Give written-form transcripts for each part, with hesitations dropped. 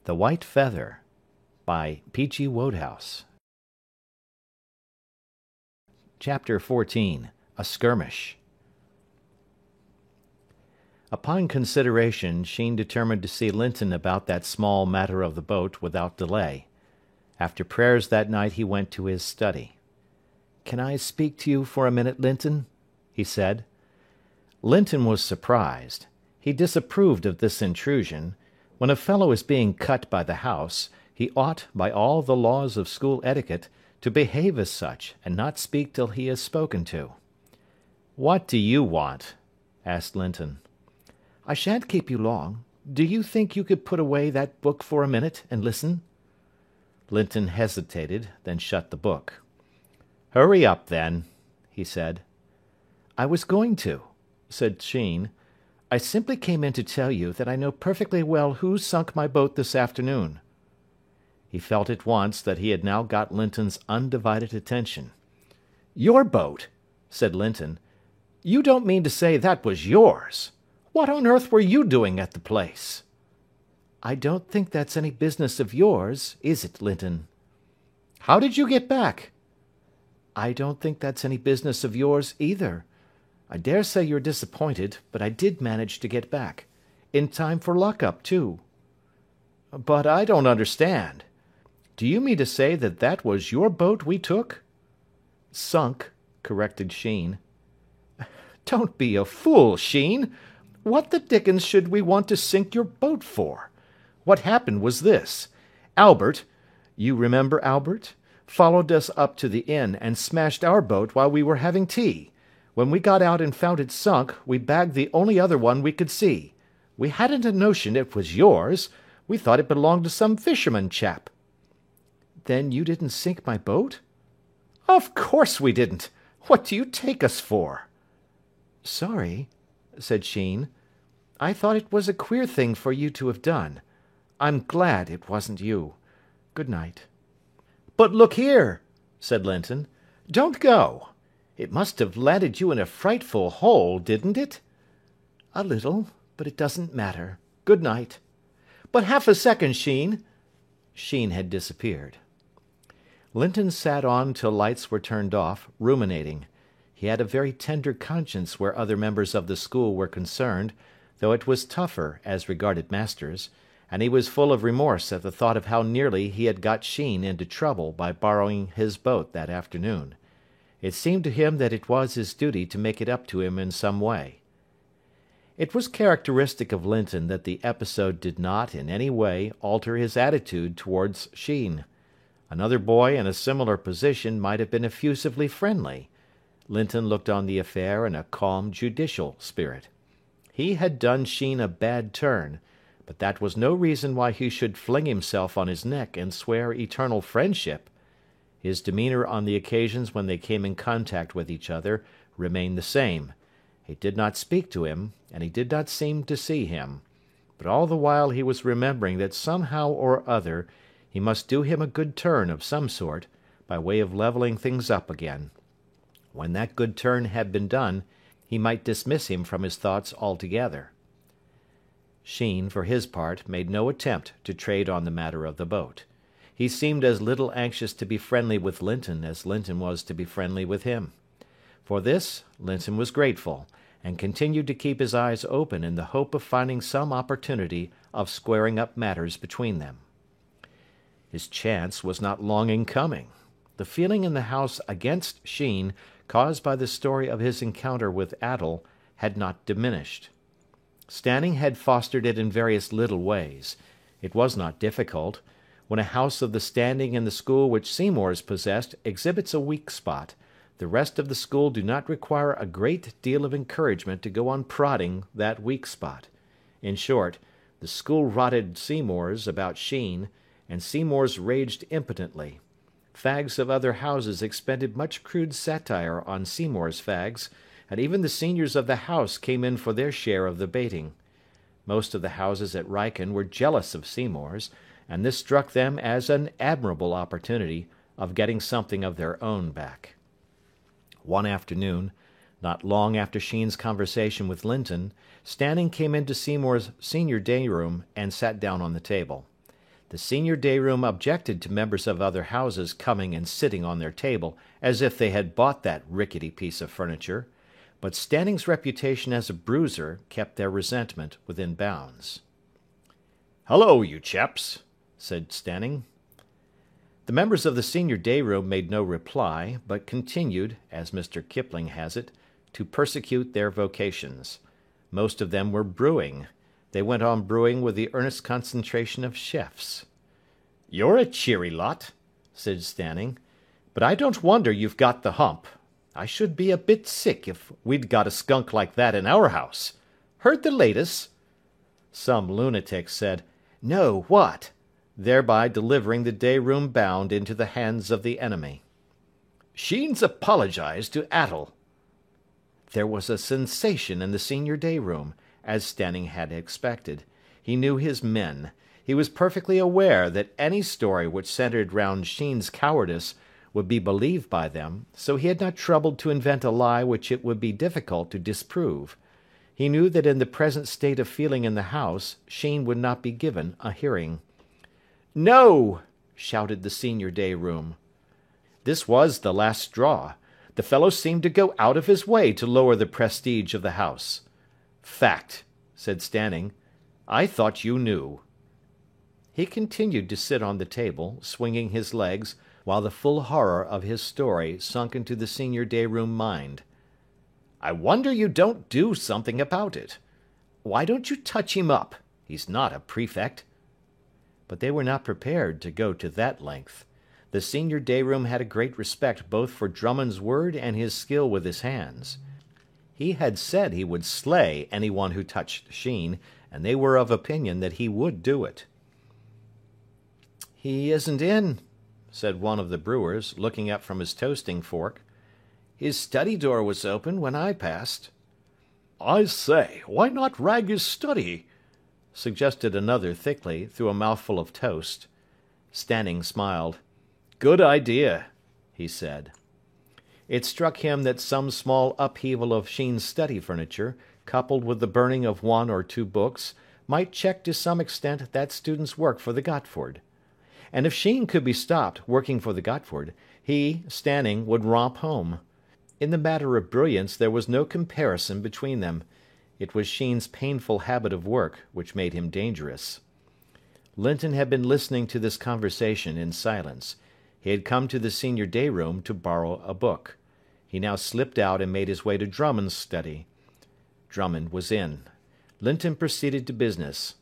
The White Feather by P.G. Wodehouse. Chapter 14. A Skirmish. Upon consideration, Sheen determined to see Linton about that small matter of the boat without delay. After prayers that night he went to his study. "Can I speak to you for a minute, Linton?" he said. Linton was surprised. He disapproved of this intrusion. When a fellow is being cut by the house, he ought, by all the laws of school etiquette, to behave as such, and not speak till he is spoken to. "What do you want?" asked Linton. "I shan't keep you long. Do you think you could put away that book for a minute and listen?" Linton hesitated, then shut the book. "Hurry up, then," he said. "I was going to," said Sheen. "I simply came in to tell you that I know perfectly well who sunk my boat this afternoon." He felt at once that he had now got Linton's undivided attention. "Your boat?" said Linton. "You don't mean to say that was yours? What on earth were you doing at the place?" "I don't think that's any business of yours, is it, Linton?" "How did you get back?" "I don't think that's any business of yours either. I dare say you're disappointed, but I did manage to get back. In time for lock-up, too." "But I don't understand. Do you mean to say that that was your boat we took?" "Sunk," corrected Sheen. "Don't be a fool, Sheen. What the dickens should we want to sink your boat for? What happened was this. Albert—you remember Albert—followed us up to the inn and smashed our boat while we were having tea. When we got out and found it sunk, we bagged the only other one we could see. We hadn't a notion it was yours. We thought it belonged to some fisherman chap." "Then you didn't sink my boat?" "Of course we didn't. What do you take us for?" "Sorry," said Sheen. "I thought it was a queer thing for you to have done. I'm glad it wasn't you. Good night." "But look here," said Linton. "Don't go. It must have landed you in a frightful hole, didn't it?" "A little, but it doesn't matter. Good night." "But half a second, Sheen." Sheen had disappeared. Linton sat on till lights were turned off, ruminating. He had a very tender conscience where other members of the school were concerned, though it was tougher as regarded masters, and he was full of remorse at the thought of how nearly he had got Sheen into trouble by borrowing his boat that afternoon. It seemed to him that it was his duty to make it up to him in some way. It was characteristic of Linton that the episode did not in any way alter his attitude towards Sheen. Another boy in a similar position might have been effusively friendly. Linton looked on the affair in a calm, judicial spirit. He had done Sheen a bad turn, but that was no reason why he should fling himself on his neck and swear eternal friendship. His demeanour on the occasions when they came in contact with each other remained the same. He did not speak to him, and he did not seem to see him. But all the while he was remembering that somehow or other he must do him a good turn of some sort, by way of levelling things up again. When that good turn had been done, he might dismiss him from his thoughts altogether. Sheen, for his part, made no attempt to trade on the matter of the boat. He seemed as little anxious to be friendly with Linton as Linton was to be friendly with him. For this, Linton was grateful, and continued to keep his eyes open in the hope of finding some opportunity of squaring up matters between them. His chance was not long in coming. The feeling in the house against Sheen, caused by the story of his encounter with Attell, had not diminished. Stanning had fostered it in various little ways. It was not difficult. When a house of the standing in the school which Seymour's possessed exhibits a weak spot, the rest of the school do not require a great deal of encouragement to go on prodding that weak spot. In short, the school rotted Seymour's about Sheen, and Seymour's raged impotently. Fags of other houses expended much crude satire on Seymour's fags, and even the seniors of the house came in for their share of the baiting. Most of the houses at Wrykyn were jealous of Seymour's, and this struck them as an admirable opportunity of getting something of their own back. One afternoon, not long after Sheen's conversation with Linton, Stanning came into Seymour's senior day room and sat down on the table. The senior day room objected to members of other houses coming and sitting on their table, as if they had bought that rickety piece of furniture, but Stanning's reputation as a bruiser kept their resentment within bounds. "Hullo, you chaps," said Stanning. The members of the senior day room made no reply, but continued, as Mr. Kipling has it, to persecute their vocations. Most of them were brewing. They went on brewing with the earnest concentration of chefs. "You're a cheery lot," said Stanning, "but I don't wonder you've got the hump. I should be a bit sick if we'd got a skunk like that in our house. Heard the latest?" Some lunatic said, "No, what?" thereby delivering the day-room bound into the hands of the enemy. "Sheen's apologised to Attell." There was a sensation in the senior day-room, as Stanning had expected. He knew his men. He was perfectly aware that any story which centred round Sheen's cowardice would be believed by them, so he had not troubled to invent a lie which it would be difficult to disprove. He knew that in the present state of feeling in the house, Sheen would not be given a hearing. "No!" shouted the senior day-room. This was the last straw. The fellow seemed to go out of his way to lower the prestige of the house. "Fact," said Stanning. "I thought you knew." He continued to sit on the table, swinging his legs, while the full horror of his story sunk into the senior day-room mind. "I wonder you don't do something about it. Why don't you touch him up? He's not a prefect." But they were not prepared to go to that length. The senior day-room had a great respect both for Drummond's word and his skill with his hands. He had said he would slay anyone who touched Sheen, and they were of opinion that he would do it. "He isn't in," said one of the brewers, looking up from his toasting fork. "His study door was open when I passed." "I say, why not rag his study?" suggested another thickly, through a mouthful of toast. Stanning smiled. "Good idea," he said. It struck him that some small upheaval of Sheen's study furniture, coupled with the burning of one or two books, might check to some extent that student's work for the Gotford. And if Sheen could be stopped working for the Gotford, he, Stanning, would romp home. In the matter of brilliance there was no comparison between them. It was Sheen's painful habit of work which made him dangerous. Linton had been listening to this conversation in silence. He had come to the senior day-room to borrow a book. He now slipped out and made his way to Drummond's study. Drummond was in. Linton proceeded to business.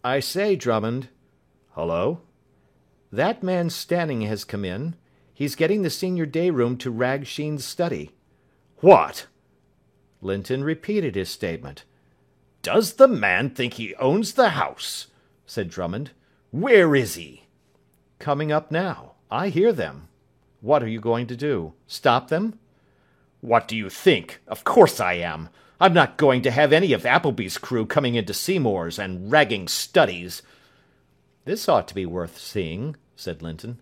"I say, Drummond." "Hullo?" "That man Stanning has come in. He's getting the senior day-room to rag Sheen's study." "What?" Linton repeated his statement. "Does the man think he owns the house?" said Drummond. "Where is he?" "Coming up now. I hear them." "What are you going to do? Stop them?" "What do you think? Of course I am. I'm not going to have any of Appleby's crew coming into Seymour's and ragging studies." "This ought to be worth seeing," said Linton.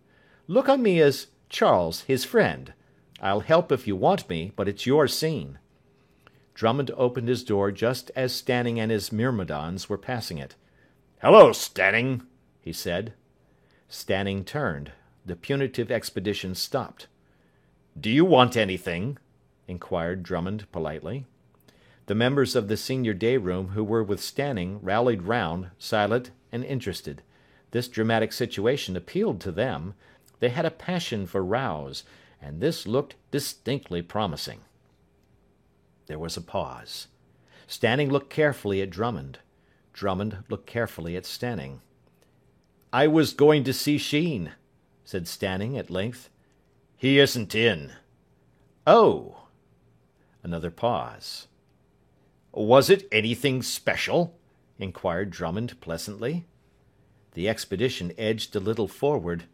"Look on me as Charles, his friend. I'll help if you want me, but it's your scene." Drummond opened his door just as Stanning and his myrmidons were passing it. "Hello, Stanning," he said. Stanning turned. The punitive expedition stopped. "Do you want anything?" inquired Drummond politely. The members of the senior day-room who were with Stanning rallied round, silent and interested. This dramatic situation appealed to them. They had a passion for rows, and this looked distinctly promising. There was a pause. Stanning looked carefully at Drummond. Drummond looked carefully at Stanning. "I was going to see Sheen," said Stanning at length. "He isn't in." "Oh." Another pause. "Was it anything special?" inquired Drummond pleasantly. The expedition edged a little forward.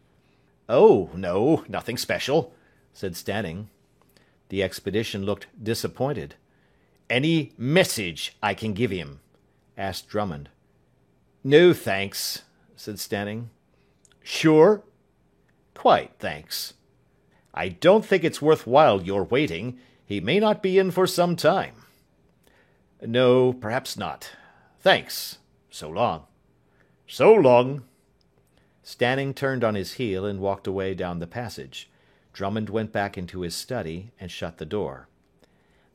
"Oh, no, nothing special," said Stanning. The expedition looked disappointed. "Any message I can give him?" asked Drummond. "No, thanks," said Stanning. "Sure?" "Quite, thanks." "I don't think it's worth while your waiting. He may not be in for some time." "No, perhaps not. Thanks. So long." "So long." Stanning turned on his heel and walked away down the passage. Drummond went back into his study and shut the door.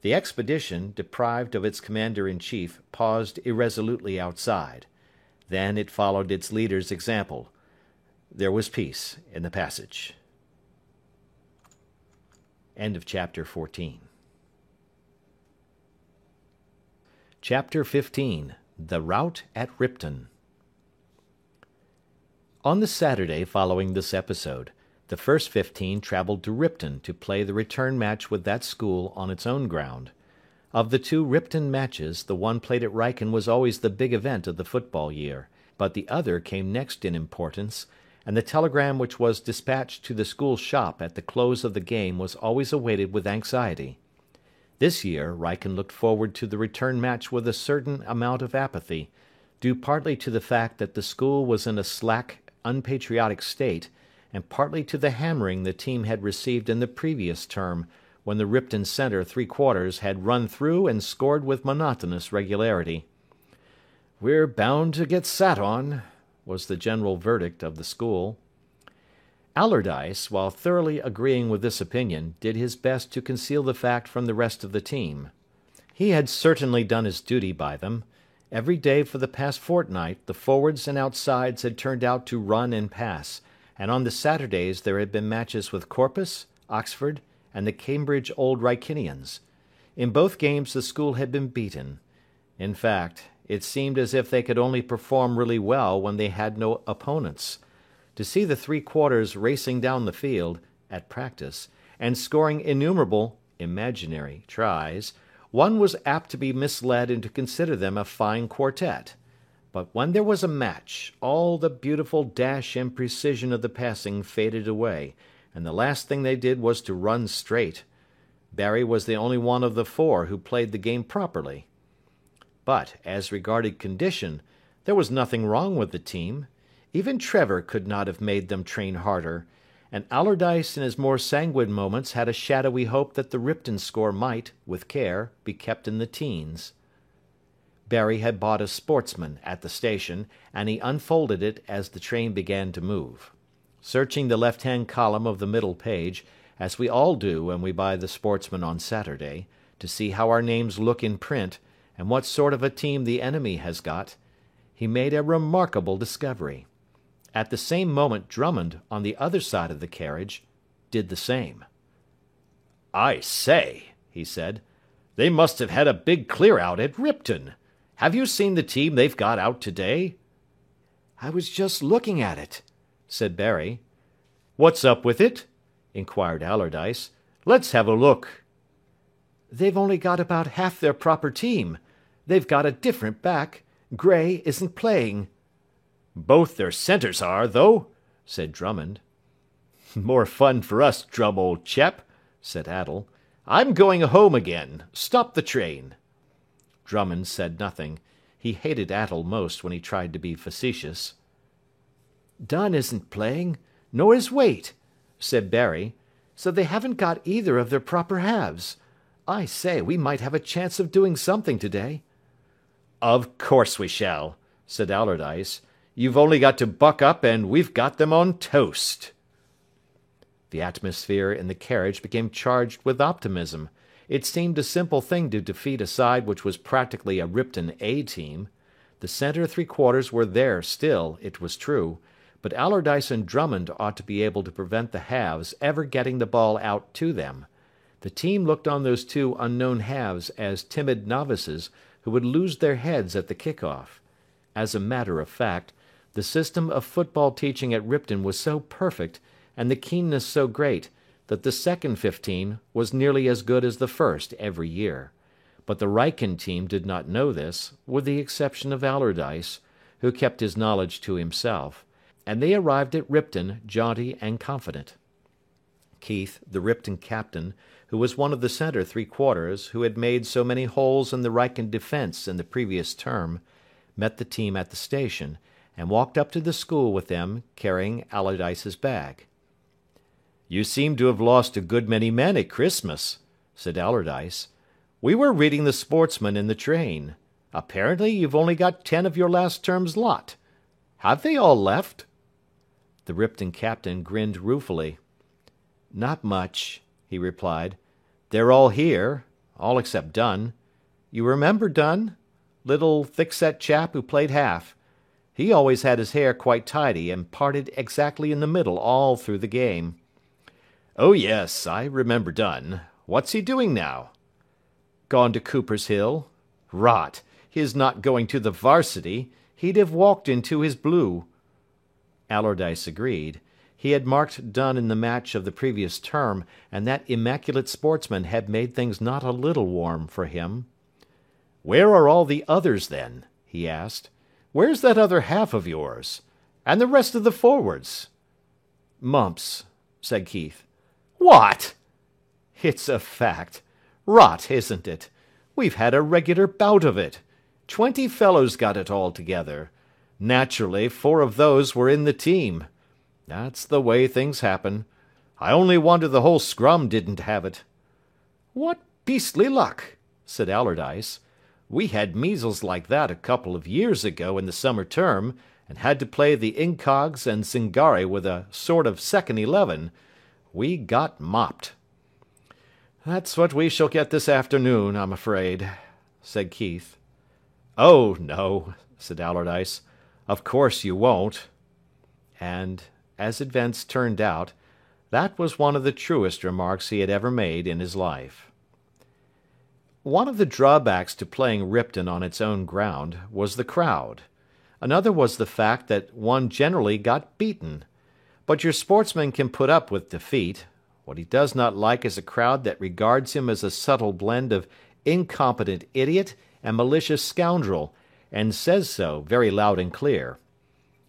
The expedition, deprived of its commander-in-chief, paused irresolutely outside. Then it followed its leader's example. There was peace in the passage. End of chapter 14. Chapter 15. The Rout at Ripton. On the Saturday following this episode, the first 15 travelled to Ripton to play the return match with that school on its own ground. Of the two Ripton matches, the one played at Wrykyn was always the big event of the football year, but the other came next in importance, and the telegram which was dispatched to the school shop at the close of the game was always awaited with anxiety. This year Wrykyn looked forward to the return match with a certain amount of apathy, due partly to the fact that the school was in a slack, unpatriotic state, and partly to the hammering the team had received in the previous term, when the Ripton centre three-quarters had run through and scored with monotonous regularity. "We're bound to get sat on," was the general verdict of the school. Allardyce, while thoroughly agreeing with this opinion, did his best to conceal the fact from the rest of the team. He had certainly done his duty by them. Every day for the past fortnight the forwards and outsides had turned out to run and pass, and on the Saturdays there had been matches with Corpus, Oxford, and the Cambridge Old Wrykinians. In both games the school had been beaten. In fact, it seemed as if they could only perform really well when they had no opponents. To see the three-quarters racing down the field, at practice, and scoring innumerable imaginary tries, one was apt to be misled and to consider them a fine quartet. But when there was a match, all the beautiful dash and precision of the passing faded away, and the last thing they did was to run straight. Barry was the only one of the four who played the game properly. But, as regarded condition, there was nothing wrong with the team. Even Trevor could not have made them train harder, and Allardyce in his more sanguine moments had a shadowy hope that the Ripton score might, with care, be kept in the teens. Barry had bought a Sportsman at the station, and he unfolded it as the train began to move. Searching the left-hand column of the middle page, as we all do when we buy the Sportsman on Saturday, to see how our names look in print, and what sort of a team the enemy has got, he made a remarkable discovery. At the same moment Drummond, on the other side of the carriage, did the same. "I say," he said, "they must have had a big clear-out at Ripton. Have you seen the team they've got out today?" "I was just looking at it," said Barry. "What's up with it?" inquired Allardyce. "Let's have a look." "They've only got about half their proper team. They've got a different back. Gray isn't playing." "Both their centres are, though," said Drummond. "More fun for us, Drum, old chap," said Attell. "I'm going home again. Stop the train." Drummond said nothing. He hated Attell most when he tried to be facetious. "Dunn isn't playing, nor is Waite," said Barry, "so they haven't got either of their proper halves. I say, we might have a chance of doing something today." "Of course we shall," said Allardyce. "You've only got to buck up and we've got them on toast." The atmosphere in the carriage became charged with optimism. It seemed a simple thing to defeat a side which was practically a Ripton A team. The centre three-quarters were there still, it was true, but Allardyce and Drummond ought to be able to prevent the halves ever getting the ball out to them. The team looked on those two unknown halves as timid novices who would lose their heads at the kick-off. As a matter of fact, the system of football teaching at Ripton was so perfect, and the keenness so great, that the second 15 was nearly as good as the first every year. But the Wrykyn team did not know this, with the exception of Allardyce, who kept his knowledge to himself, and they arrived at Ripton jaunty and confident. Keith, the Ripton captain, who was one of the centre three-quarters, who had made so many holes in the Wrykyn defence in the previous term, met the team at the station, and walked up to the school with them, carrying Allardyce's bag. "You seem to have lost a good many men at Christmas," said Allardyce. "We were reading the Sportsman in the train. Apparently you've only got 10 of your last term's lot. Have they all left?" The Ripton captain grinned ruefully. "Not much," he replied. "They're all here, all except Dunn. You remember Dunn? Little, thick-set chap who played half. He always had his hair quite tidy and parted exactly in the middle all through the game." "Oh yes, I remember Dunn. What's he doing now?" "Gone to Cooper's Hill. Rot! His not going to the Varsity. He'd have walked into his blue." Allardyce agreed. He had marked Dunn in the match of the previous term, and that immaculate sportsman had made things not a little warm for him. "Where are all the others, then?" he asked. "Where's that other half of yours? And the rest of the forwards?" "Mumps," said Keith. "What?" "It's a fact. Rot, isn't it? We've had a regular bout of it. 20 fellows got it all together. Naturally, 4 of those were in the team. That's the way things happen. I only wonder the whole scrum didn't have it." "What beastly luck," said Allardyce. "We had measles like that a couple of years ago in the summer term, and had to play the Incogs and Zingari with a sort of second 11. We got mopped." "That's what we shall get this afternoon, I'm afraid," said Keith. "Oh, no," said Allardyce. "Of course you won't." And, as events turned out, that was one of the truest remarks he had ever made in his life. One of the drawbacks to playing Ripton on its own ground was the crowd. Another was the fact that one generally got beaten. But your sportsman can put up with defeat. What he does not like is a crowd that regards him as a subtle blend of incompetent idiot and malicious scoundrel, and says so very loud and clear.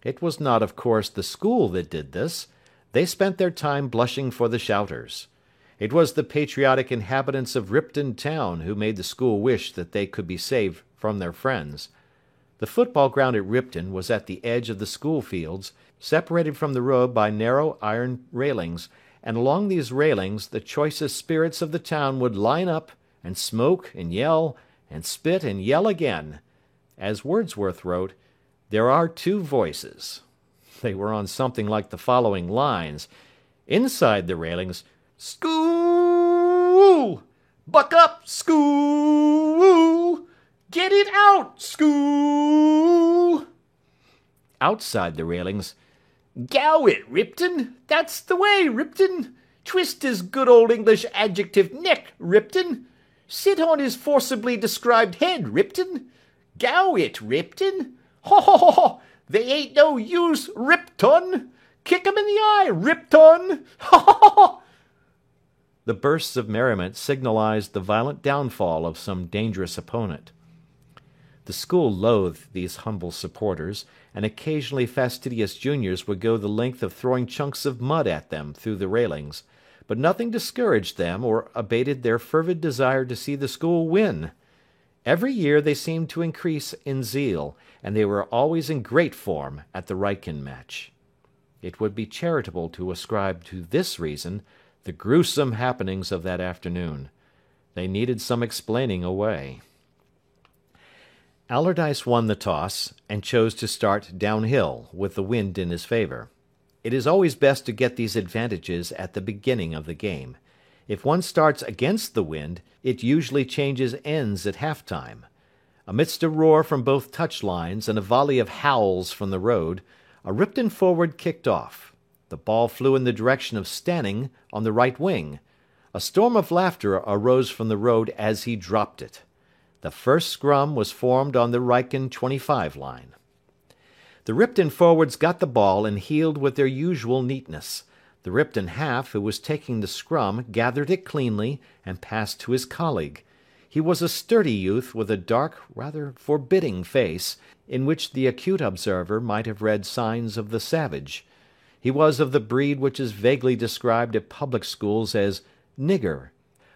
It was not, of course, the school that did this. They spent their time blushing for the shouters. It was the patriotic inhabitants of Ripton town who made the school wish that they could be saved from their friends. The football ground at Ripton was at the edge of the school fields, separated from the road by narrow iron railings, and along these railings the choicest spirits of the town would line up, and smoke, and yell, and spit, and yell again. As Wordsworth wrote, "There are 2 voices." They were on something like the following lines. Inside the railings, "School! Buck up, school! Get it out, school!" Outside the railings, "Gow it, Ripton! That's the way, Ripton! Twist his good old English adjective neck, Ripton! Sit on his forcibly described head, Ripton! Gow it, Ripton! Ho ho ho ho! They ain't no use, Ripton! Kick 'em in the eye, Ripton! Ho ho ho!" The bursts of merriment signalised the violent downfall of some dangerous opponent. The school loathed these humble supporters, and occasionally fastidious juniors would go the length of throwing chunks of mud at them through the railings, but nothing discouraged them or abated their fervid desire to see the school win. Every year they seemed to increase in zeal, and they were always in great form at the Wrykyn match. It would be charitable to ascribe to this reason the gruesome happenings of that afternoon. They needed some explaining away. Allardyce won the toss, and chose to start downhill, with the wind in his favour. It is always best to get these advantages at the beginning of the game. If one starts against the wind, it usually changes ends at half-time. Amidst a roar from both touch-lines and a volley of howls from the road, a Ripton forward kicked off. The ball flew in the direction of Stanning on the right wing. A storm of laughter arose from the road as he dropped it. The first scrum was formed on the Wrykyn 25 line. The Ripton forwards got the ball and heeled with their usual neatness. The Ripton half, who was taking the scrum, gathered it cleanly and passed to his colleague. He was a sturdy youth with a dark, rather forbidding face, in which the acute observer might have read signs of the savage. He was of the breed which is vaguely described at public schools as nigger,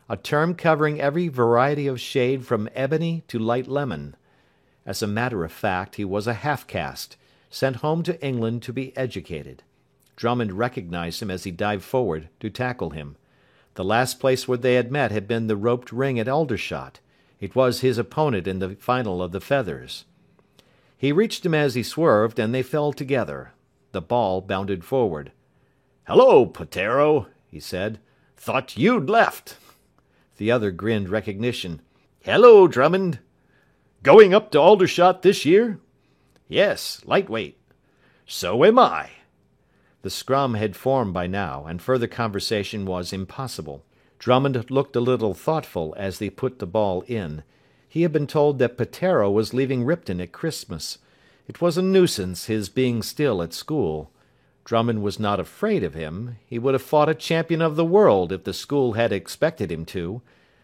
a term covering every variety of shade from ebony to light lemon. As a matter of fact, he was a half-caste, sent home to England to be educated. Drummond recognised him as he dived forward to tackle him. The last place where they had met had been the roped ring at Aldershot. It was his opponent in the final of the Feathers. He reached him as he swerved, and they fell together. The ball bounded forward. "Hello, Potero," he said. "Thought you'd left." The other grinned recognition. "Hello, Drummond." "Going up to Aldershot this year?" "Yes, lightweight." "So am I." The scrum had formed by now, and further conversation was impossible. Drummond looked a little thoughtful as they put the ball in. He had been told that Potero was leaving Ripton at Christmas. It was a nuisance his being still at school. Drummond was not afraid of him. He would have fought a champion of the world if the school had expected him to.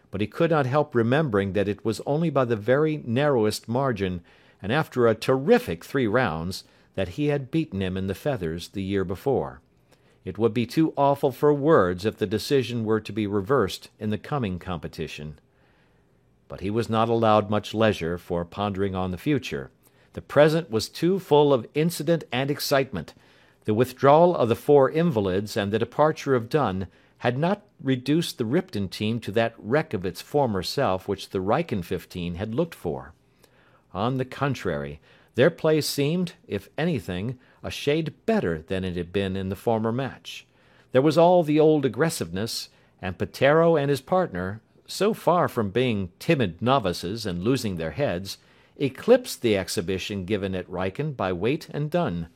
But he could not help remembering that it was only by the very narrowest margin, and after a terrific 3 rounds, that he had beaten him in the Feathers the year before. It would be too awful for words if the decision were to be reversed in the coming competition. But he was not allowed much leisure for pondering on the future. The present was too full of incident and excitement. The withdrawal of the 4 invalids and the departure of Dunn had not reduced the Ripton team to that wreck of its former self which the Wrykyn 15 had looked for. On the contrary, their play seemed, if anything, a shade better than it had been in the former match. There was all the old aggressiveness, and Potero and his partner, so far from being timid novices and losing their heads, eclipsed the exhibition given at Wrykyn by Waite and Dunn.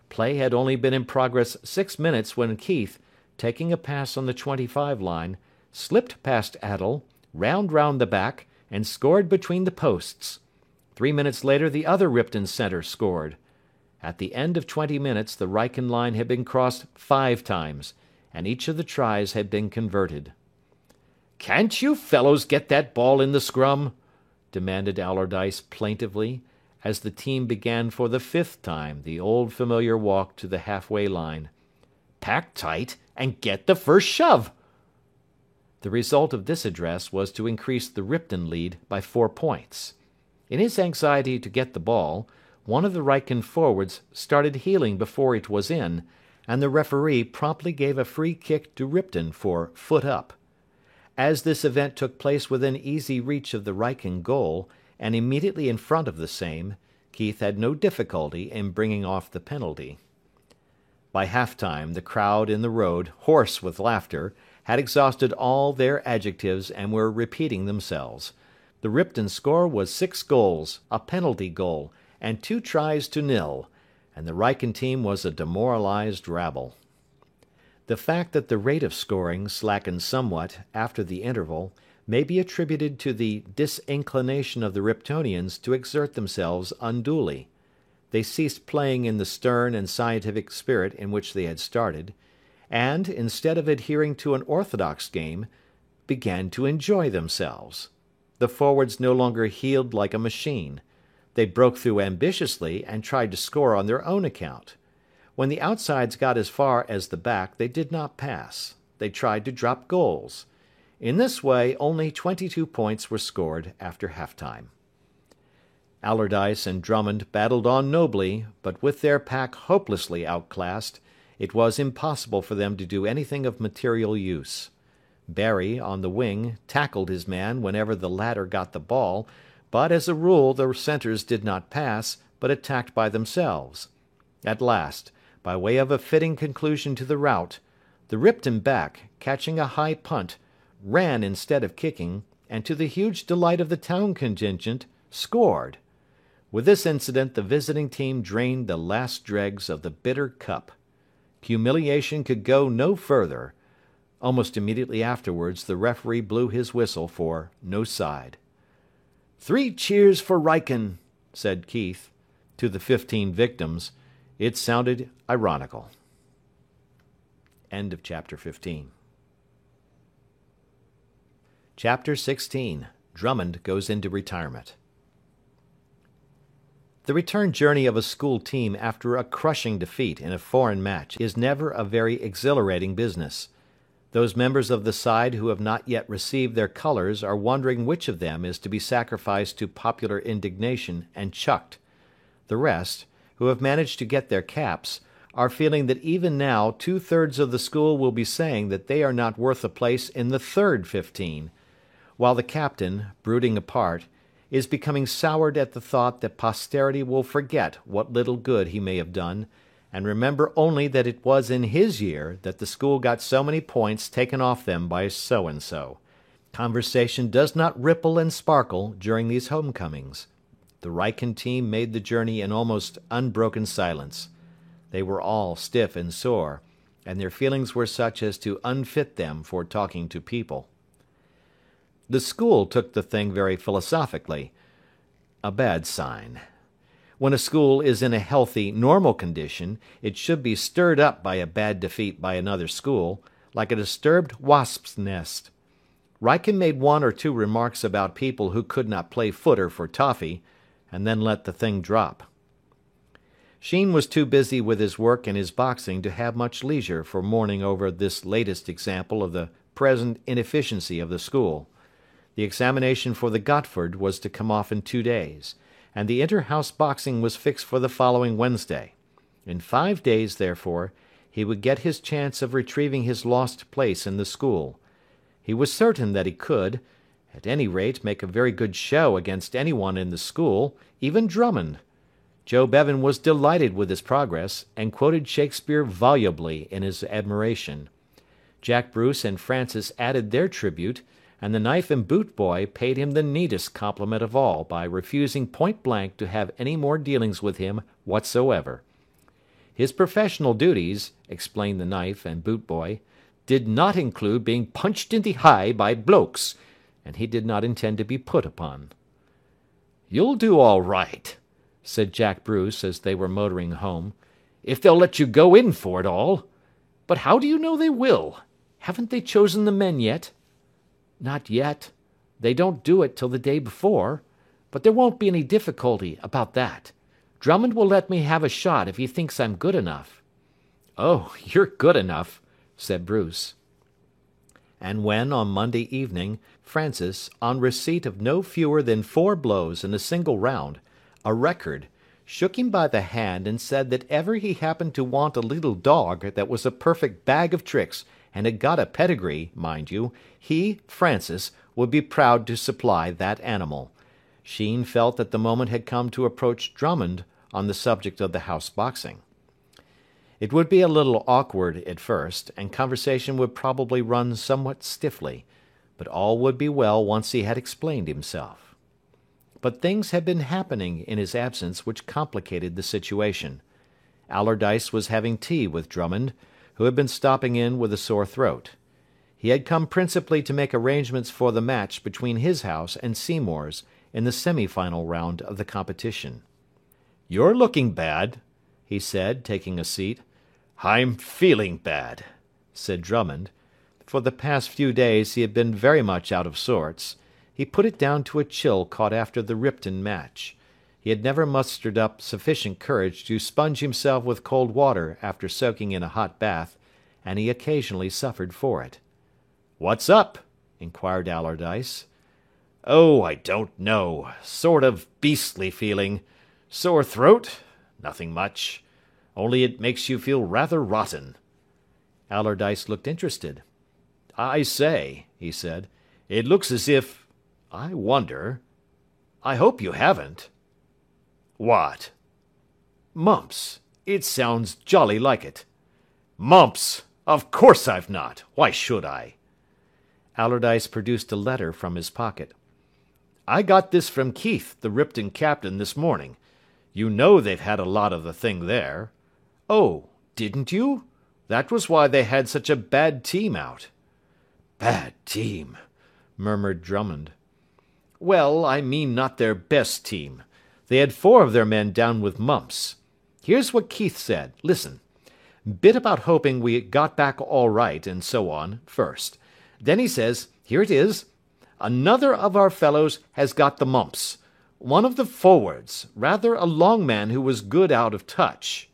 Play had only been in progress 6 minutes when Keith, taking a pass on the 25 line, slipped past Adel, round the back, and scored between the posts. 3 minutes later the other Ripton centre scored. At the end of 20 minutes the Wrykyn line had been crossed 5 times, and each of the tries had been converted. "Can't you fellows get that ball in the scrum?" demanded Allardyce plaintively, as the team began for the 5th time the old familiar walk to the half-way line. "Pack tight and get the first shove." The result of this address was to increase the Ripton lead by 4 points. In his anxiety to get the ball, one of the Wrykyn forwards started heeling before it was in, and the referee promptly gave a free kick to Ripton for foot up. As this event took place within easy reach of the Wrykyn goal, and immediately in front of the same, Keith had no difficulty in bringing off the penalty. By half-time, the crowd in the road, hoarse with laughter, had exhausted all their adjectives and were repeating themselves. The Ripton score was 6 goals, a penalty goal, and 2 tries to 0, and the Wrykyn team was a demoralised rabble. The fact that the rate of scoring slackened somewhat after the interval may be attributed to the disinclination of the Riptonians to exert themselves unduly. They ceased playing in the stern and scientific spirit in which they had started, and, instead of adhering to an orthodox game, began to enjoy themselves. The forwards no longer heeled like a machine. They broke through ambitiously and tried to score on their own account. When the outsides got as far as the back, they did not pass. They tried to drop goals. In this way, only 22 points were scored after half-time. Allardyce and Drummond battled on nobly, but with their pack hopelessly outclassed, it was impossible for them to do anything of material use. Barry, on the wing, tackled his man whenever the latter got the ball, but as a rule the centres did not pass, but attacked by themselves. At last, by way of a fitting conclusion to the rout, the Ripton back, catching a high punt, ran instead of kicking, and to the huge delight of the town contingent, scored. With this incident the visiting team drained the last dregs of the bitter cup. Humiliation could go no further. Almost immediately afterwards the referee blew his whistle for no side. "3 cheers for Wrykyn," said Keith. To the 15 victims, it sounded ironical. End of chapter 15. Chapter 16. Drummond goes into retirement. The return journey of a school team after a crushing defeat in a foreign match is never a very exhilarating business. Those members of the side who have not yet received their colours are wondering which of them is to be sacrificed to popular indignation and chucked. The rest, who have managed to get their caps, are feeling that even now 2/3 of the school will be saying that they are not worth a place in the third 15, while the captain, brooding apart, is becoming soured at the thought that posterity will forget what little good he may have done, and remember only that it was in his year that the school got so many points taken off them by so-and-so. Conversation does not ripple and sparkle during these homecomings. The Wrykyn team made the journey in almost unbroken silence. They were all stiff and sore, and their feelings were such as to unfit them for talking to people. The school took the thing very philosophically. A bad sign. When a school is in a healthy, normal condition, it should be stirred up by a bad defeat by another school, like a disturbed wasp's nest. Wrykyn made one or two remarks about people who could not play footer for toffee, and then let the thing drop. Sheen was too busy with his work and his boxing to have much leisure for mourning over this latest example of the present inefficiency of the school. The examination for the Gotford was to come off in 2 days, and the inter-house boxing was fixed for the following Wednesday. In 5 days, therefore, he would get his chance of retrieving his lost place in the school. He was certain that he could, at any rate, make a very good show against anyone in the school, even Drummond. Joe Bevan was delighted with his progress, and quoted Shakespeare volubly in his admiration. Jack Bruce and Francis added their tribute, and the knife and boot boy paid him the neatest compliment of all by refusing point-blank to have any more dealings with him whatsoever. His professional duties, explained the knife and boot boy, did not include being punched in the heye by blokes, and he did not intend to be put upon. "You'll do all right," said Jack Bruce as they were motoring home, "if they'll let you go in for it all. But how do you know they will? Haven't they chosen the men yet?" "Not yet. They don't do it till the day before. But there won't be any difficulty about that. Drummond will let me have a shot if he thinks I'm good enough." "Oh, you're good enough," said Bruce. And when, on Monday evening, Francis, on receipt of no fewer than 4 blows in a single round, a record, shook him by the hand and said that ever he happened to want a little dog that was a perfect bag of tricks, and had got a pedigree, mind you, he, Francis, would be proud to supply that animal, Sheen felt that the moment had come to approach Drummond on the subject of the house boxing. It would be a little awkward at first, and conversation would probably run somewhat stiffly, but all would be well once he had explained himself. But things had been happening in his absence which complicated the situation. Allardyce was having tea with Drummond, who had been stopping in with a sore throat. He had come principally to make arrangements for the match between his house and Seymour's in the semi-final round of the competition. "You're looking bad," he said, taking a seat. "I'm feeling bad," said Drummond. For the past few days he had been very much out of sorts. He put it down to a chill caught after the Ripton match. He had never mustered up sufficient courage to sponge himself with cold water after soaking in a hot bath, and he occasionally suffered for it. "What's up?" inquired Allardyce. "Oh, I don't know. Sort of beastly feeling. Sore throat? Nothing much. Only it makes you feel rather rotten." Allardyce looked interested. "I say," he said, "it looks as if... I wonder... I hope you haven't." "What?" "Mumps. It sounds jolly like it." "Mumps! Of course I've not. Why should I?" Allardyce produced a letter from his pocket. "I got this from Keith, the Ripton captain, this morning. You know they've had a lot of the thing there." "Oh, didn't you? That was why they had such a bad team out." "Bad team," murmured Drummond. "Well, I mean not their best team. They had 4 of their men down with mumps. Here's what Keith said. Listen. Bit about hoping we got back all right, and so on, first. Then he says, here it is. Another of our fellows has got the mumps. One of the forwards, rather a long man who was good out of touch.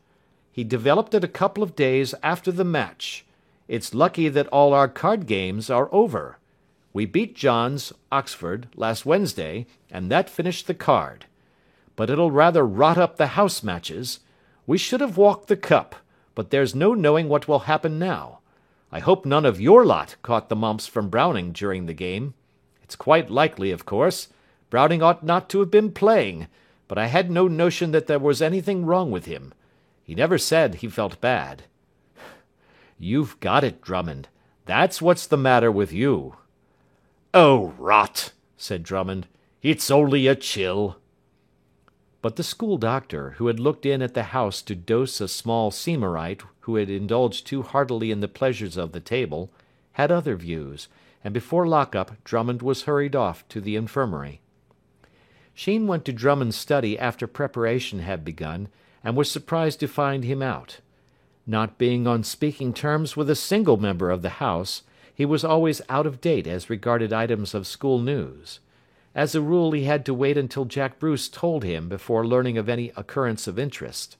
He developed it a couple of days after the match. It's lucky that all our card games are over. We beat John's, Oxford, last Wednesday, and that finished the card. But it'll rather rot up the house matches. We should have walked the cup, but there's no knowing what will happen now. I hope none of your lot caught the mumps from Browning during the game. It's quite likely, of course. Browning ought not to have been playing, but I had no notion that there was anything wrong with him. He never said he felt bad. You've got it, Drummond. That's what's the matter with you. Oh, rot, said Drummond. It's only a chill. But the school doctor, who had looked in at the house to dose a small Seymourite who had indulged too heartily in the pleasures of the table, had other views, and before lock-up Drummond was hurried off to the infirmary. Sheen went to Drummond's study after preparation had begun, and was surprised to find him out. Not being on speaking terms with a single member of the house, he was always out of date as regarded items of school news. As a rule, he had to wait until Jack Bruce told him before learning of any occurrence of interest.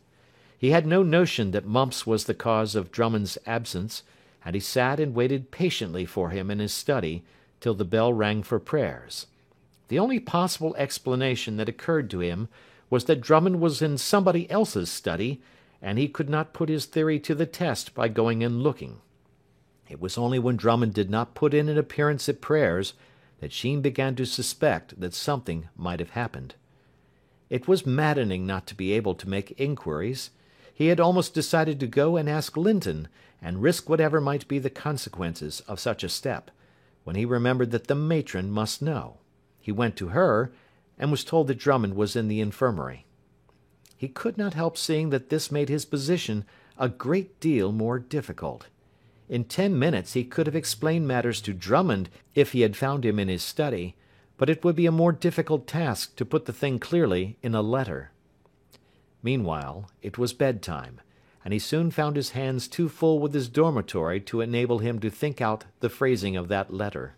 He had no notion that mumps was the cause of Drummond's absence, and he sat and waited patiently for him in his study till the bell rang for prayers. The only possible explanation that occurred to him was that Drummond was in somebody else's study, and he could not put his theory to the test by going and looking. It was only when Drummond did not put in an appearance at prayers that Sheen began to suspect that something might have happened. It was maddening not to be able to make inquiries. He had almost decided to go and ask Linton, and risk whatever might be the consequences of such a step, when he remembered that the matron must know. He went to her, and was told that Drummond was in the infirmary. He could not help seeing that this made his position a great deal more difficult. In 10 minutes he could have explained matters to Drummond if he had found him in his study, but it would be a more difficult task to put the thing clearly in a letter. Meanwhile, it was bedtime, and he soon found his hands too full with his dormitory to enable him to think out the phrasing of that letter.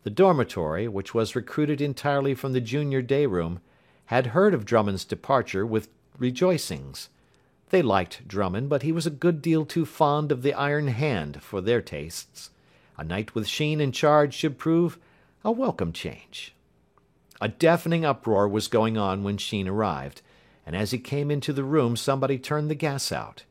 The dormitory, which was recruited entirely from the junior day-room, had heard of Drummond's departure with rejoicings. They liked Drummond, but he was a good deal too fond of the iron hand for their tastes. A night with Sheen in charge should prove a welcome change. A deafening uproar was going on when Sheen arrived, and as he came into the room somebody turned the gas out.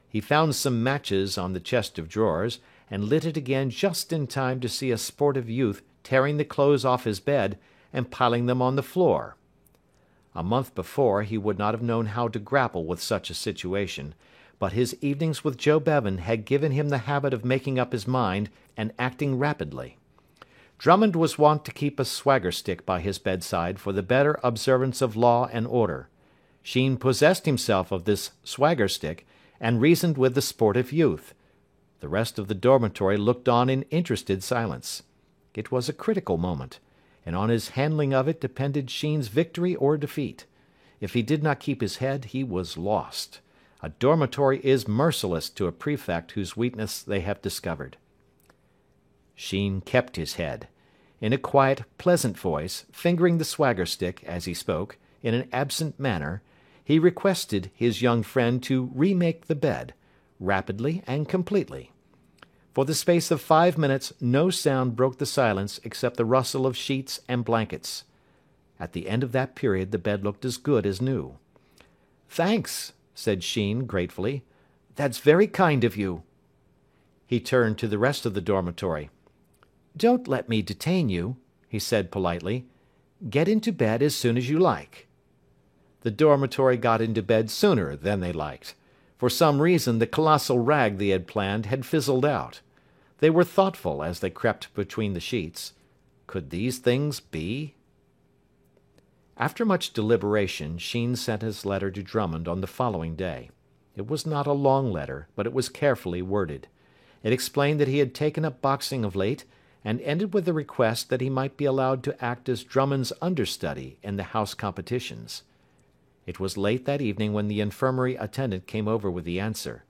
He found some matches on the chest of drawers, and lit it again just in time to see a sportive youth tearing the clothes off his bed and piling them on the floor. A month before he would not have known how to grapple with such a situation, but his evenings with Joe Bevan had given him the habit of making up his mind and acting rapidly. Drummond was wont to keep a swagger stick by his bedside for the better observance of law and order. Sheen possessed himself of this swagger stick, and reasoned with the sportive youth. The rest of the dormitory looked on in interested silence. It was a critical moment, and on his handling of it depended Sheen's victory or defeat. If he did not keep his head, he was lost. A dormitory is merciless to a prefect whose weakness they have discovered. Sheen kept his head. In a quiet, pleasant voice, fingering the swagger stick as he spoke, in an absent manner, he requested his young friend to remake the bed, rapidly and completely. For the space of 5 minutes no sound broke the silence except the rustle of sheets and blankets. At the end of that period the bed looked as good as new. "Thanks," said Sheen gratefully. "That's very kind of you." He turned to the rest of the dormitory. "Don't let me detain you," he said politely. "Get into bed as soon as you like." The dormitory got into bed sooner than they liked. For some reason the colossal rag they had planned had fizzled out. They were thoughtful as they crept between the sheets. Could these things be? After much deliberation, Sheen sent his letter to Drummond on the following day. It was not a long letter, but it was carefully worded. It explained that he had taken up boxing of late, and ended with a request that he might be allowed to act as Drummond's understudy in the house competitions. It was late that evening when the infirmary attendant came over with the answer.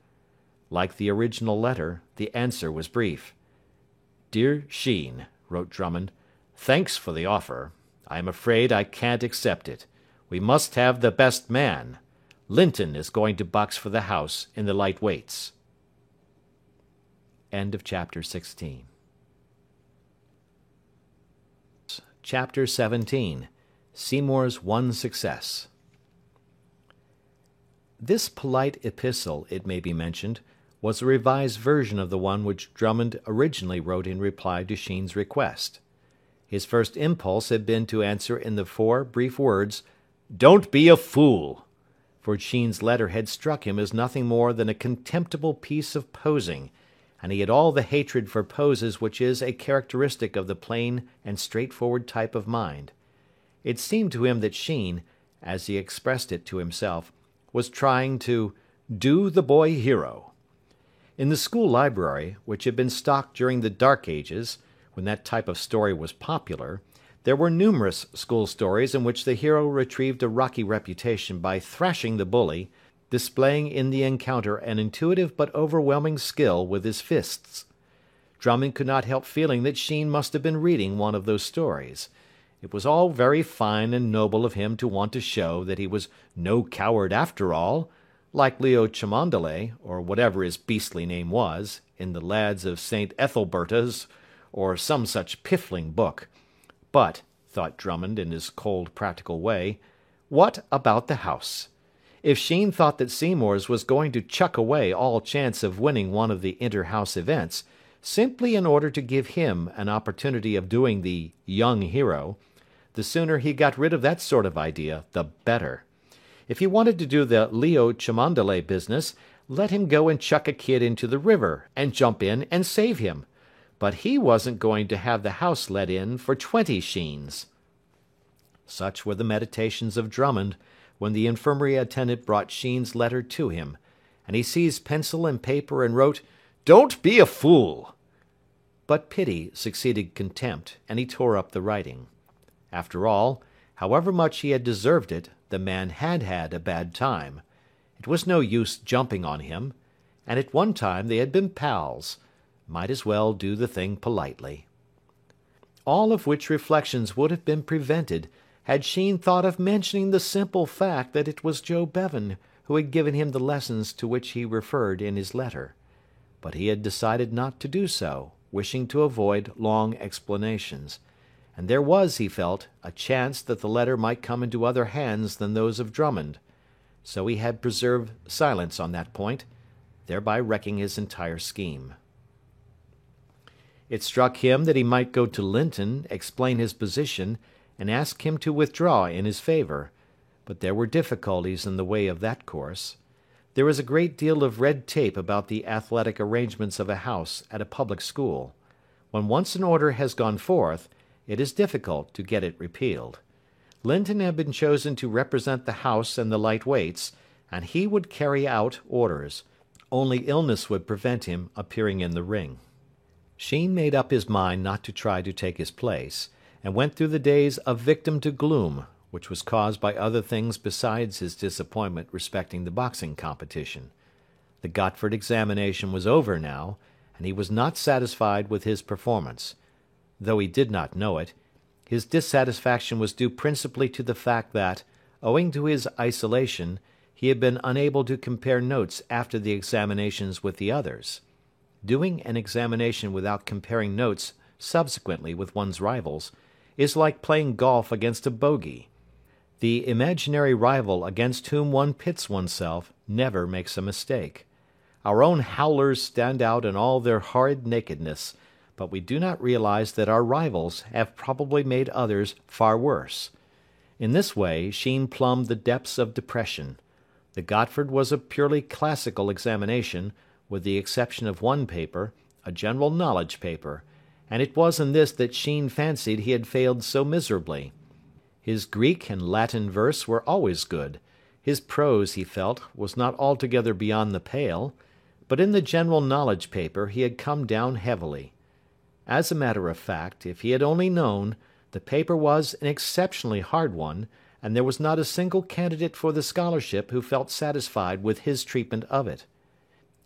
Like the original letter, the answer was brief. "Dear Sheen," wrote Drummond, "thanks for the offer. I am afraid I can't accept it. We must have the best man. Linton is going to box for the house in the light weights." End of chapter 16. Chapter 17. Seymour's One Success. This polite epistle, it may be mentioned, was a revised version of the one which Drummond originally wrote in reply to Sheen's request. His first impulse had been to answer in the 4 brief words, "Don't be a fool," for Sheen's letter had struck him as nothing more than a contemptible piece of posing, and he had all the hatred for poses which is a characteristic of the plain and straightforward type of mind. It seemed to him that Sheen, as he expressed it to himself, was trying to "do the boy hero." In the school library, which had been stocked during the Dark Ages, when that type of story was popular, there were numerous school stories in which the hero retrieved a rocky reputation by thrashing the bully, displaying in the encounter an intuitive but overwhelming skill with his fists. Drummond could not help feeling that Sheen must have been reading one of those stories. It was all very fine and noble of him to want to show that he was no coward after all, like Leo Cholmondeley, or whatever his beastly name was, in the Lads of St. Ethelberta's, or some such piffling book. But, thought Drummond in his cold practical way, what about the house? If Sheen thought that Seymour's was going to chuck away all chance of winning one of the inter-house events, simply in order to give him an opportunity of doing the young hero, the sooner he got rid of that sort of idea, the better. If he wanted to do the Leo Cholmondeley business, let him go and chuck a kid into the river, and jump in and save him. But he wasn't going to have the house let in for 20 Sheens. Such were the meditations of Drummond when the infirmary attendant brought Sheen's letter to him, and he seized pencil and paper and wrote, "Don't be a fool." But pity succeeded contempt, and he tore up the writing. After all, however much he had deserved it, the man had had a bad time. It was no use jumping on him, and at one time they had been pals. Might as well do the thing politely. All of which reflections would have been prevented had Sheen thought of mentioning the simple fact that it was Joe Bevan who had given him the lessons to which he referred in his letter. But he had decided not to do so, wishing to avoid long explanations. And there was, he felt, a chance that the letter might come into other hands than those of Drummond. So he had preserved silence on that point, thereby wrecking his entire scheme. It struck him that he might go to Linton, explain his position, and ask him to withdraw in his favour, but there were difficulties in the way of that course. There is a great deal of red tape about the athletic arrangements of a house at a public school. When once an order has gone forth, it is difficult to get it repealed. Linton had been chosen to represent the house and the Light Weights, and he would carry out orders. Only illness would prevent him appearing in the ring. Sheen made up his mind not to try to take his place, and went through the days a victim to gloom, which was caused by other things besides his disappointment respecting the boxing competition. The Gotford examination was over now, and he was not satisfied with his performance. Though he did not know it, his dissatisfaction was due principally to the fact that, owing to his isolation, he had been unable to compare notes after the examinations with the others. Doing an examination without comparing notes subsequently with one's rivals is like playing golf against a bogey. The imaginary rival against whom one pits oneself never makes a mistake. Our own howlers stand out in all their horrid nakedness, but we do not realize that our rivals have probably made others far worse. In this way Sheen plumbed the depths of depression. The Gotford was a purely classical examination, with the exception of one paper, a general knowledge paper, and it was in this that Sheen fancied he had failed so miserably. His Greek and Latin verse were always good. His prose, he felt, was not altogether beyond the pale, but in the general knowledge paper he had come down heavily. As a matter of fact, if he had only known, the paper was an exceptionally hard one, and there was not a single candidate for the scholarship who felt satisfied with his treatment of it.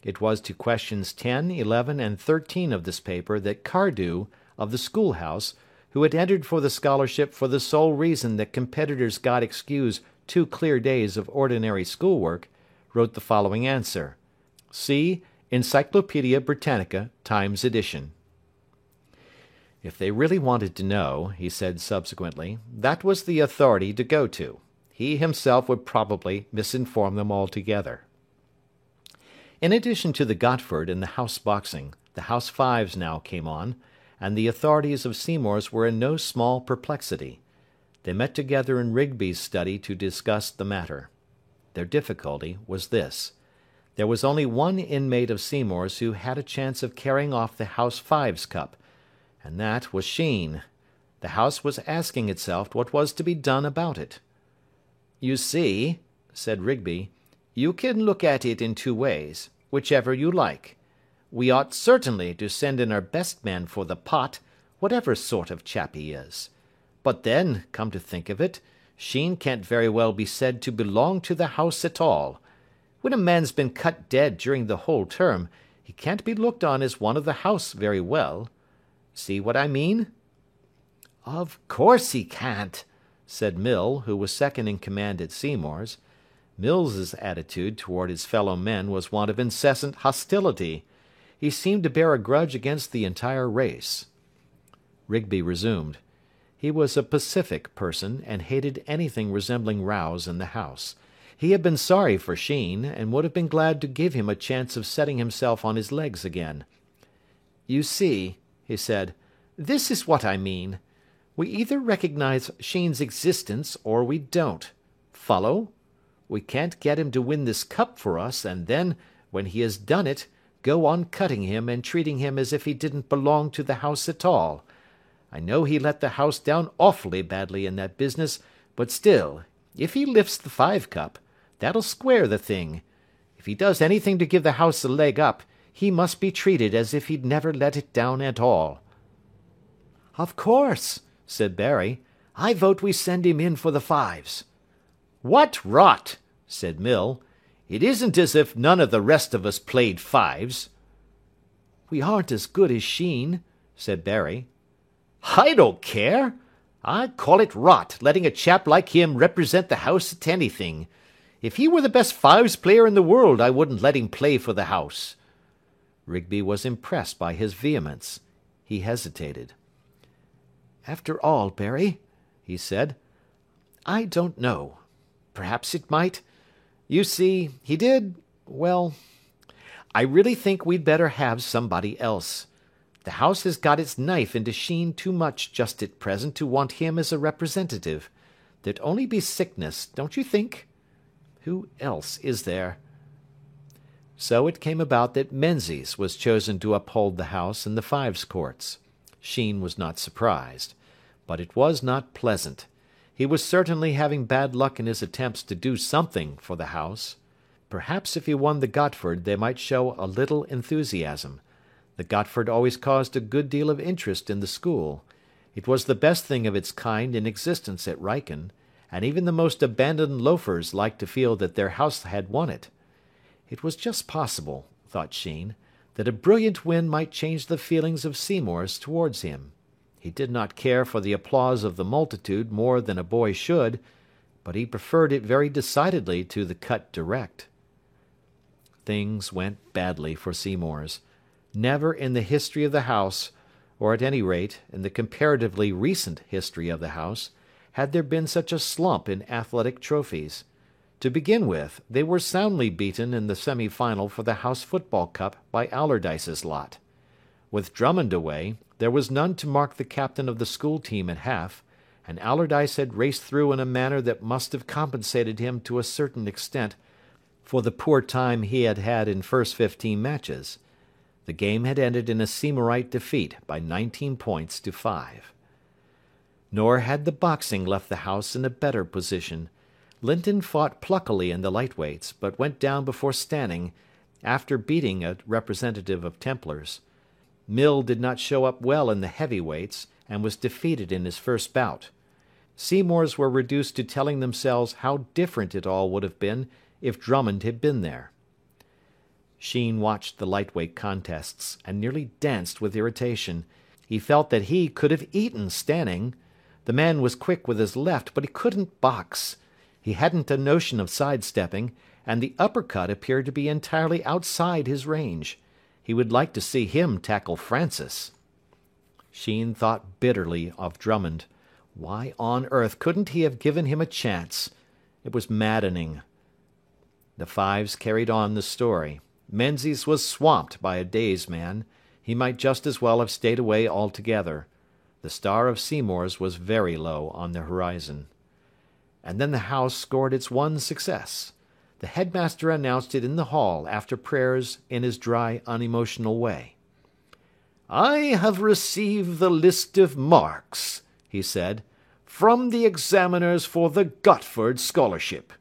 It was to questions 10, 11, and 13 of this paper that Cardew, of the schoolhouse, who had entered for the scholarship for the sole reason that competitors got excused 2 clear days of ordinary schoolwork, wrote the following answer. See Encyclopaedia Britannica, Times edition. If they really wanted to know, he said subsequently, that was the authority to go to. He himself would probably misinform them altogether. In addition to the Gotford and the house boxing, the house fives now came on, and the authorities of Seymour's were in no small perplexity. They met together in Rigby's study to discuss the matter. Their difficulty was this. There was only one inmate of Seymour's who had a chance of carrying off the House Fives Cup, and that was Sheen. The house was asking itself what was to be done about it. "You see," said Rigby, "you can look at it in two ways, whichever you like. We ought certainly to send in our best man for the pot, whatever sort of chap he is. But then, come to think of it, Sheen can't very well be said to belong to the house at all. When a man's been cut dead during the whole term, he can't be looked on as one of the house very well. See what I mean?" "Of course he can't," said Mill, who was second in command at Seymour's. Mills's attitude toward his fellow men was one of incessant hostility. He seemed to bear a grudge against the entire race. Rigby resumed. He was a pacific person, and hated anything resembling rows in the house. He had been sorry for Sheen, and would have been glad to give him a chance of setting himself on his legs again. "You see," he said, "this is what I mean. We either recognise Sheen's existence, or we don't. Follow? We can't get him to win this cup for us, and then, when he has done it, go on cutting him and treating him as if he didn't belong to the house at all. I know he let the house down awfully badly in that business, but still, if he lifts the Five Cup, that'll square the thing. If he does anything to give the house a leg up, he must be treated as if he'd never let it down at all." "Of course," said Barry. "I vote we send him in for the Fives." "What rot!" said Mill. "It isn't as if none of the rest of us played fives." "We aren't as good as Sheen," said Barry. "I don't care. I call it rot, letting a chap like him represent the house at anything. If he were the best fives player in the world, I wouldn't let him play for the house." Rigby was impressed by his vehemence. He hesitated. "After all, Barry," he said, "I don't know. Perhaps it might. You see, he did, well, I really think we'd better have somebody else. The house has got its knife into Sheen too much just at present to want him as a representative. There'd only be sickness, don't you think? Who else is there?" So it came about that Menzies was chosen to uphold the house in the Fives Courts. Sheen was not surprised. But it was not pleasant. He was certainly having bad luck in his attempts to do something for the house. Perhaps if he won the Gotford they might show a little enthusiasm. The Gotford always caused a good deal of interest in the school. It was the best thing of its kind in existence at Wrykyn, and even the most abandoned loafers liked to feel that their house had won it. It was just possible, thought Sheen, that a brilliant win might change the feelings of Seymour's towards him. He did not care for the applause of the multitude more than a boy should, but he preferred it very decidedly to the cut direct. Things went badly for Seymour's. Never in the history of the house, or at any rate in the comparatively recent history of the house, had there been such a slump in athletic trophies. To begin with, they were soundly beaten in the semi-final for the House Football Cup by Allardyce's lot. With Drummond away, there was none to mark the captain of the school team at half, and Allardyce had raced through in a manner that must have compensated him to a certain extent for the poor time he had had in first 15 matches. The game had ended in a Seymourite defeat by 19 points to 5. Nor had the boxing left the house in a better position. Linton fought pluckily in the lightweights, but went down before Stanning, after beating a representative of Templars. Mill did not show up well in the heavyweights, and was defeated in his first bout. Seymour's were reduced to telling themselves how different it all would have been if Drummond had been there. Sheen watched the lightweight contests, and nearly danced with irritation. He felt that he could have eaten Stanning. The man was quick with his left, but he couldn't box. He hadn't a notion of sidestepping, and the uppercut appeared to be entirely outside his range. He would like to see him tackle Francis. Sheen thought bitterly of Drummond. Why on earth couldn't he have given him a chance? It was maddening. The Fives carried on the story. Menzies was swamped by a Day's man. He might just as well have stayed away altogether. The star of Seymour's was very low on the horizon. And then the house scored its one success. The headmaster announced it in the hall after prayers in his dry, unemotional way. "I have received the list of marks," he said, "from the examiners for the Gotford Scholarship."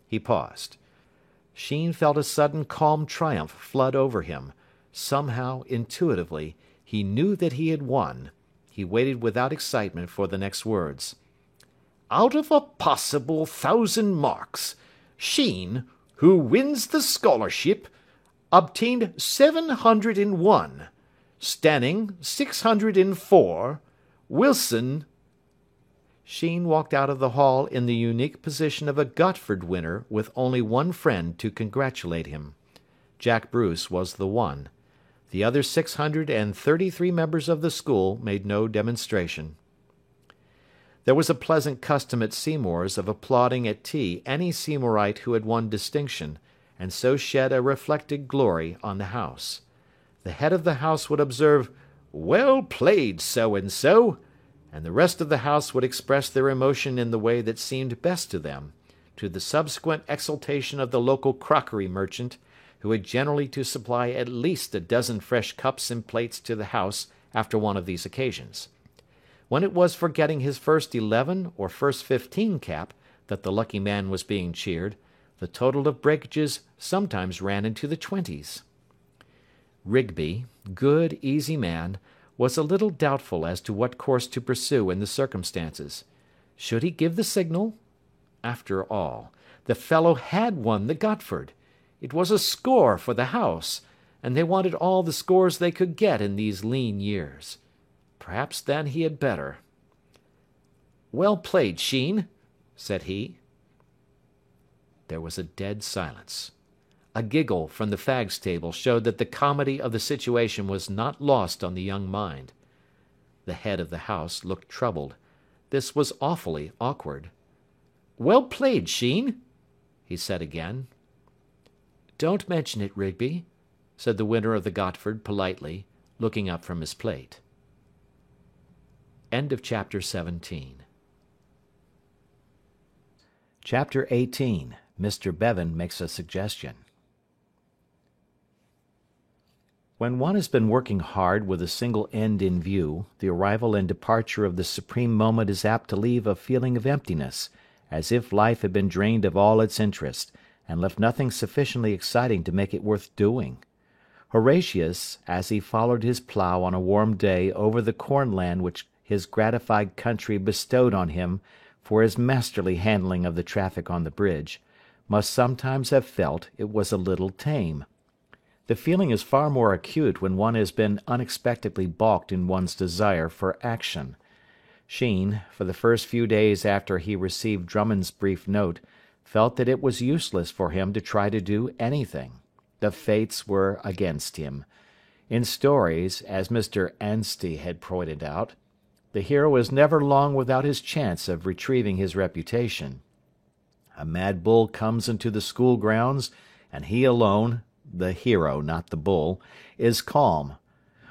He paused. Sheen felt a sudden calm triumph flood over him. Somehow, intuitively, he knew that he had won. He waited without excitement for the next words. "Out of a possible 1,000 marks, Sheen, who wins the scholarship, obtained 701. Stanning, 604. Wilson—" Sheen walked out of the hall in the unique position of a Gotford winner with only one friend to congratulate him. Jack Bruce was the one. The other 633 members of the school made no demonstration. There was a pleasant custom at Seymour's of applauding at tea any Seymourite who had won distinction, and so shed a reflected glory on the house. The head of the house would observe, "Well played, so-and-so," and the rest of the house would express their emotion in the way that seemed best to them, to the subsequent exultation of the local crockery merchant, who had generally to supply at least a dozen fresh cups and plates to the house after one of these occasions. When it was for getting his first 11 or first 15 cap that the lucky man was being cheered, the total of breakages sometimes ran into the 20s. Rigby, good, easy man, was a little doubtful as to what course to pursue in the circumstances. Should he give the signal? After all, the fellow had won the Gotford. It was a score for the house, and they wanted all the scores they could get in these lean years. Perhaps then he had better. "Well played, Sheen," said he. There was a dead silence. A giggle from the fags' table showed that the comedy of the situation was not lost on the young mind. The head of the house looked troubled. This was awfully awkward. "Well played, Sheen," he said again. "Don't mention it, Rigby," said the winner of the Gotford politely, looking up from his plate. End of chapter 17. Chapter 18. Mr. Bevan makes a suggestion. When one has been working hard with a single end in view, the arrival and departure of the supreme moment is apt to leave a feeling of emptiness, as if life had been drained of all its interest, and left nothing sufficiently exciting to make it worth doing. Horatius, as he followed his plough on a warm day over the cornland which his gratified country bestowed on him for his masterly handling of the traffic on the bridge, must sometimes have felt it was a little tame. The feeling is far more acute when one has been unexpectedly balked in one's desire for action. Sheen, for the first few days after he received Drummond's brief note, felt that it was useless for him to try to do anything. The fates were against him. In stories, as Mr. Anstey had pointed out, the hero is never long without his chance of retrieving his reputation. A mad bull comes into the school grounds, and he alone, the hero, not the bull, is calm.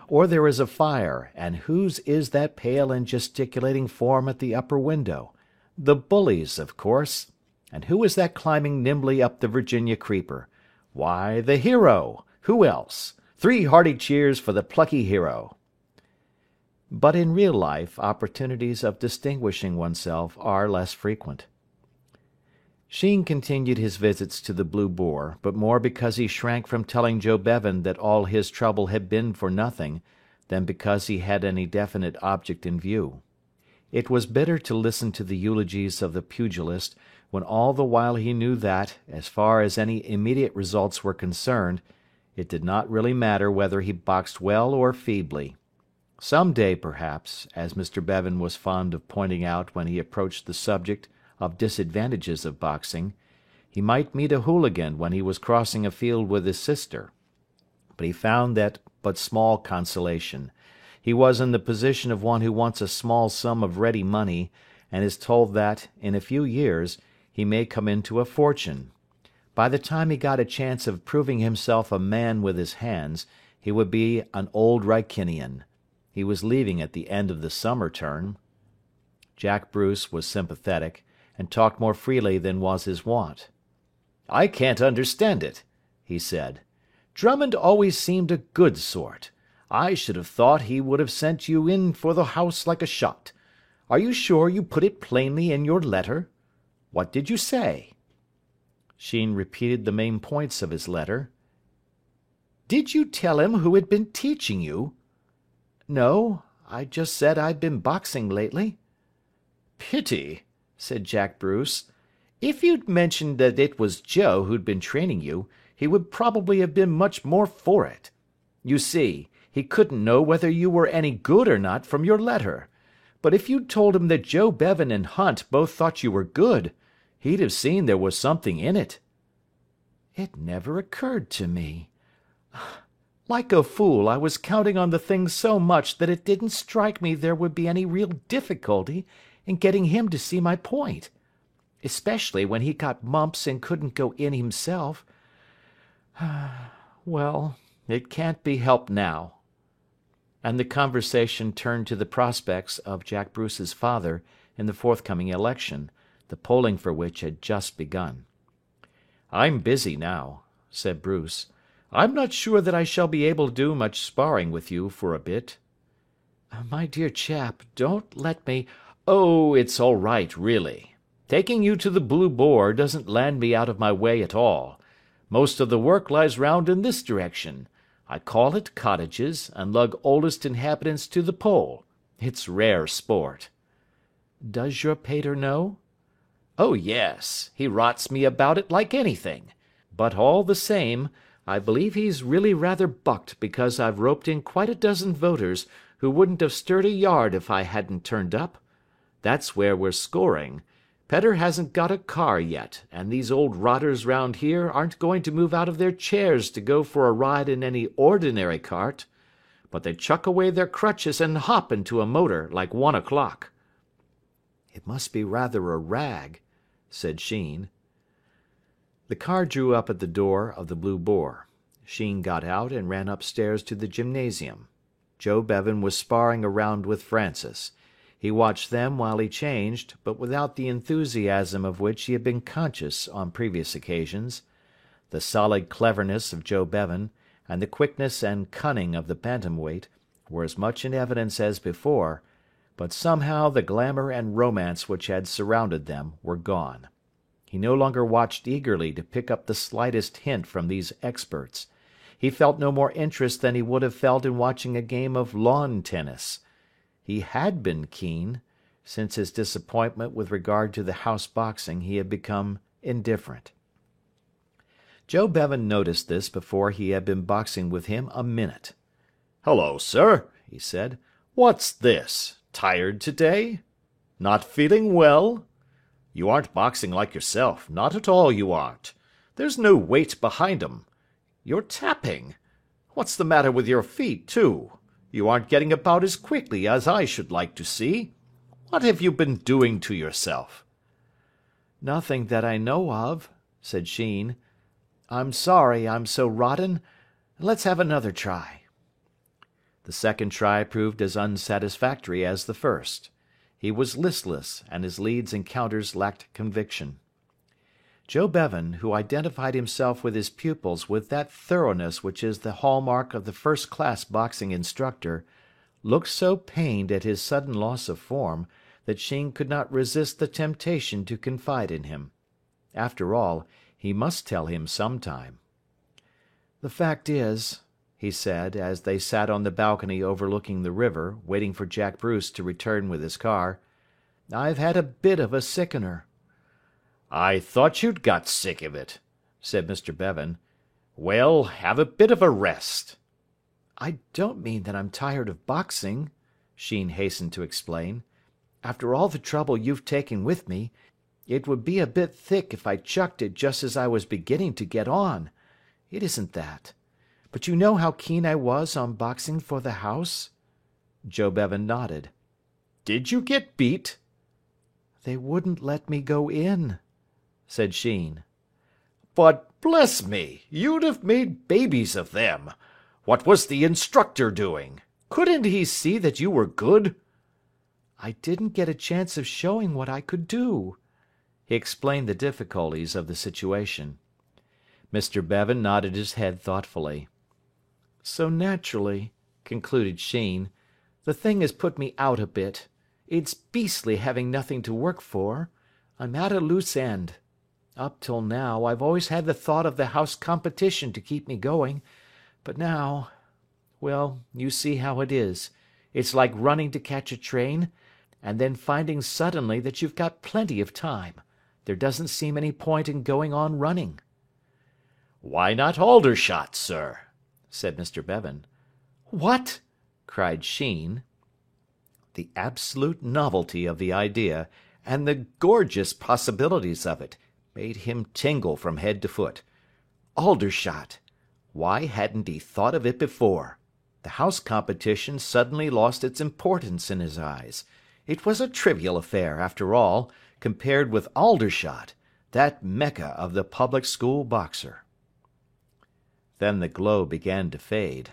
Or there is a fire, and whose is that pale and gesticulating form at the upper window? The bully's, of course. And who is that climbing nimbly up the Virginia creeper? Why, the hero! Who else? 3 hearty cheers for the plucky hero! But in real life opportunities of distinguishing oneself are less frequent. Sheen continued his visits to the Blue Boar, but more because he shrank from telling Joe Bevan that all his trouble had been for nothing, than because he had any definite object in view. It was bitter to listen to the eulogies of the pugilist, when all the while he knew that, as far as any immediate results were concerned, it did not really matter whether he boxed well or feebly. Some day, perhaps, as Mr. Bevan was fond of pointing out when he approached the subject of disadvantages of boxing, he might meet a hooligan when he was crossing a field with his sister. But he found that but small consolation. He was in the position of one who wants a small sum of ready money, and is told that, in a few years, he may come into a fortune. By the time he got a chance of proving himself a man with his hands, he would be an old Wrykinian. He was leaving at the end of the summer term. Jack Bruce was sympathetic, and talked more freely than was his wont. "I can't understand it," he said. "Drummond always seemed a good sort. I should have thought he would have sent you in for the house like a shot. Are you sure you put it plainly in your letter? What did you say?" Sheen repeated the main points of his letter. "Did you tell him who had been teaching you?" "No, I just said I'd been boxing lately." "Pity," said Jack Bruce. "If you'd mentioned that it was Joe who'd been training you, he would probably have been much more for it. You see, he couldn't know whether you were any good or not from your letter. But if you'd told him that Joe Bevan and Hunt both thought you were good, he'd have seen there was something in it." "It never occurred to me. Like a fool, I was counting on the thing so much that it didn't strike me there would be any real difficulty in getting him to see my point. Especially when he got mumps and couldn't go in himself. Well, it can't be helped now." And the conversation turned to the prospects of Jack Bruce's father in the forthcoming election, the polling for which had just begun. "I'm busy now," said Bruce. "I'm not sure that I shall be able to do much sparring with you for a bit." "My dear chap, don't let me—" "Oh, it's all right, really. Taking you to the Blue Boar doesn't land me out of my way at all. Most of the work lies round in this direction. I call at cottages, and lug oldest inhabitants to the poll. It's rare sport." "Does your pater know?" "Oh yes, he rots me about it like anything. But all the same, I believe he's really rather bucked because I've roped in quite a dozen voters who wouldn't have stirred a yard if I hadn't turned up. That's where we're scoring. Pedder hasn't got a car yet, and these old rotters round here aren't going to move out of their chairs to go for a ride in any ordinary cart. But they chuck away their crutches and hop into a motor like 1 o'clock. "It must be rather a rag," said Sheen. The car drew up at the door of the Blue Boar. Sheen got out and ran upstairs to the gymnasium. Joe Bevan was sparring a round with Francis. He watched them while he changed, but without the enthusiasm of which he had been conscious on previous occasions. The solid cleverness of Joe Bevan, and the quickness and cunning of the bantamweight, were as much in evidence as before, but somehow the glamour and romance which had surrounded them were gone. He no longer watched eagerly to pick up the slightest hint from these experts. He felt no more interest than he would have felt in watching a game of lawn tennis. He had been keen. Since his disappointment with regard to the house boxing he had become indifferent. Joe Bevan noticed this before he had been boxing with him a minute. "Hullo, sir," he said. "What's this? Tired today? Not feeling well? You aren't boxing like yourself, not at all you aren't. There's no weight behind 'em. You're tapping. What's the matter with your feet, too? You aren't getting about as quickly as I should like to see. What have you been doing to yourself?" "Nothing that I know of," said Sheen. "I'm sorry I'm so rotten. Let's have another try." The second try proved as unsatisfactory as the first. He was listless, and his leads and counters lacked conviction. Joe Bevan, who identified himself with his pupils with that thoroughness which is the hallmark of the first-class boxing instructor, looked so pained at his sudden loss of form that Sheen could not resist the temptation to confide in him. After all, he must tell him some time. "The fact is," he said, as they sat on the balcony overlooking the river, waiting for Jack Bruce to return with his car, "I've had a bit of a sickener." "I thought you'd got sick of it," said Mr. Bevan. "Well, have a bit of a rest." "I don't mean that I'm tired of boxing," Sheen hastened to explain. "After all the trouble you've taken with me, it would be a bit thick if I chucked it just as I was beginning to get on. It isn't that. But you know how keen I was on boxing for the house?" Joe Bevan nodded. "Did you get beat?" "They wouldn't let me go in," said Sheen. "But, bless me, you'd have made babies of them. What was the instructor doing? Couldn't he see that you were good?" "I didn't get a chance of showing what I could do." He explained the difficulties of the situation. Mr. Bevan nodded his head thoughtfully. "So naturally," concluded Sheen, "the thing has put me out a bit. It's beastly having nothing to work for. I'm at a loose end. Up till now I've always had the thought of the house competition to keep me going, but now, well, you see how it is. It's like running to catch a train, and then finding suddenly that you've got plenty of time. There doesn't seem any point in going on running." "Why not Aldershot, sir?" said Mr. Bevan. "What?" cried Sheen. The absolute novelty of the idea, and the gorgeous possibilities of it, made him tingle from head to foot. Aldershot! Why hadn't he thought of it before? The house competition suddenly lost its importance in his eyes. It was a trivial affair, after all, compared with Aldershot, that Mecca of the public school boxer. Then the glow began to fade.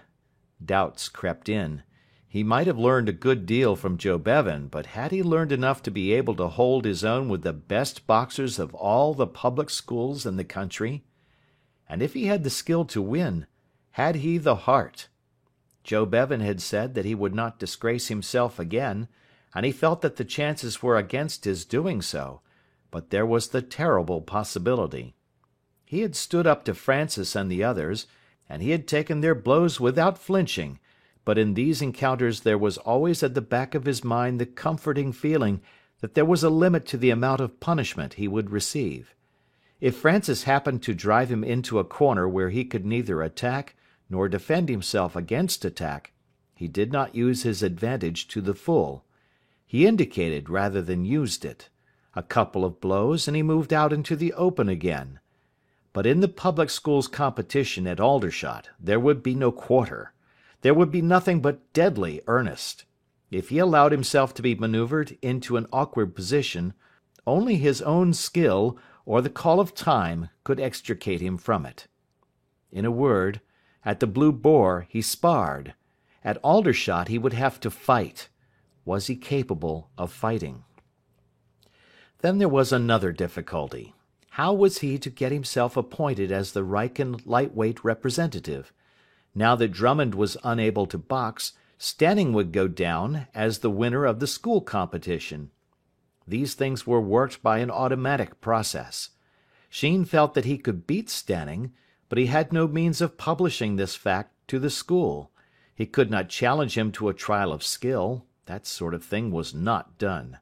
Doubts crept in. He might have learned a good deal from Joe Bevan, but had he learned enough to be able to hold his own with the best boxers of all the public schools in the country? And if he had the skill to win, had he the heart? Joe Bevan had said that he would not disgrace himself again, and he felt that the chances were against his doing so, but there was the terrible possibility. He had stood up to Francis and the others, and he had taken their blows without flinching, but in these encounters there was always at the back of his mind the comforting feeling that there was a limit to the amount of punishment he would receive. If Francis happened to drive him into a corner where he could neither attack nor defend himself against attack, he did not use his advantage to the full. He indicated rather than used it. A couple of blows, and he moved out into the open again. But in the public schools competition at Aldershot there would be no quarter. There would be nothing but deadly earnest. If he allowed himself to be manoeuvred into an awkward position, only his own skill or the call of time could extricate him from it. In a word, at the Blue Boar he sparred. At Aldershot he would have to fight. Was he capable of fighting? Then there was another difficulty. How was he to get himself appointed as the Wrykyn lightweight representative? Now that Drummond was unable to box, Stanning would go down as the winner of the school competition. These things were worked by an automatic process. Sheen felt that he could beat Stanning, but he had no means of publishing this fact to the school. He could not challenge him to a trial of skill. That sort of thing was not done.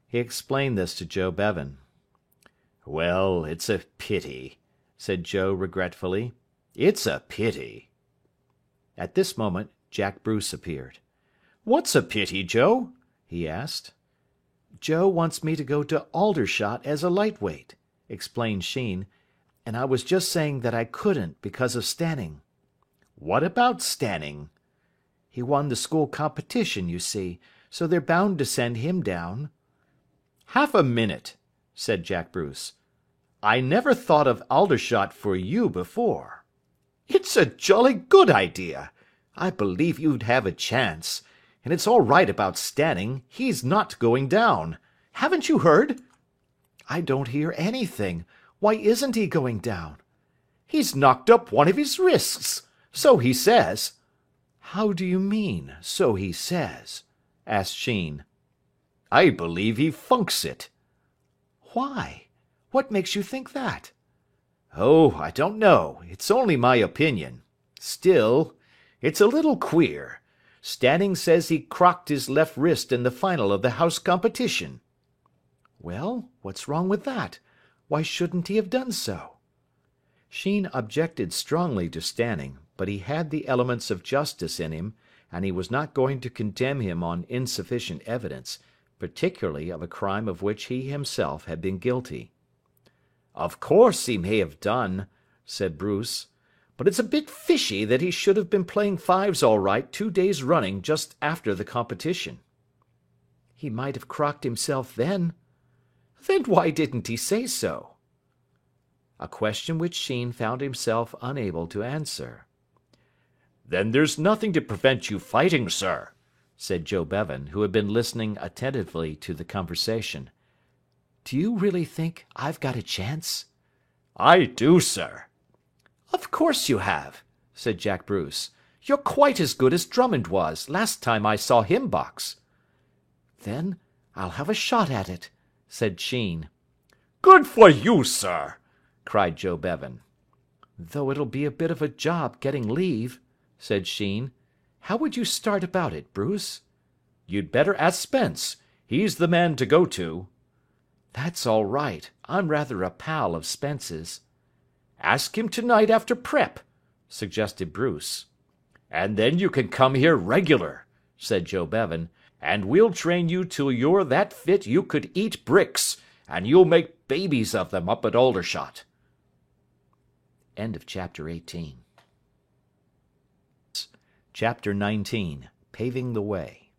He explained this to Joe Bevan. "Well, it's a pity," said Joe regretfully. "It's a pity." At this moment Jack Bruce appeared. "What's a pity, Joe?" he asked. "Joe wants me to go to Aldershot as a lightweight," explained Sheen, "and I was just saying that I couldn't because of Stanning." "What about Stanning?" "He won the school competition, you see, so they're bound to send him down." "Half a minute," said Jack Bruce. "I never thought of Aldershot for you before." "It's a jolly good idea. I believe you'd have a chance. And it's all right about Stanning. He's not going down. Haven't you heard?" "I don't hear anything. Why isn't he going down?" "He's knocked up one of his wrists. So he says." "How do you mean, so he says?" asked Sheen. "I believe he funks it." "Why? What makes you think that?" "Oh, I don't know. It's only my opinion. Still, it's a little queer. Stanning says he crocked his left wrist in the final of the house competition." "Well, what's wrong with that? Why shouldn't he have done so?" Sheen objected strongly to Stanning, but he had the elements of justice in him, and he was not going to condemn him on insufficient evidence, particularly of a crime of which he himself had been guilty. "Of course he may have done," said Bruce, "but it's a bit fishy that he should have been playing fives all right 2 days running just after the competition." "He might have crocked himself then." "Then why didn't he say so?" A question which Sheen found himself unable to answer. "Then there's nothing to prevent you fighting, sir," said Joe Bevan, who had been listening attentively to the conversation. "Do you really think I've got a chance?" "I do, sir. "Of course you have," said Jack Bruce. "You're quite as good as Drummond was last time I saw him box." "Then I'll have a shot at it," said Sheen. "Good for you, sir!" cried Joe Bevan. "Though it'll be a bit of a job getting leave," said Sheen. "How would you start about it, Bruce?" "You'd better ask Spence. He's the man to go to." "That's all right. I'm rather a pal of Spence's." "Ask him tonight after prep," suggested Bruce. "And then you can come here regular," said Joe Bevan, "and we'll train you till you're that fit you could eat bricks, and you'll make babies of them up at Aldershot." Chapter 19. Paving the Way.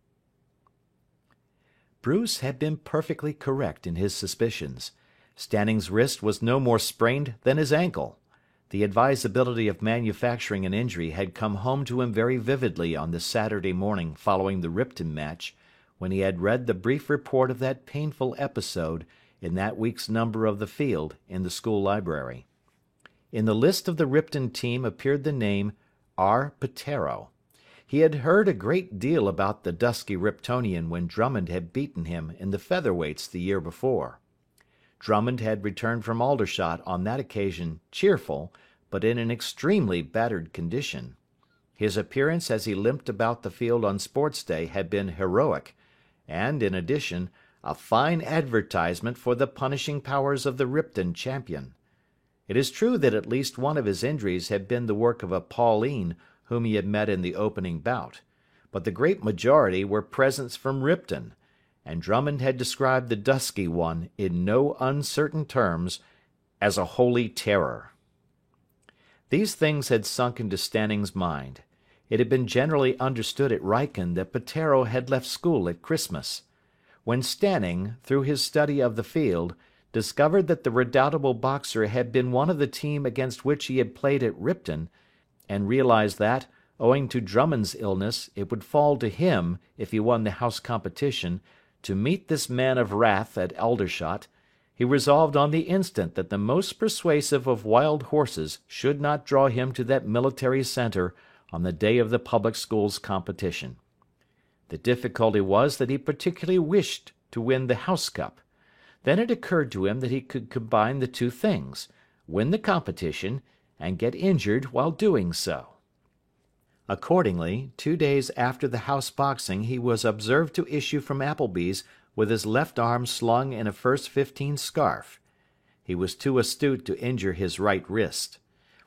Bruce had been perfectly correct in his suspicions. Stanning's wrist was no more sprained than his ankle. The advisability of manufacturing an injury had come home to him very vividly on the Saturday morning following the Ripton match, when he had read the brief report of that painful episode in that week's number of the Field in the school library. In the list of the Ripton team appeared the name R. Peteiro. He had heard a great deal about the dusky Riptonian when Drummond had beaten him in the featherweights the year before. Drummond had returned from Aldershot on that occasion cheerful, but in an extremely battered condition. His appearance as he limped about the field on Sports Day had been heroic, and, in addition, a fine advertisement for the punishing powers of the Ripton champion. It is true that at least one of his injuries had been the work of a Pauline whom he had met in the opening bout, but the great majority were presents from Ripton, and Drummond had described the dusky one in no uncertain terms as a holy terror. These things had sunk into Stanning's mind. It had been generally understood at Wrykyn that Peteiro had left school at Christmas. When Stanning, through his study of the field, discovered that the redoubtable boxer had been one of the team against which he had played at Ripton, and realised that, owing to Drummond's illness, it would fall to him, if he won the house competition, to meet this man of wrath at Aldershot, he resolved on the instant that the most persuasive of wild horses should not draw him to that military centre on the day of the public schools competition. The difficulty was that he particularly wished to win the House Cup. Then it occurred to him that he could combine the two things, win the competition, and get injured while doing so. Accordingly, 2 days after the house boxing he was observed to issue from Appleby's with his left arm slung in a first 15 scarf. He was too astute to injure his right wrist.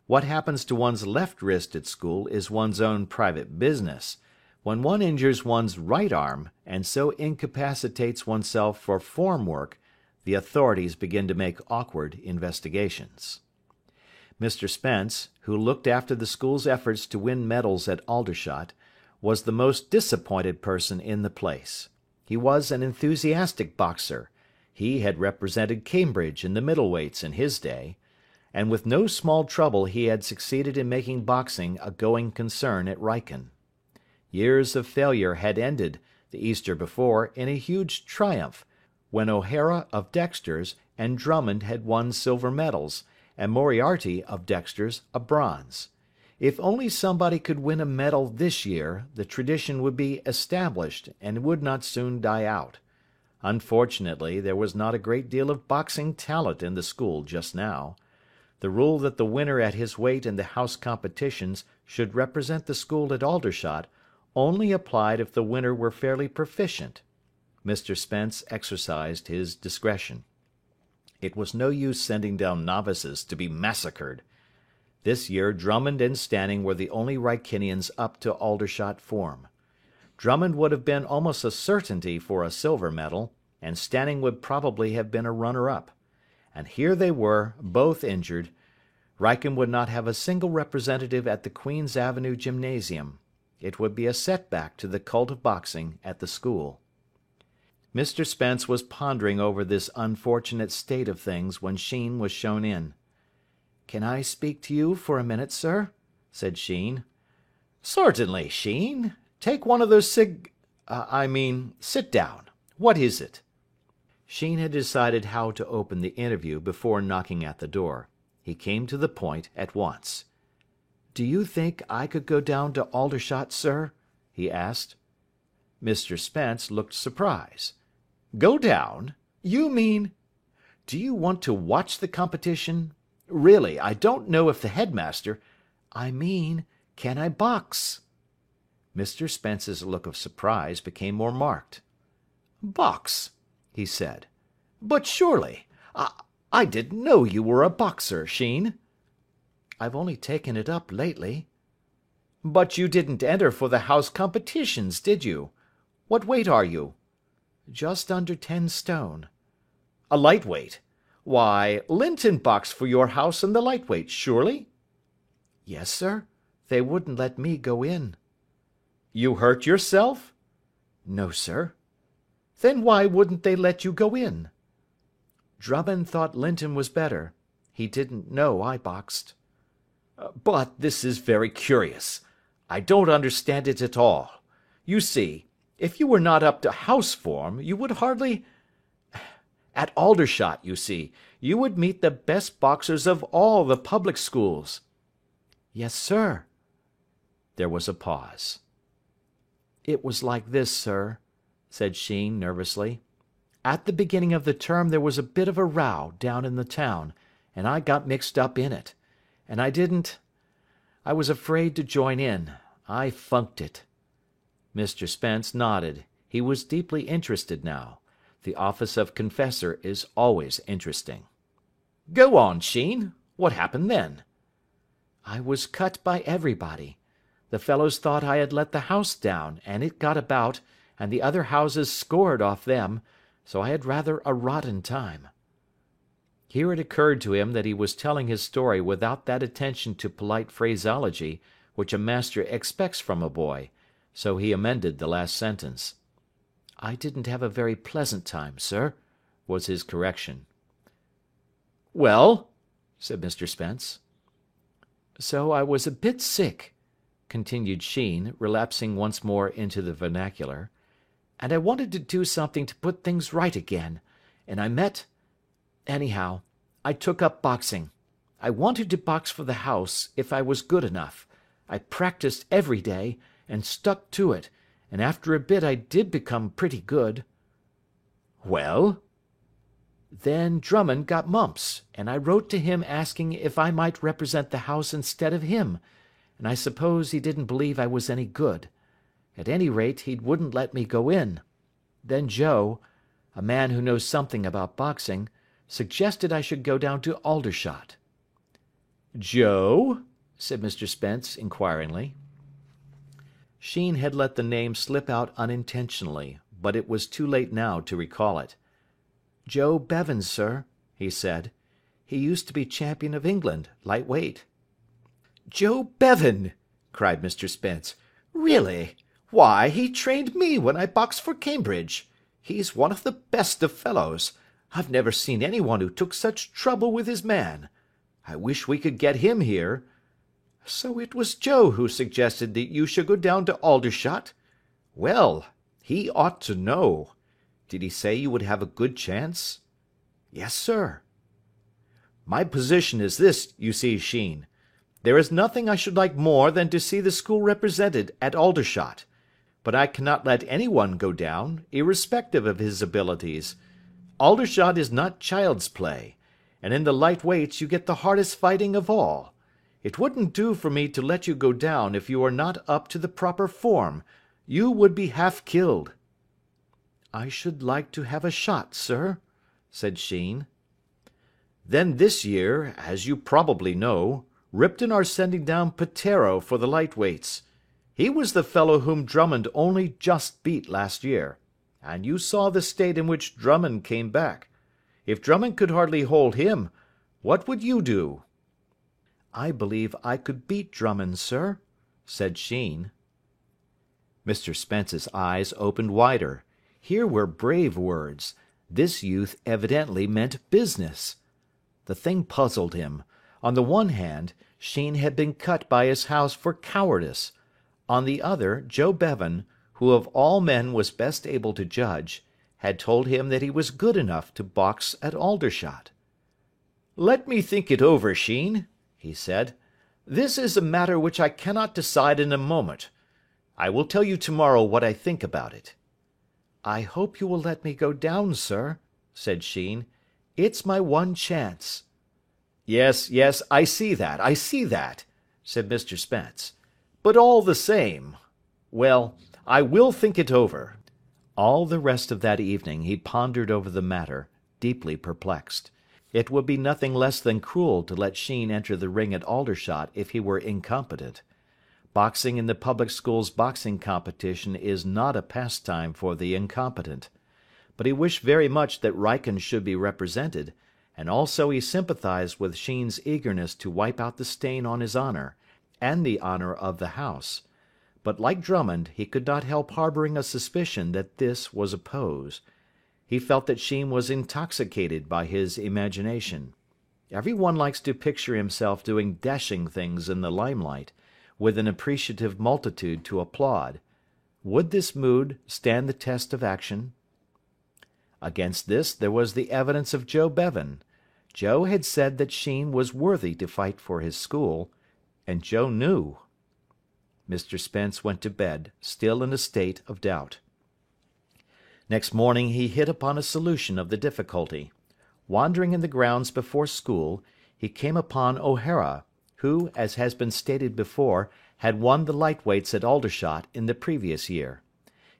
What happens to one's left wrist at school is one's own private business. When one injures one's right arm, and so incapacitates oneself for form work, the authorities begin to make awkward investigations. Mr. Spence, who looked after the school's efforts to win medals at Aldershot, was the most disappointed person in the place. He was an enthusiastic boxer. He had represented Cambridge in the middleweights in his day, and with no small trouble he had succeeded in making boxing a going concern at Wrykyn. Years of failure had ended, the Easter before, in a huge triumph, when O'Hara of Dexter's and Drummond had won silver medals, and Moriarty of Dexter's a bronze. If only somebody could win a medal this year, the tradition would be established, and would not soon die out. Unfortunately, there was not a great deal of boxing talent in the school just now. The rule that the winner at his weight in the house competitions should represent the school at Aldershot only applied if the winner were fairly proficient. Mr. Spence exercised his discretion. It was no use sending down novices to be massacred. This year Drummond and Stanning were the only Wrykinians up to Aldershot form. Drummond would have been almost a certainty for a silver medal, and Stanning would probably have been a runner-up. And here they were, both injured. Wrykyn would not have a single representative at the Queen's Avenue Gymnasium. It would be a setback to the cult of boxing at the school. Mr. Spence was pondering over this unfortunate state of things when Sheen was shown in. "Can I speak to you for a minute, sir?" said Sheen. "Certainly, Sheen. Take one of those sit down. What is it?" Sheen had decided how to open the interview before knocking at the door. He came to the point at once. "Do you think I could go down to Aldershot, sir?" he asked. Mr Spence looked surprised. "Go down? You mean—" "Do you want to watch the competition? Really, I don't know if the headmaster—" "I mean, can I box?" Mr Spence's look of surprise became more marked. "Box?" he said. "But surely, I didn't know you were a boxer, Sheen." "I've only taken it up lately." "But you didn't enter for the house competitions, did you? What weight are you?" "Just under 10 stone." "A light weight? Why, Linton boxed for your house in the light weight, surely?" "Yes, sir. They wouldn't let me go in." "You hurt yourself?" "No, sir." "Then why wouldn't they let you go in?" "Drummond thought Linton was better. He didn't know I boxed." "But this is very curious. I don't understand it at all. You see, if you were not up to house form, you would hardly... At Aldershot, you see, you would meet the best boxers of all the public schools." "Yes, sir." There was a pause. "It was like this, sir," said Sheen nervously. "At the beginning of the term there was a bit of a row down in the town, and I got mixed up in it. And I was afraid to join in. I funked it." Mr Spence nodded. He was deeply interested now. The office of confessor is always interesting. "Go on, Sheen. What happened then?" "I was cut by everybody. The fellows thought I had let the house down, and it got about, and the other houses scored off them, so I had rather a rotten time." Here it occurred to him that he was telling his story without that attention to polite phraseology which a master expects from a boy, so he amended the last sentence. "I didn't have a very pleasant time, sir," was his correction. "Well?" said Mr Spence. "So I was a bit sick," continued Sheen, relapsing once more into the vernacular, "and I wanted to do something to put things right again, and I met... Anyhow, I took up boxing. I wanted to box for the house, if I was good enough. I practised every day, and stuck to it, and after a bit I did become pretty good." "Well?" "Then Drummond got mumps, and I wrote to him asking if I might represent the house instead of him, and I suppose he didn't believe I was any good. At any rate, he wouldn't let me go in. Then Joe, a man who knows something about boxing, suggested I should go down to Aldershot." "Joe?" said Mr Spence inquiringly. Sheen had let the name slip out unintentionally, but it was too late now to recall it. "Joe Bevan, sir," he said. "He used to be champion of England, light weight." "Joe Bevan!" cried Mr Spence. "Really? Why, he trained me when I boxed for Cambridge. He's one of the best of fellows. I've never seen anyone who took such trouble with his man. I wish we could get him here. So it was Joe who suggested that you should go down to Aldershot? Well, he ought to know. Did he say you would have a good chance?" "Yes, sir." "My position is this, you see, Sheen. There is nothing I should like more than to see the school represented at Aldershot. But I cannot let anyone go down, irrespective of his abilities. Aldershot is not child's play, and in the light weights you get the hardest fighting of all. It wouldn't do for me to let you go down if you are not up to the proper form. You would be half killed." "I should like to have a shot, sir," said Sheen. "Then this year, as you probably know, Ripton are sending down Peteiro for the light weights. He was the fellow whom Drummond only just beat last year, and you saw the state in which Drummond came back. If Drummond could hardly hold him, what would you do?" "I believe I could beat Drummond, sir," said Sheen. Mr Spence's eyes opened wider. Here were brave words. This youth evidently meant business. The thing puzzled him. On the one hand, Sheen had been cut by his house for cowardice. On the other, Joe Bevan, who of all men was best able to judge, had told him that he was good enough to box at Aldershot. "Let me think it over, Sheen," he said. This is a matter which I cannot decide in a moment. I will tell you tomorrow what I think about it." "I hope you will let me go down, sir," said Sheen. "It's my one chance." "Yes, yes, I see that, said Mr Spence. "But all the same, well, I will think it over." All the rest of that evening he pondered over the matter, deeply perplexed. It would be nothing less than cruel to let Sheen enter the ring at Aldershot if he were incompetent. Boxing in the public school's boxing competition is not a pastime for the incompetent. But he wished very much that Wrykyn should be represented, and also he sympathised with Sheen's eagerness to wipe out the stain on his honour, and the honour of the house. But like Drummond, he could not help harbouring a suspicion that this was a pose. He felt that Sheen was intoxicated by his imagination. Every one likes to picture himself doing dashing things in the limelight, with an appreciative multitude to applaud. Would this mood stand the test of action? Against this there was the evidence of Joe Bevan. Joe had said that Sheen was worthy to fight for his school, and Joe knew. Mr Spence went to bed, still in a state of doubt. Next morning he hit upon a solution of the difficulty. Wandering in the grounds before school, he came upon O'Hara, who, as has been stated before, had won the light weights at Aldershot in the previous year.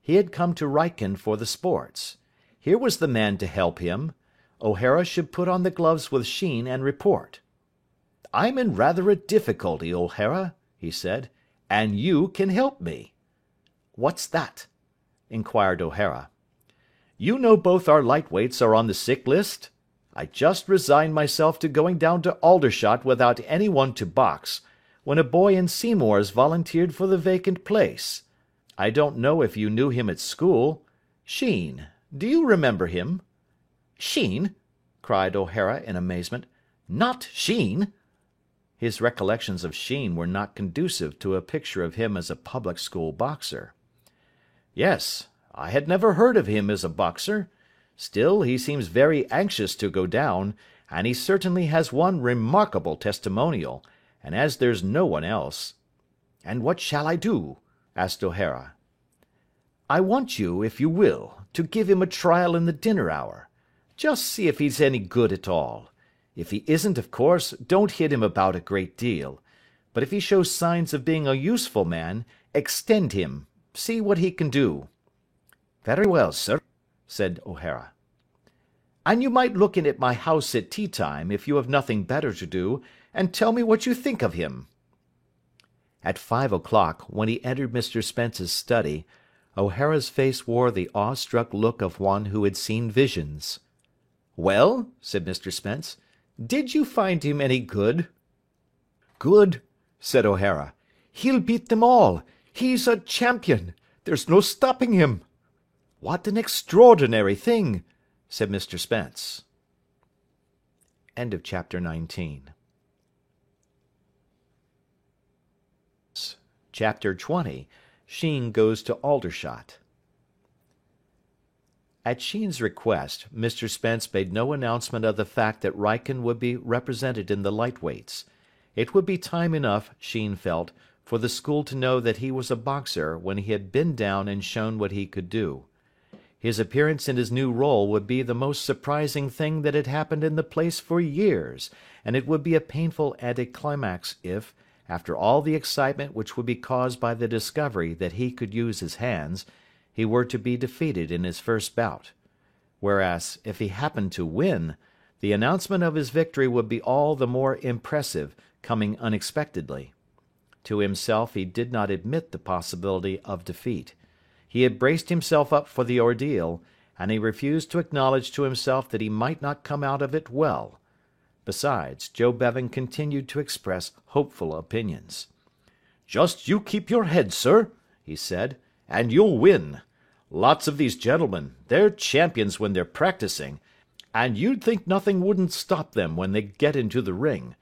He had come to Wrykyn for the sports. Here was the man to help him. O'Hara should put on the gloves with Sheen and report. "I'm in rather a difficulty, O'Hara," he said, "and you can help me." "What's that?" inquired O'Hara. "You know both our light weights are on the sick list? I just resigned myself to going down to Aldershot without any one to box, when a boy in Seymour's volunteered for the vacant place. I don't know if you knew him at school. Sheen. Do you remember him?" "Sheen?" cried O'Hara in amazement. "Not Sheen?" His recollections of Sheen were not conducive to a picture of him as a public school boxer. "Yes. I had never heard of him as a boxer. Still, he seems very anxious to go down, and he certainly has one remarkable testimonial, and as there's no one else—" "And what shall I do?" asked O'Hara. "I want you, if you will, to give him a trial in the dinner hour. Just see if he's any good at all. If he isn't, of course, don't hit him about a great deal. But if he shows signs of being a useful man, extend him. See what he can do." "Very well, sir," said O'Hara. "And you might look in at my house at tea time, if you have nothing better to do, and tell me what you think of him." At 5 o'clock, when he entered Mr Spence's study, O'Hara's face wore the awe-struck look of one who had seen visions. "Well," said Mr Spence, "did you find him any good?" "Good," said O'Hara. "He'll beat them all. He's a champion. There's no stopping him." "What an extraordinary thing," said Mr Spence. Chapter 20. Sheen goes to Aldershot. At Sheen's request, Mr Spence made no announcement of the fact that Wrykyn would be represented in the light weights. It would be time enough, Sheen felt, for the school to know that he was a boxer when he had been down and shown what he could do. His appearance in his new role would be the most surprising thing that had happened in the place for years, and it would be a painful anticlimax if, after all the excitement which would be caused by the discovery that he could use his hands, he were to be defeated in his first bout. Whereas, if he happened to win, the announcement of his victory would be all the more impressive, coming unexpectedly. To himself he did not admit the possibility of defeat. He had braced himself up for the ordeal, and he refused to acknowledge to himself that he might not come out of it well. Besides, Joe Bevan continued to express hopeful opinions. "Just you keep your head, sir," he said, "and you'll win. Lots of these gentlemen, they're champions when they're practising, and you'd think nothing wouldn't stop them when they get into the ring.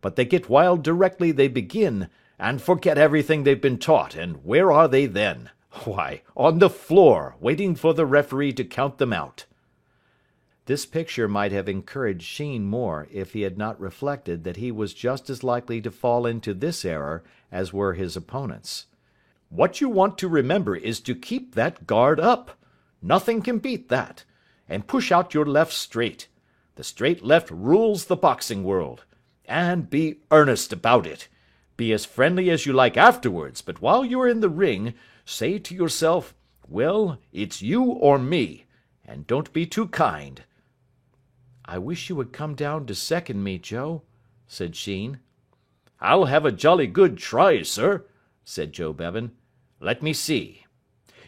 But they get wild directly they begin, and forget everything they've been taught, and where are they then? Why, on the floor, waiting for the referee to count them out." This picture might have encouraged Sheen more if he had not reflected that he was just as likely to fall into this error as were his opponents. What you want to remember is to keep that guard up. Nothing can beat that. And push out your left straight. The straight left rules the boxing world. And be earnest about it. Be as friendly as you like afterwards, but while you're in the ring, say to yourself, well, it's you or me, and don't be too kind. I wish you would come down to second me, Joe, said Sheen. I'll have a jolly good try, sir, said Joe Bevan. Let me see.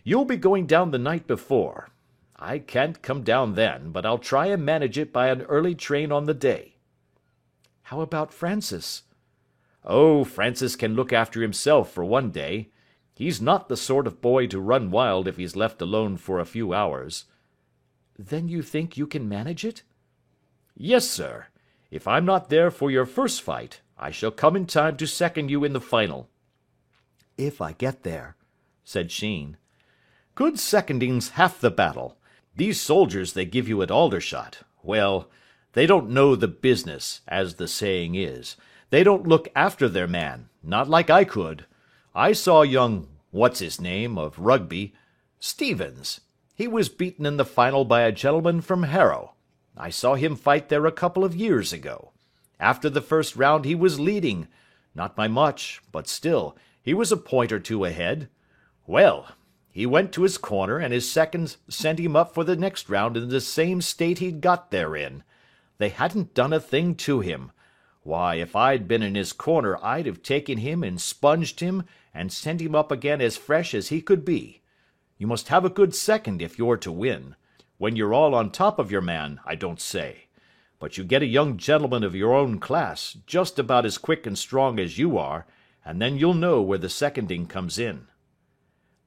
You'll be going down the night before. I can't come down then, but I'll try and manage it by an early train on the day. How about Francis? Oh, Francis can look after himself for one day. He's not the sort of boy to run wild if he's left alone for a few hours. Then you think you can manage it? Yes, sir. If I'm not there for your first fight, I shall come in time to second you in the final. If I get there, said Sheen. Good seconding's half the battle. These soldiers they give you at Aldershot, well, they don't know the business, as the saying is. They don't look after their man, not like I could. I saw young what's-his-name of Rugby, Stevens. He was beaten in the final by a gentleman from Harrow. I saw him fight there a couple of years ago. After the first round he was leading. Not by much, but still, he was a point or two ahead. Well, he went to his corner, and his seconds sent him up for the next round in the same state he'd got there in. They hadn't done a thing to him. Why, if I'd been in his corner, I'd have taken him and sponged him and sent him up again as fresh as he could be. You must have a good second if you're to win. When you're all on top of your man, I don't say. But you get a young gentleman of your own class, just about as quick and strong as you are, and then you'll know where the seconding comes in.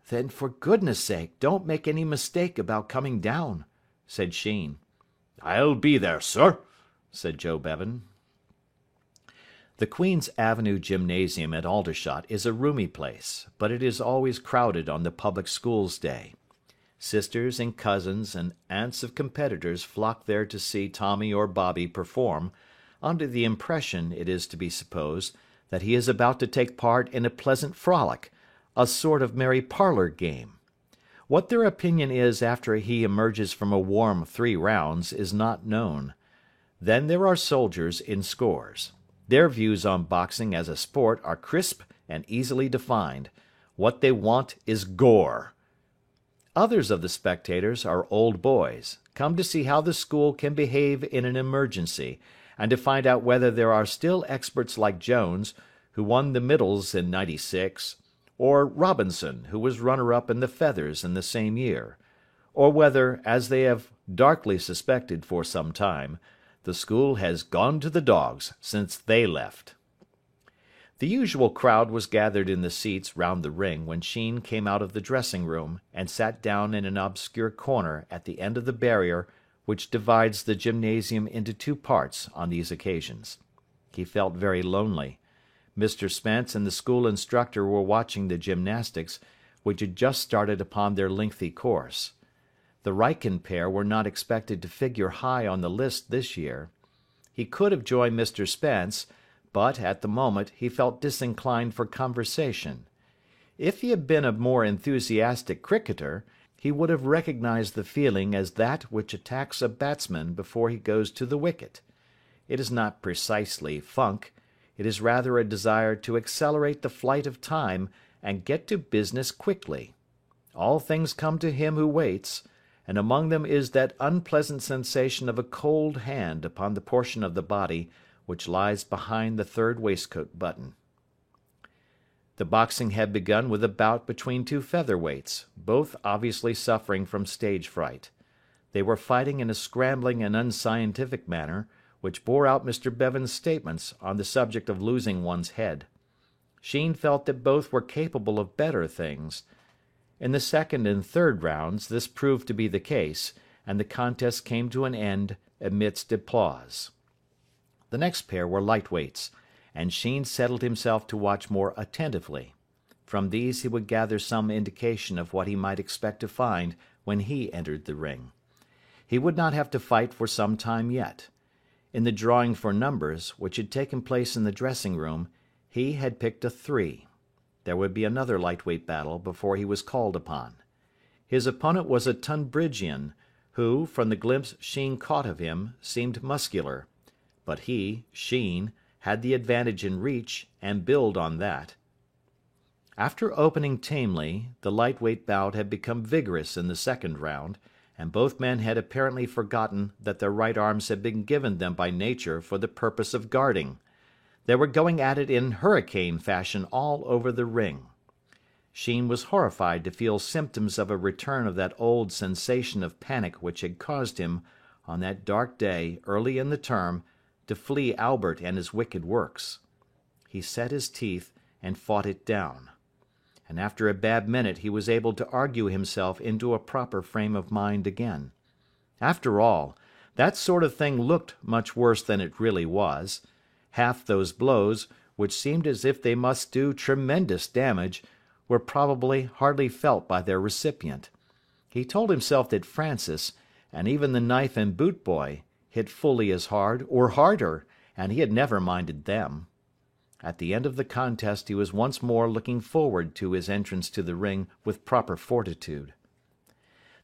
Then for goodness sake, don't make any mistake about coming down, said Sheen. I'll be there, sir, said Joe Bevan. The Queen's Avenue Gymnasium at Aldershot is a roomy place, but it is always crowded on the public schools' day. Sisters and cousins and aunts of competitors flock there to see Tommy or Bobby perform, under the impression, it is to be supposed, that he is about to take part in a pleasant frolic, a sort of merry parlour game. What their opinion is after he emerges from a warm 3 rounds is not known. Then there are soldiers in scores. Their views on boxing as a sport are crisp and easily defined. What they want is gore. Others of the spectators are old boys, come to see how the school can behave in an emergency, and to find out whether there are still experts like Jones, who won the Middles in '96, or Robinson, who was runner-up in the Feathers in the same year, or whether, as they have darkly suspected for some time, the school has gone to the dogs since they left. The usual crowd was gathered in the seats round the ring when Sheen came out of the dressing-room and sat down in an obscure corner at the end of the barrier which divides the gymnasium into 2 parts on these occasions. He felt very lonely. Mr. Spence and the school instructor were watching the gymnastics, which had just started upon their lengthy course. The Wrykyn pair were not expected to figure high on the list this year. He could have joined Mr. Spence, but, at the moment, he felt disinclined for conversation. If he had been a more enthusiastic cricketer, he would have recognised the feeling as that which attacks a batsman before he goes to the wicket. It is not precisely funk. It is rather a desire to accelerate the flight of time and get to business quickly. All things come to him who waits, and among them is that unpleasant sensation of a cold hand upon the portion of the body which lies behind the 3rd waistcoat button. The boxing had begun with a bout between 2 featherweights, both obviously suffering from stage fright. They were fighting in a scrambling and unscientific manner, which bore out Mr. Bevan's statements on the subject of losing one's head. Sheen felt that both were capable of better things. In the 2nd and 3rd rounds this proved to be the case, and the contest came to an end amidst applause. The next pair were lightweights, and Sheen settled himself to watch more attentively. From these he would gather some indication of what he might expect to find when he entered the ring. He would not have to fight for some time yet. In the drawing for numbers, which had taken place in the dressing-room, he had picked a 3. There would be another lightweight battle before he was called upon. His opponent was a Tonbridgian, who, from the glimpse Sheen caught of him, seemed muscular. But he, Sheen, had the advantage in reach, and build on that. After opening tamely, the lightweight bout had become vigorous in the second round, and both men had apparently forgotten that their right arms had been given them by nature for the purpose of guarding. They were going at it in hurricane fashion all over the ring. Sheen was horrified to feel symptoms of a return of that old sensation of panic which had caused him, on that dark day early in the term, to flee Albert and his wicked works. He set his teeth and fought it down. And after a bad minute he was able to argue himself into a proper frame of mind again. After all, that sort of thing looked much worse than it really was. Half those blows, which seemed as if they must do tremendous damage, were probably hardly felt by their recipient. He told himself that Francis, and even the knife and boot boy, hit fully as hard, or harder, and he had never minded them. At the end of the contest he was once more looking forward to his entrance to the ring with proper fortitude.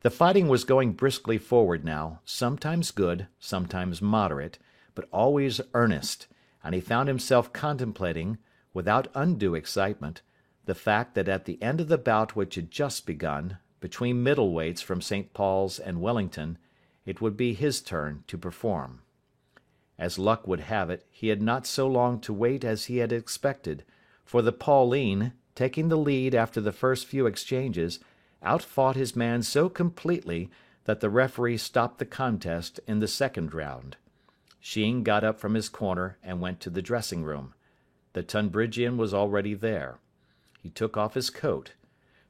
The fighting was going briskly forward now, sometimes good, sometimes moderate, but always earnest, and he found himself contemplating, without undue excitement, the fact that at the end of the bout which had just begun, between middleweights from St. Paul's and Wellington, it would be his turn to perform. As luck would have it, he had not so long to wait as he had expected, for the Pauline, taking the lead after the first few exchanges, outfought his man so completely that the referee stopped the contest in the second round. Sheen got up from his corner and went to the dressing-room. The Tonbridgian was already there. He took off his coat.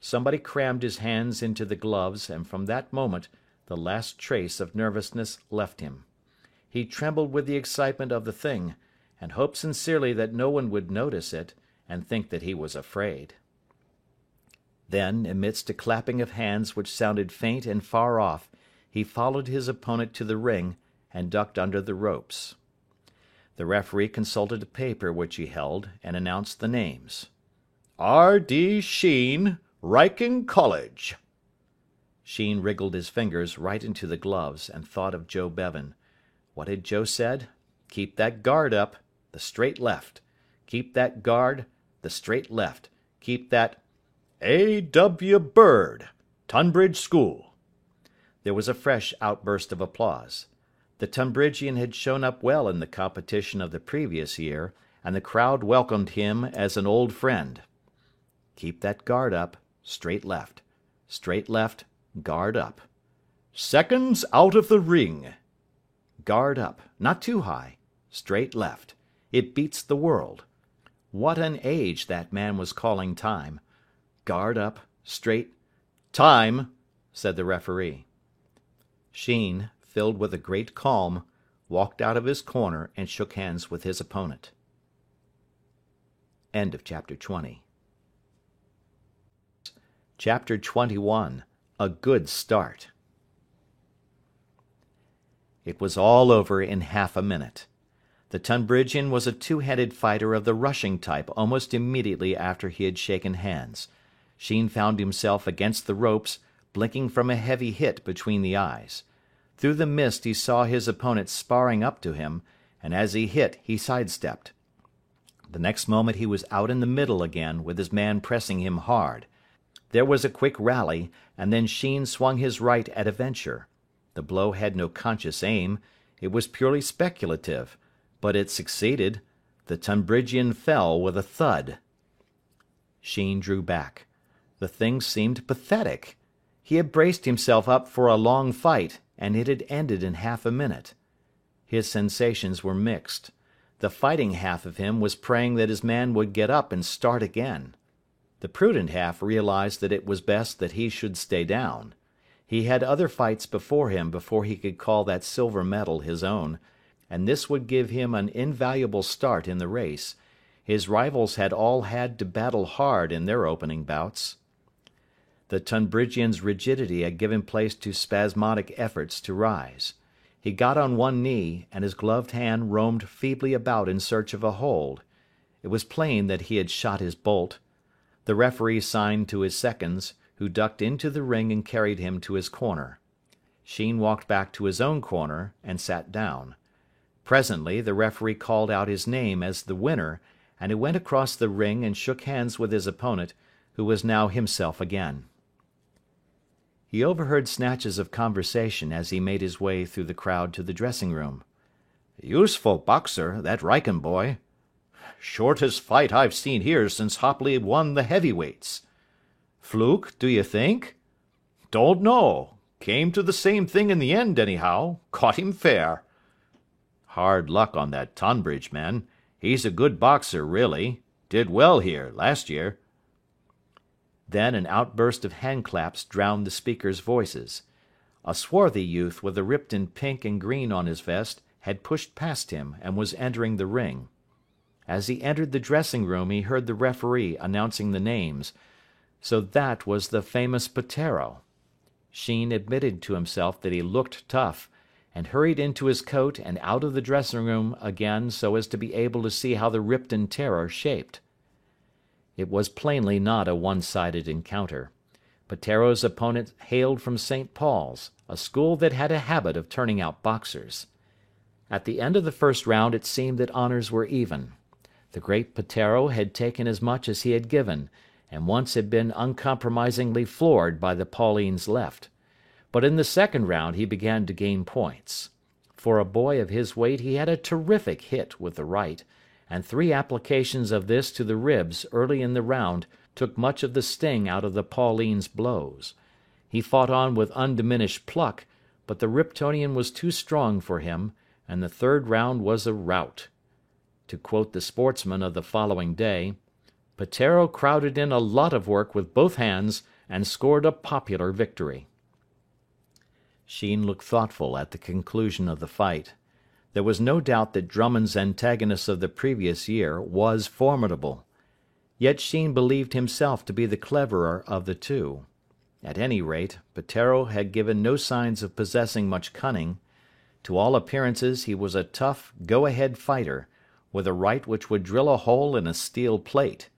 Somebody crammed his hands into the gloves, and from that moment the last trace of nervousness left him. He trembled with the excitement of the thing, and hoped sincerely that no one would notice it, and think that he was afraid. Then, amidst a clapping of hands which sounded faint and far off, he followed his opponent to the ring, and ducked under the ropes. The referee consulted a paper which he held, and announced the names. R.D. Sheen, Wrykyn College. Sheen wriggled his fingers right into the gloves, and thought of Joe Bevan. What had Joe said? Keep that guard up, the straight left. Keep that guard, the straight left. Keep that... A. W. Bird, Tonbridge School. There was a fresh outburst of applause. The Tonbridgian had shown up well in the competition of the previous year, and the crowd welcomed him as an old friend. Keep that guard up, straight left. Straight left, guard up. Seconds out of the ring. Guard up, not too high. Straight left. It beats the world. What an age that man was calling time. Guard up, straight... Time, said the referee. Sheen, filled with a great calm, walked out of his corner and shook hands with his opponent. End of chapter 20. Chapter 21. A Good Start. It was all over in half a minute. The Tonbridgian was a two-headed fighter of the rushing type almost immediately after he had shaken hands. Sheen found himself against the ropes, blinking from a heavy hit between the eyes. Through the mist he saw his opponent sparring up to him, and as he hit he sidestepped. The next moment he was out in the middle again, with his man pressing him hard. There was a quick rally, and then Sheen swung his right at a venture. The blow had no conscious aim. It was purely speculative. But it succeeded. The Tonbridgian fell with a thud. Sheen drew back. The thing seemed pathetic. He had braced himself up for a long fight, and it had ended in half a minute. His sensations were mixed. The fighting half of him was praying that his man would get up and start again. The prudent half realized that it was best that he should stay down. He had other fights before him before he could call that silver medal his own, and this would give him an invaluable start in the race. His rivals had all had to battle hard in their opening bouts. The Tonbridgian's rigidity had given place to spasmodic efforts to rise. He got on one knee, and his gloved hand roamed feebly about in search of a hold. It was plain that he had shot his bolt. The referee signed to his seconds, who ducked into the ring and carried him to his corner. Sheen walked back to his own corner and sat down. Presently the referee called out his name as the winner, and he went across the ring and shook hands with his opponent, who was now himself again. He overheard snatches of conversation as he made his way through the crowd to the dressing-room. "Useful boxer, that Wrykyn boy. Shortest fight I've seen here since Hopley won the heavyweights." "Fluke, do you think?" "Don't know. Came to the same thing in the end, anyhow. Caught him fair." "Hard luck on that Tonbridge man. He's a good boxer, really. Did well here, last year." Then an outburst of handclaps drowned the speakers' voices. A swarthy youth with a Ripton pink and green on his vest had pushed past him and was entering the ring. As he entered the dressing-room he heard the referee announcing the names. So that was the famous Peteiro. Sheen admitted to himself that he looked tough, and hurried into his coat and out of the dressing-room again so as to be able to see how the Ripton terror shaped. It was plainly not a one-sided encounter. Peteiro's opponent hailed from St. Paul's, a school that had a habit of turning out boxers. At the end of the first round it seemed that honours were even. The great Peteiro had taken as much as he had given, and once had been uncompromisingly floored by the Pauline's left. But in the second round he began to gain points. For a boy of his weight he had a terrific hit with the right, and 3 applications of this to the ribs early in the round took much of the sting out of the Pauline's blows. He fought on with undiminished pluck, but the Riptonian was too strong for him, and the third round was a rout. To quote the Sportsman of the following day, Peteiro crowded in a lot of work with both hands and scored a popular victory. Sheen looked thoughtful at the conclusion of the fight. There was no doubt that Drummond's antagonist of the previous year was formidable. Yet Sheen believed himself to be the cleverer of the two. At any rate, Peteiro had given no signs of possessing much cunning. To all appearances he was a tough, go-ahead fighter, with a right which would drill a hole in a steel plate.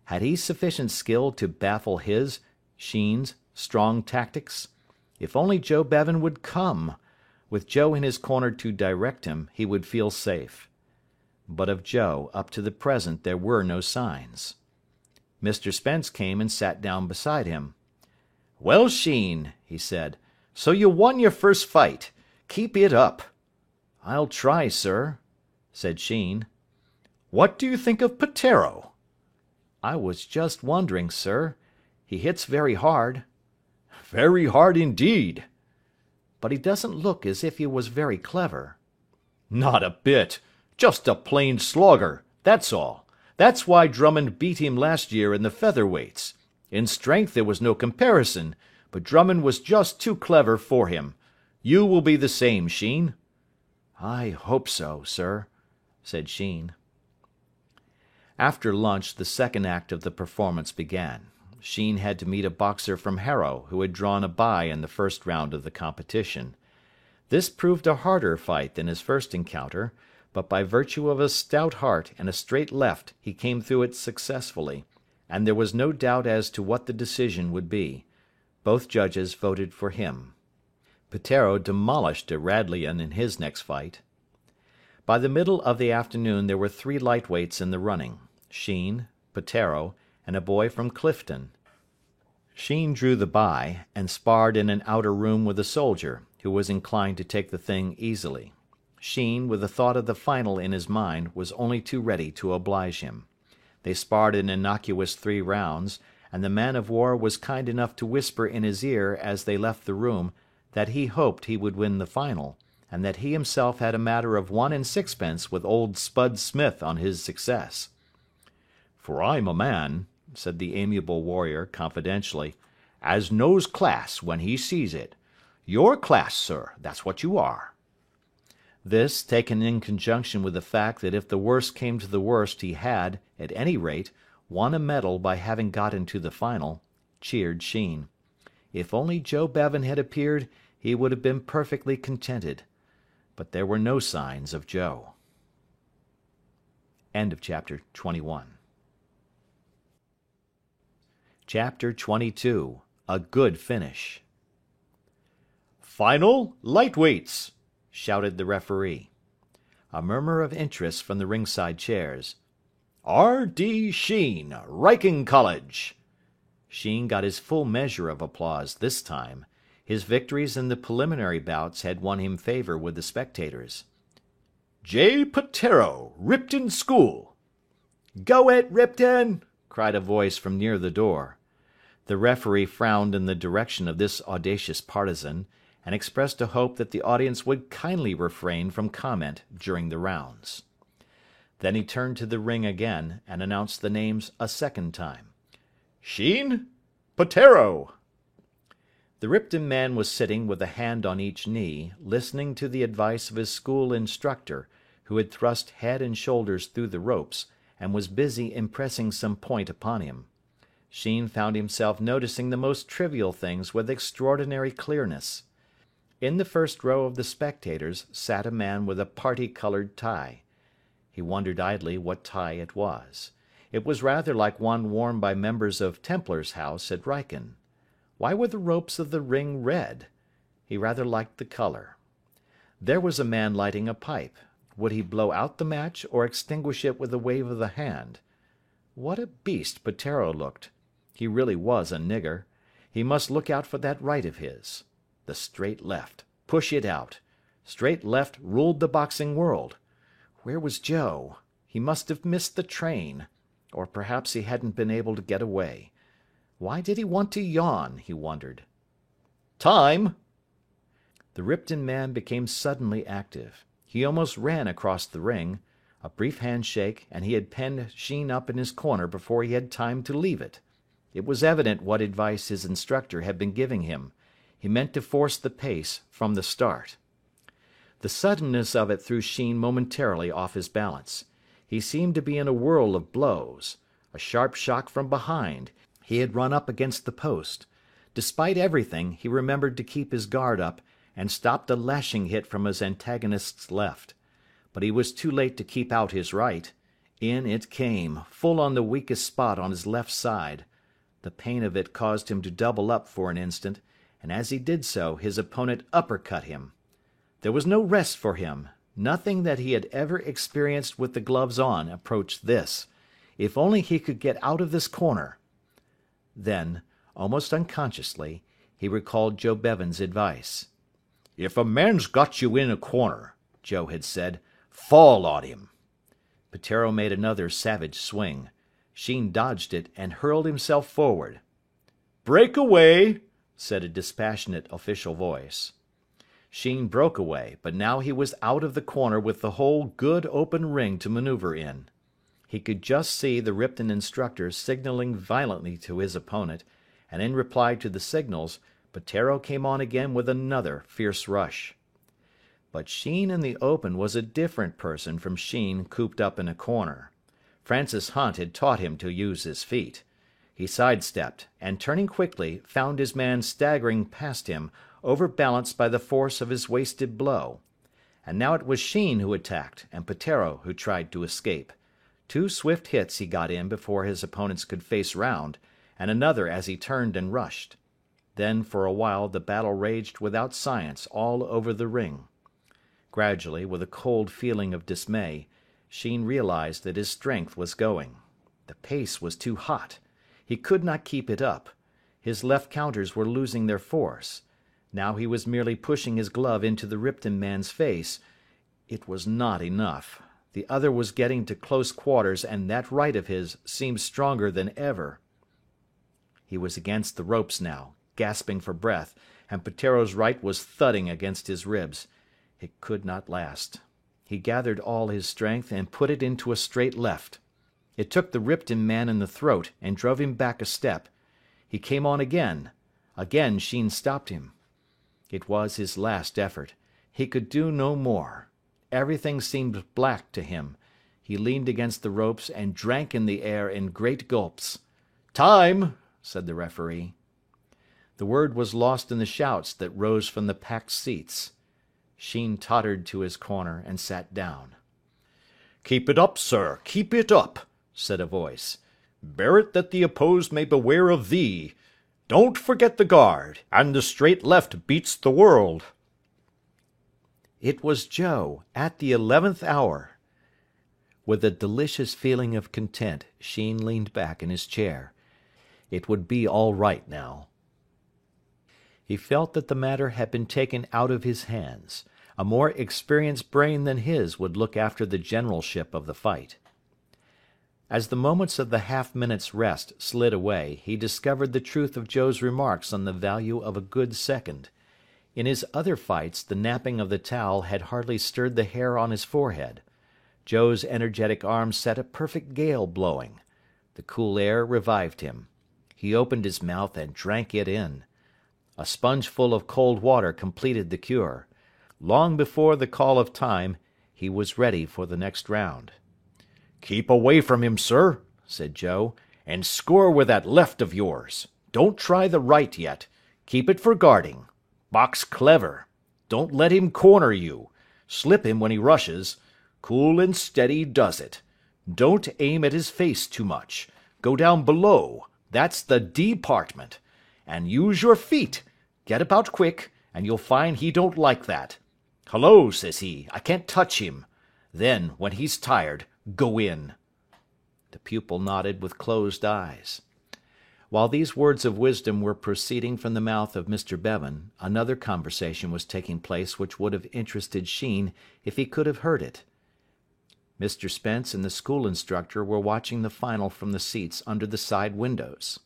Had he sufficient skill to baffle his, Sheen's, strong tactics? If only Joe Bevan would come! With Joe in his corner to direct him, he would feel safe. But of Joe, up to the present, there were no signs. Mr. Spence came and sat down beside him. "Well, Sheen," he said, "so you won your first fight. Keep it up." "I'll try, sir," said Sheen. "What do you think of Peteiro?" "I was just wondering, sir. He hits very hard." "Very hard indeed." "But he doesn't look as if he was very clever." "Not a bit. Just a plain slogger, that's all. That's why Drummond beat him last year in the featherweights. In strength there was no comparison, but Drummond was just too clever for him. You will be the same, Sheen." "I hope so, sir," said Sheen. After lunch the second act of the performance began. Sheen had to meet a boxer from Harrow who had drawn a bye in the first round of the competition. This proved a harder fight than his first encounter, but by virtue of a stout heart and a straight left he came through it successfully, and there was no doubt as to what the decision would be. Both judges voted for him. Peteiro demolished a Radleian in his next fight. By the middle of the afternoon there were 3 lightweights in the running: Sheen, Peteiro, and a boy from Clifton. Sheen drew the bye, and sparred in an outer room with a soldier, who was inclined to take the thing easily. Sheen, with the thought of the final in his mind, was only too ready to oblige him. They sparred an innocuous 3 rounds, and the man-of-war was kind enough to whisper in his ear as they left the room that he hoped he would win the final, and that he himself had a matter of 1 and 6pence with old Spud Smith on his success. "For I'm a man," said the amiable warrior confidentially, "as knows class when he sees it. You're class, sir, that's what you are." This, taken in conjunction with the fact that if the worst came to the worst he had, at any rate, won a medal by having got into the final, cheered Sheen. If only Joe Bevan had appeared, he would have been perfectly contented. But there were no signs of Joe. End of chapter 21. Chapter 22. A good finish. "Final lightweights!" shouted the referee. A murmur of interest from the ringside chairs. "R.D. Sheen, Wrykyn College." Sheen got his full measure of applause this time. His victories in the preliminary bouts had won him favour with the spectators. "J. Peteiro, Ripton School." "Go it, Ripton!" cried a voice from near the door. The referee frowned in the direction of this audacious partisan, and expressed a hope that the audience would kindly refrain from comment during the rounds. Then he turned to the ring again, and announced the names a second time. "Sheen, Peteiro." The Ripton man was sitting with a hand on each knee, listening to the advice of his school instructor, who had thrust head and shoulders through the ropes, and was busy impressing some point upon him. Sheen found himself noticing the most trivial things with extraordinary clearness. In the first row of the spectators sat a man with a party-coloured tie. He wondered idly what tie it was. It was rather like one worn by members of Templar's house at Wrykyn. Why were the ropes of the ring red? He rather liked the colour. There was a man lighting a pipe. Would he blow out the match, or extinguish it with a wave of the hand? What a beast Peteiro looked. He really was a nigger. He must look out for that right of his. The straight left. Push it out. Straight left ruled the boxing world. Where was Joe? He must have missed the train. Or perhaps he hadn't been able to get away. Why did he want to yawn, he wondered. "Time!" The Ripton man became suddenly active. He almost ran across the ring. A brief handshake, and he had penned Sheen up in his corner before he had time to leave it. It was evident what advice his instructor had been giving him. He meant to force the pace from the start. The suddenness of it threw Sheen momentarily off his balance. He seemed to be in a whirl of blows. A sharp shock from behind. He had run up against the post. Despite everything, he remembered to keep his guard up, and stopped a lashing hit from his antagonist's left. But he was too late to keep out his right. In it came, full on the weakest spot on his left side. The pain of it caused him to double up for an instant, and as he did so, his opponent uppercut him. There was no rest for him. Nothing that he had ever experienced with the gloves on approached this. If only he could get out of this corner. Then, almost unconsciously, he recalled Joe Bevan's advice. "If a man's got you in a corner," Joe had said, "fall on him." Peteiro made another savage swing. Sheen dodged it and hurled himself forward. "Break away," said a dispassionate official voice. Sheen broke away, but now he was out of the corner with the whole good open ring to manoeuvre in. He could just see the Ripton instructor signalling violently to his opponent, and in reply to the signals, Peteiro came on again with another fierce rush. But Sheen in the open was a different person from Sheen cooped up in a corner. Francis Hunt had taught him to use his feet. He sidestepped, and turning quickly, found his man staggering past him, overbalanced by the force of his wasted blow. And now it was Sheen who attacked, and Peteiro who tried to escape. 2 swift hits he got in before his opponents could face round, and another as he turned and rushed. Then for a while the battle raged without science all over the ring. Gradually, with a cold feeling of dismay, Sheen realised that his strength was going. The pace was too hot. He could not keep it up. His left counters were losing their force. Now he was merely pushing his glove into the Ripton man's face. It was not enough. The other was getting to close quarters, and that right of his seemed stronger than ever. He was against the ropes now, gasping for breath, and Peteiro's right was thudding against his ribs. It could not last. He gathered all his strength and put it into a straight left. It took the Ripton man in the throat and drove him back a step. He came on again. Again Sheen stopped him. It was his last effort. He could do no more. Everything seemed black to him. He leaned against the ropes and drank in the air in great gulps. "Time!" said the referee. The word was lost in the shouts that rose from the packed seats. Sheen tottered to his corner and sat down. "Keep it up, sir, keep it up," said a voice. "Bear it that the opposed may beware of thee. Don't forget the guard, and the straight left beats the world." It was Joe, at the 11th hour. With a delicious feeling of content, Sheen leaned back in his chair. It would be all right now. He felt that the matter had been taken out of his hands. A more experienced brain than his would look after the generalship of the fight. As the moments of the half-minute's rest slid away, he discovered the truth of Joe's remarks on the value of a good second. In his other fights, the napping of the towel had hardly stirred the hair on his forehead. Joe's energetic arm set a perfect gale blowing. The cool air revived him. He opened his mouth and drank it in. A spongeful of cold water completed the cure. Long before the call of time, he was ready for the next round. "Keep away from him, sir," said Joe, "and score with that left of yours. Don't try the right yet. Keep it for guarding. Box clever. Don't let him corner you. Slip him when he rushes. Cool and steady does it. Don't aim at his face too much. Go down below. That's the department. And use your feet. Get about quick, and you'll find he don't like that. Hullo, says he, I can't touch him. Then, when he's tired, go in." The pupil nodded with closed eyes. While these words of wisdom were proceeding from the mouth of Mr. Bevan, another conversation was taking place which would have interested Sheen if he could have heard it. Mr. Spence and the school instructor were watching the final from the seats under the side windows.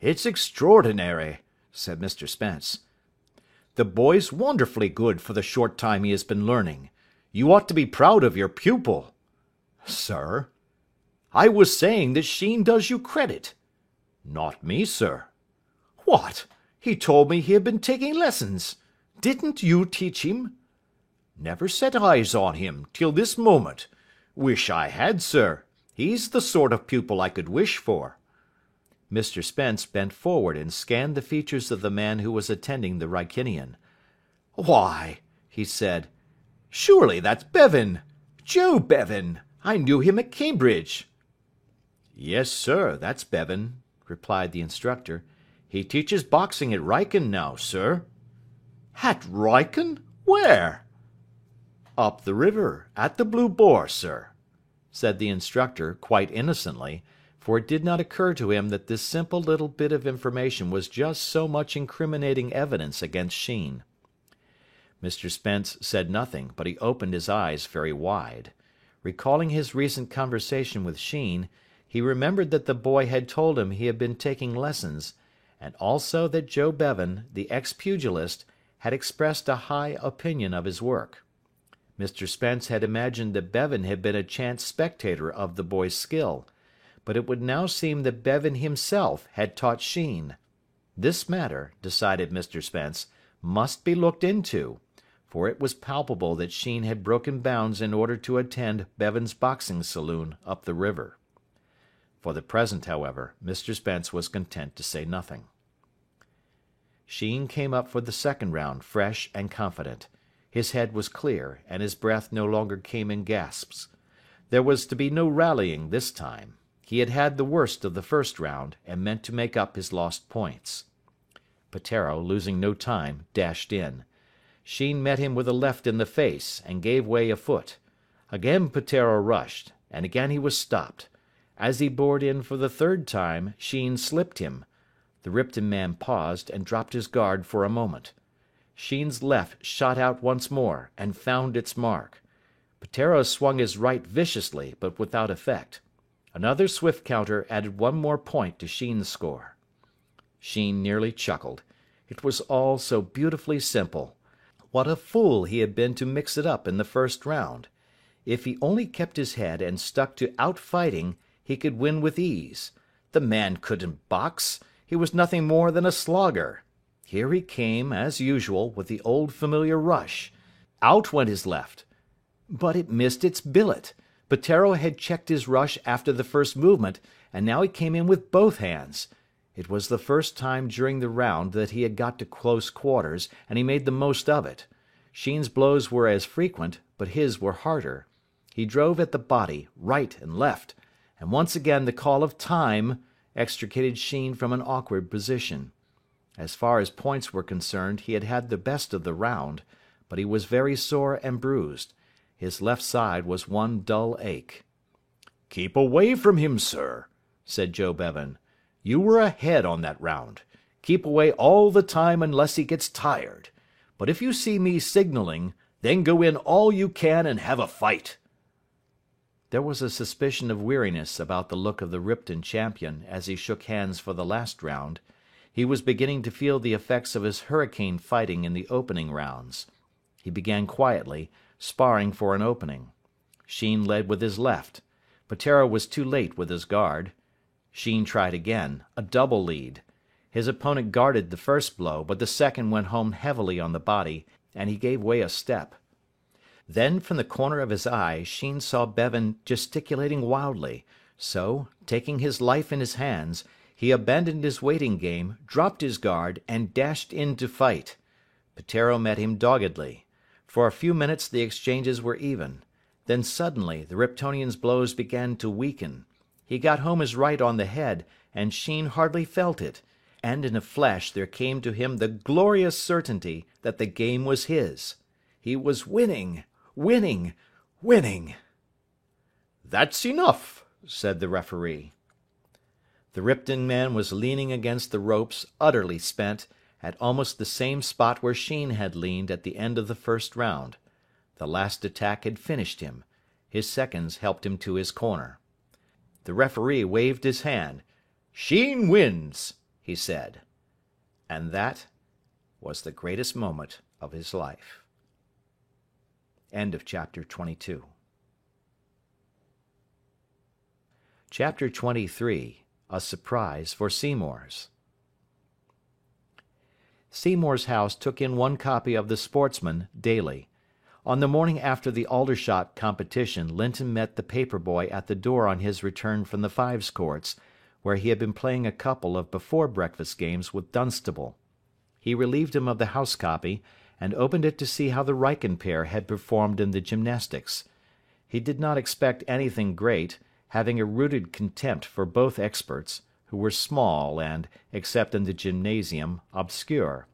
"It's extraordinary," said Mr. Spence. "The boy's wonderfully good for the short time he has been learning. You ought to be proud of your pupil." "Sir?" "I was saying that Sheen does you credit." "Not me, sir." "What? He told me he had been taking lessons. Didn't you teach him?" "Never set eyes on him till this moment. Wish I had, sir. He's the sort of pupil I could wish for." Mr. Spence bent forward and scanned the features of the man who was attending the Wrykinian. "Why," he said, "surely that's Bevan. Joe Bevan. I knew him at Cambridge." "Yes, sir, that's Bevan," replied the instructor. "He teaches boxing at Wrykyn now, sir." "At Wrykyn? Where?" "Up the river, at the Blue Boar, sir," said the instructor, quite innocently, for it did not occur to him that this simple little bit of information was just so much incriminating evidence against Sheen. Mr. Spence said nothing, but he opened his eyes very wide. Recalling his recent conversation with Sheen, he remembered that the boy had told him he had been taking lessons, and also that Joe Bevan, the ex-pugilist, had expressed a high opinion of his work. Mr. Spence had imagined that Bevan had been a chance spectator of the boy's skill, but it would now seem that Bevan himself had taught Sheen. This matter, decided Mr. Spence, must be looked into, for it was palpable that Sheen had broken bounds in order to attend Bevan's boxing saloon up the river. For the present, however, Mr. Spence was content to say nothing. Sheen came up for the second round fresh and confident. His head was clear, and his breath no longer came in gasps. There was to be no rallying this time. He had had the worst of the first round, and meant to make up his lost points. Peteiro, losing no time, dashed in. Sheen met him with a left in the face, and gave way a foot. Again Peteiro rushed, and again he was stopped. As he bored in for the third time, Sheen slipped him. The Ripton man paused, and dropped his guard for a moment. Sheen's left shot out once more, and found its mark. Peteiro swung his right viciously, but without effect. Another swift counter added one more point to Sheen's score. Sheen nearly chuckled. It was all so beautifully simple. What a fool he had been to mix it up in the first round. If he only kept his head and stuck to out-fighting, he could win with ease. The man couldn't box. He was nothing more than a slogger. Here he came, as usual, with the old familiar rush. Out went his left. But it missed its billet. Peteiro had checked his rush after the first movement, and now he came in with both hands. It was the first time during the round that he had got to close quarters, and he made the most of it. Sheen's blows were as frequent, but his were harder. He drove at the body, right and left, and once again the call of "time" extricated Sheen from an awkward position. As far as points were concerned, he had had the best of the round, but he was very sore and bruised. His left side was one dull ache. "Keep away from him, sir," said Joe Bevan. "You were ahead on that round. Keep away all the time unless he gets tired. But if you see me signalling, then go in all you can and have a fight." There was a suspicion of weariness about the look of the Ripton champion as he shook hands for the last round. He was beginning to feel the effects of his hurricane fighting in the opening rounds. He began quietly, sparring for an opening. Sheen led with his left. Peteiro was too late with his guard. Sheen tried again, a double lead. His opponent guarded the first blow, but the second went home heavily on the body, and he gave way a step. Then from the corner of his eye Sheen saw Bevan gesticulating wildly, so, taking his life in his hands, he abandoned his waiting game, dropped his guard, and dashed in to fight. Peteiro met him doggedly. For a few minutes the exchanges were even. Then suddenly the Riptonian's blows began to weaken. He got home his right on the head, and Sheen hardly felt it, and in a flash there came to him the glorious certainty that the game was his. He was winning, winning, winning. "That's enough," said the referee. The Ripton man was leaning against the ropes, utterly spent, at almost the same spot where Sheen had leaned at the end of the first round. The last attack had finished him. His seconds helped him to his corner. The referee waved his hand. "Sheen wins," he said. And that was the greatest moment of his life. End of chapter 22. Chapter 23. A surprise for Seymour's. Seymour's house took in one copy of the Sportsman daily. On the morning after the Aldershot competition, Linton met the paper boy at the door on his return from the Fives Courts, where he had been playing a couple of before-breakfast games with Dunstable. He relieved him of the house copy, and opened it to see how the Wrykyn pair had performed in the gymnastics. He did not expect anything great, having a rooted contempt for both experts, who were small and, except in the gymnasium, obscure.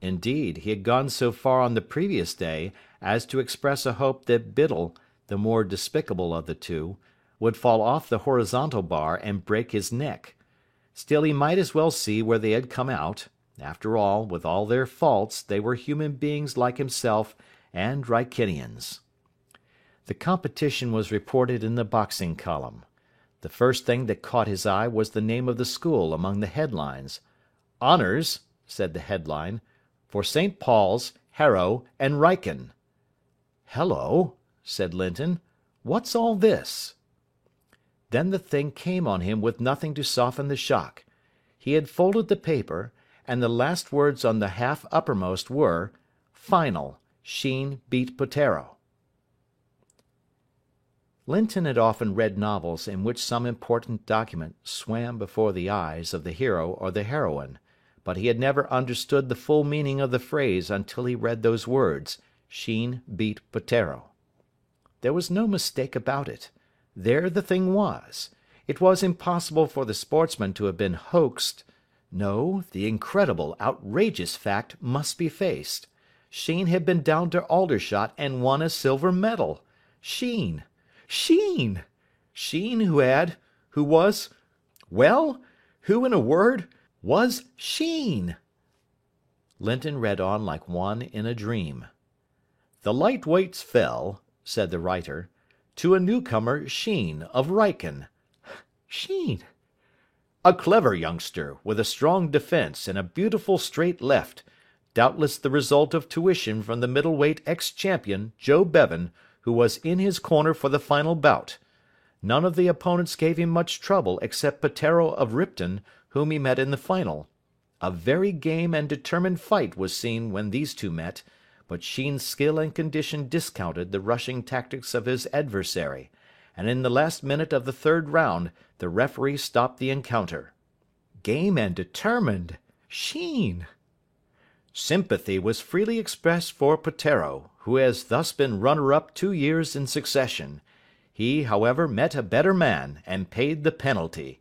Indeed, he had gone so far on the previous day as to express a hope that Biddle, the more despicable of the two, would fall off the horizontal bar and break his neck. Still, he might as well see where they had come out. After all, with all their faults, they were human beings like himself and Wrykynians. The competition was reported in the boxing column. The first thing that caught his eye was the name of the school among the headlines. "Honours," said the headline, "for St. Paul's, Harrow, and Wrykyn." "Hello," said Linton. "What's all this?" Then the thing came on him with nothing to soften the shock. He had folded the paper, and the last words on the half uppermost were, "Final. Sheen beat Peteiro." Linton had often read novels in which some important document swam before the eyes of the hero or the heroine, but he had never understood the full meaning of the phrase until he read those words, "Sheen beat Peteiro." There was no mistake about it. There the thing was. It was impossible for the Sportsman to have been hoaxed. No, the incredible, outrageous fact must be faced. Sheen had been down to Aldershot and won a silver medal. Sheen! Sheen! Sheen who was, well, who in a word, was Sheen! Linton read on like one in a dream. "The light weights fell," said the writer, "to a newcomer Sheen of Wrykyn." Sheen! "A clever youngster, with a strong defence and a beautiful straight left, doubtless the result of tuition from the middleweight ex-champion, Joe Bevan, who was in his corner for the final bout. None of the opponents gave him much trouble except Peteiro of Ripton, whom he met in the final. A very game and determined fight was seen when these two met, but Sheen's skill and condition discounted the rushing tactics of his adversary, and in the last minute of the third round the referee stopped the encounter. Game and determined. Sheen. Sympathy was freely expressed for Peteiro, who has thus been runner-up 2 years in succession. He, however, met a better man, and paid the penalty.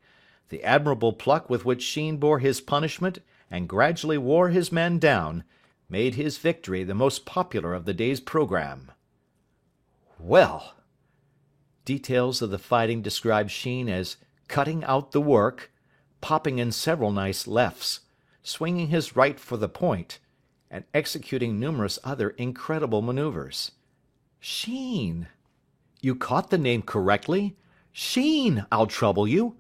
The admirable pluck with which Sheen bore his punishment, and gradually wore his man down, made his victory the most popular of the day's programme. Well. Details of the fighting described Sheen as cutting out the work, popping in several nice lefts, swinging his right for the point, and executing numerous other incredible manoeuvres. Sheen! You caught the name correctly? Sheen, I'll trouble you.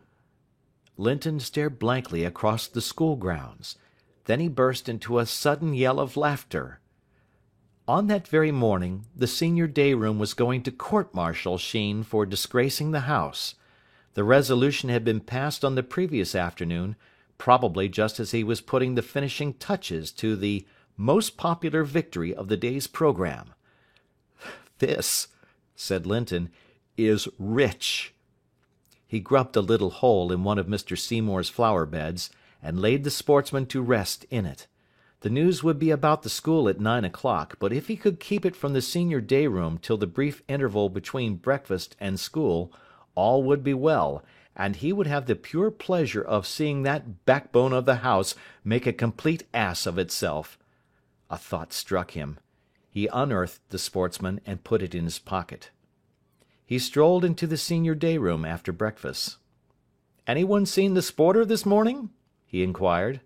Linton stared blankly across the school grounds. Then he burst into a sudden yell of laughter. On that very morning, the senior day room was going to court-martial Sheen for disgracing the house. The resolution had been passed on the previous afternoon, probably just as he was putting the finishing touches to the most popular victory of the day's programme. "This," said Linton, "is rich." He grubbed a little hole in one of Mr. Seymour's flower-beds, and laid the sportsman to rest in it. The news would be about the school at 9 o'clock, but if he could keep it from the senior day-room till the brief interval between breakfast and school, all would be well, and he would have the pure pleasure of seeing that backbone of the house make a complete ass of itself. A thought struck him. He unearthed the Sportsman and put it in his pocket. He strolled into the senior day-room after breakfast. "Anyone seen the Sporter this morning?" he inquired.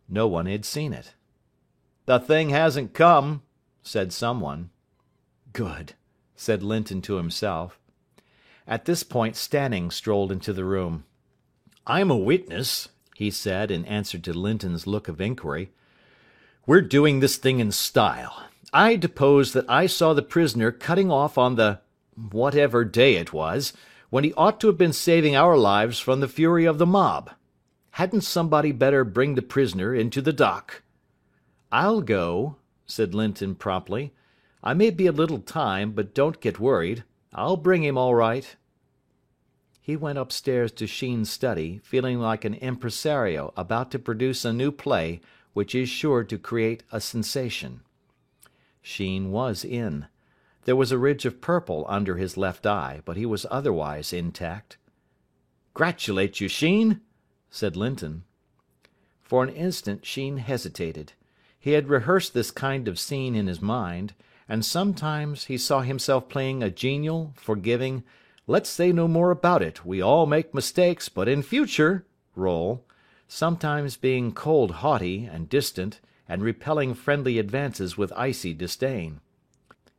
No one had seen it. "The thing hasn't come," said someone. "Good," said Linton to himself. At this point Stanning strolled into the room. "I'm a witness," he said, in answer to Linton's look of inquiry. "We're doing this thing in style. I depose that I saw the prisoner cutting off on the whatever day it was, when he ought to have been saving our lives from the fury of the mob. Hadn't somebody better bring the prisoner into the dock?" "I'll go," said Linton promptly. "I may be a little time, but don't get worried. I'll bring him all right." He went upstairs to Sheen's study, feeling like an impresario about to produce a new play which is sure to create a sensation. Sheen was in. There was a ridge of purple under his left eye, but he was otherwise intact. "Gratulate you, Sheen," said Linton. For an instant Sheen hesitated. He had rehearsed this kind of scene in his mind, and sometimes he saw himself playing a genial, forgiving, let's say no more about it, we all make mistakes, but in future role, sometimes being cold haughty and distant, and repelling friendly advances with icy disdain.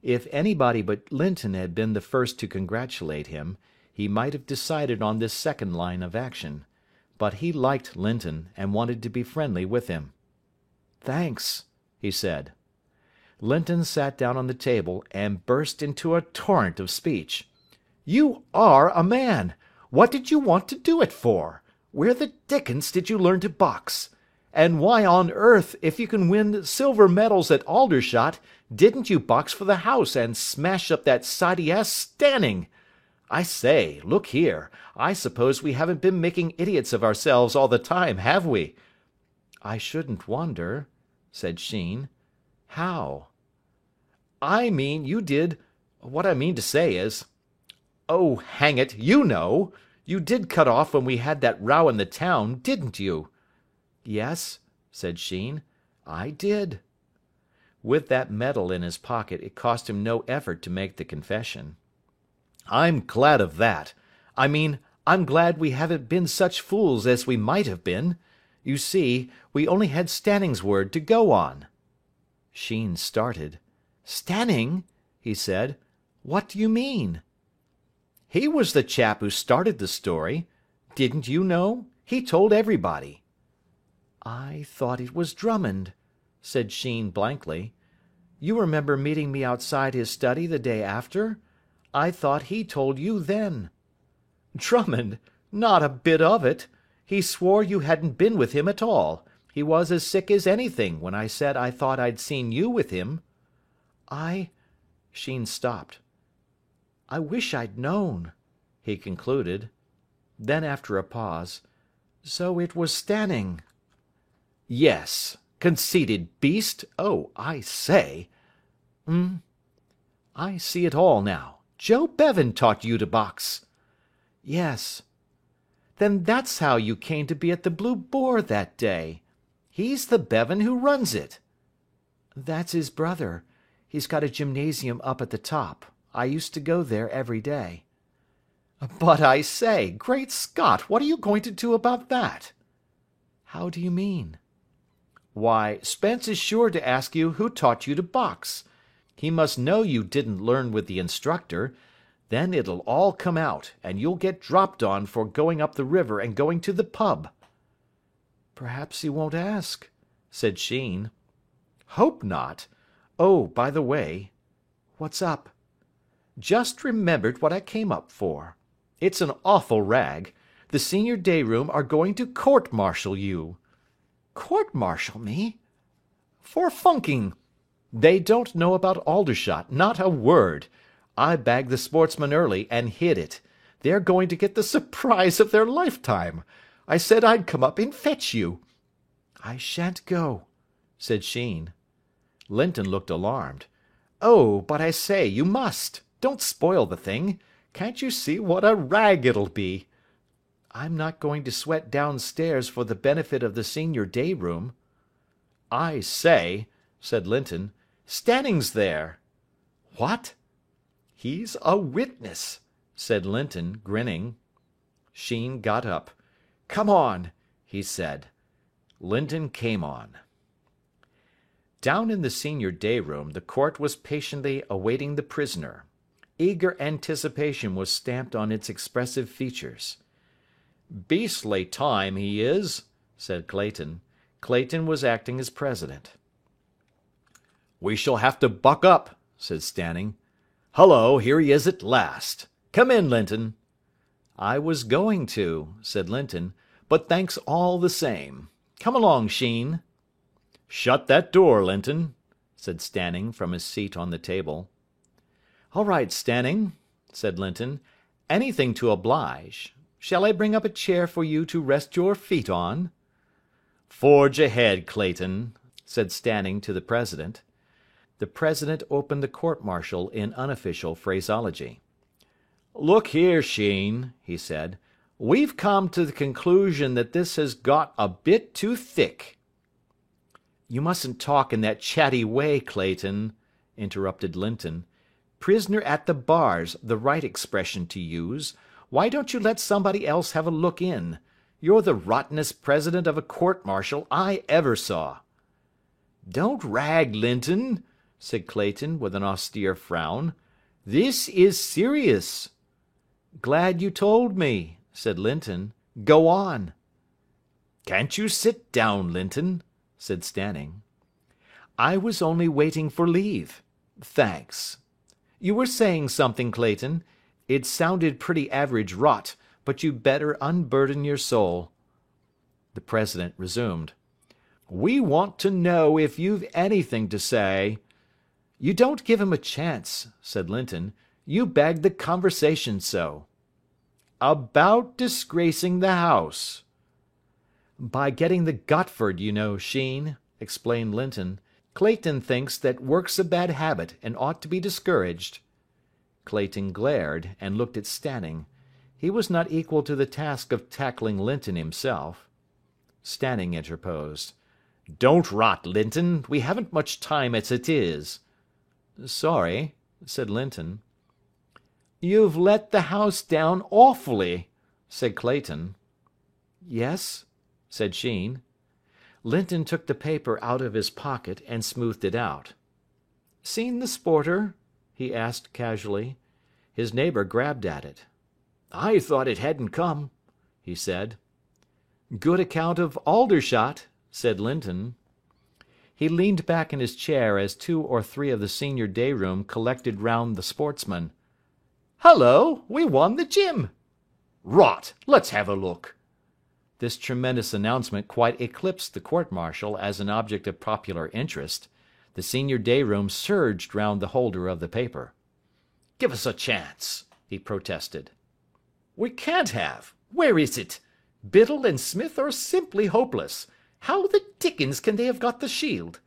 If anybody but Linton had been the first to congratulate him, he might have decided on this second line of action. But he liked Linton, and wanted to be friendly with him. "Thanks," he said. Linton sat down on the table, and burst into a torrent of speech. "You are a man! What did you want to do it for? Where the dickens did you learn to box? And why on earth, if you can win silver medals at Aldershot, didn't you box for the house and smash up that sidey ass Stanning? I say, look here, I suppose we haven't been making idiots of ourselves all the time, have we?" "I shouldn't wonder," said Sheen. "How?" "I mean, you did. What I mean to say is—" "Oh, hang it, you know! You did cut off when we had that row in the town, didn't you?" "Yes," said Sheen, "I did." With that medal in his pocket, it cost him no effort to make the confession. "I'm glad of that. I mean, I'm glad we haven't been such fools as we might have been. You see, we only had Stanning's word to go on." Sheen started. "Stanning?" he said. "What do you mean?" "He was the chap who started the story. Didn't you know? He told everybody." "I thought it was Drummond," said Sheen blankly. "You remember meeting me outside his study the day after? I thought he told you then." "Drummond? Not a bit of it. He swore you hadn't been with him at all. He was as sick as anything when I said I thought I'd seen you with him." Sheen stopped. "I wish I'd known," he concluded. Then, after a pause, So it was Stanning. Yes. Conceited beast. Oh, I say. I see it all now. Joe Bevan taught you to box. Yes. Then that's how you came to be at the Blue Boar that day. He's the Bevan who runs it. That's his brother. He's got a gymnasium up at the top. I used to go there every day. But I say, great Scott, what are you going to do about that? How do you mean? Why, Spence is sure to ask you who taught you to box. He must know you didn't learn with the instructor. Then it'll all come out, and you'll get dropped on for going up the river and going to the pub. Perhaps he won't ask, said Sheen. Hope not. Oh, by the way. What's up? Just remembered what I came up for. It's an awful rag. The senior day room are going to court-martial you. Court-martial me? For funking. They don't know about Aldershot, not a word. I bagged the Sportsman early and hid it. They're going to get the surprise of their lifetime. I said I'd come up and fetch you. I shan't go, said Sheen. Linton looked alarmed. Oh, but I say, you must. Don't spoil the thing. Can't you see what a rag it'll be? I'm not going to sweat downstairs for the benefit of the senior day room. I say, said Linton, Stanning's there. What? He's a witness, said Linton, grinning. Sheen got up. Come on, he said. Linton came on. Down in the senior day room, the court was patiently awaiting the prisoner. Eager anticipation was stamped on its expressive features. Beastly time he is, said Clayton. Clayton was acting as president. We shall have to buck up, said Stanning. Hullo, here he is at last. Come in, Linton. I was going to, said Linton, but thanks all the same. Come along, Sheen. Shut that door, Linton, said Stanning from his seat on the table. All right, Stanning, said Linton. Anything to oblige. Shall I bring up a chair for you to rest your feet on? Forge ahead, Clayton, said Stanning to the president. The president opened the court-martial in unofficial phraseology. Look here, Sheen, he said. We've come to the conclusion that this has got a bit too thick. You mustn't talk in that chatty way, Clayton, interrupted Linton. Prisoner at the bar's the right expression to use. Why don't you let somebody else have a look in? You're the rottenest president of a court-martial I ever saw. Don't rag, Linton, said Clayton with an austere frown. This is serious. Glad you told me, said Linton. Go on. Can't you sit down, Linton? Said Stanning. I was only waiting for leave. Thanks. You were saying something, Clayton. It sounded pretty average rot, but you'd better unburden your soul. The president resumed. We want to know if you've anything to say. You don't give him a chance, said Linton. You bagged the conversation so. About disgracing the house. By getting the Gotford, you know, Sheen, explained Linton. Clayton thinks that work's a bad habit and ought to be discouraged. Clayton glared and looked at Stanning. He was not equal to the task of tackling Linton himself. Stanning interposed. Don't rot, Linton. We haven't much time as it is. Sorry, said Linton. You've let the house down awfully, said Clayton. Yes, said Sheen. Linton took the paper out of his pocket and smoothed it out. Seen the Sporter? He asked casually. His neighbour grabbed at it. I thought it hadn't come, he said. Good account of Aldershot, said Linton. He leaned back in his chair as 2 or 3 of the senior day room collected round the Sportsman. Hullo, we won the gym. Rot, let's have a look. This tremendous announcement quite eclipsed the court-martial as an object of popular interest. The senior day room surged round the holder of the paper. Give us a chance, he protested. We can't have. Where is it? Biddle and Smith are simply hopeless. How the dickens can they have got the shield?"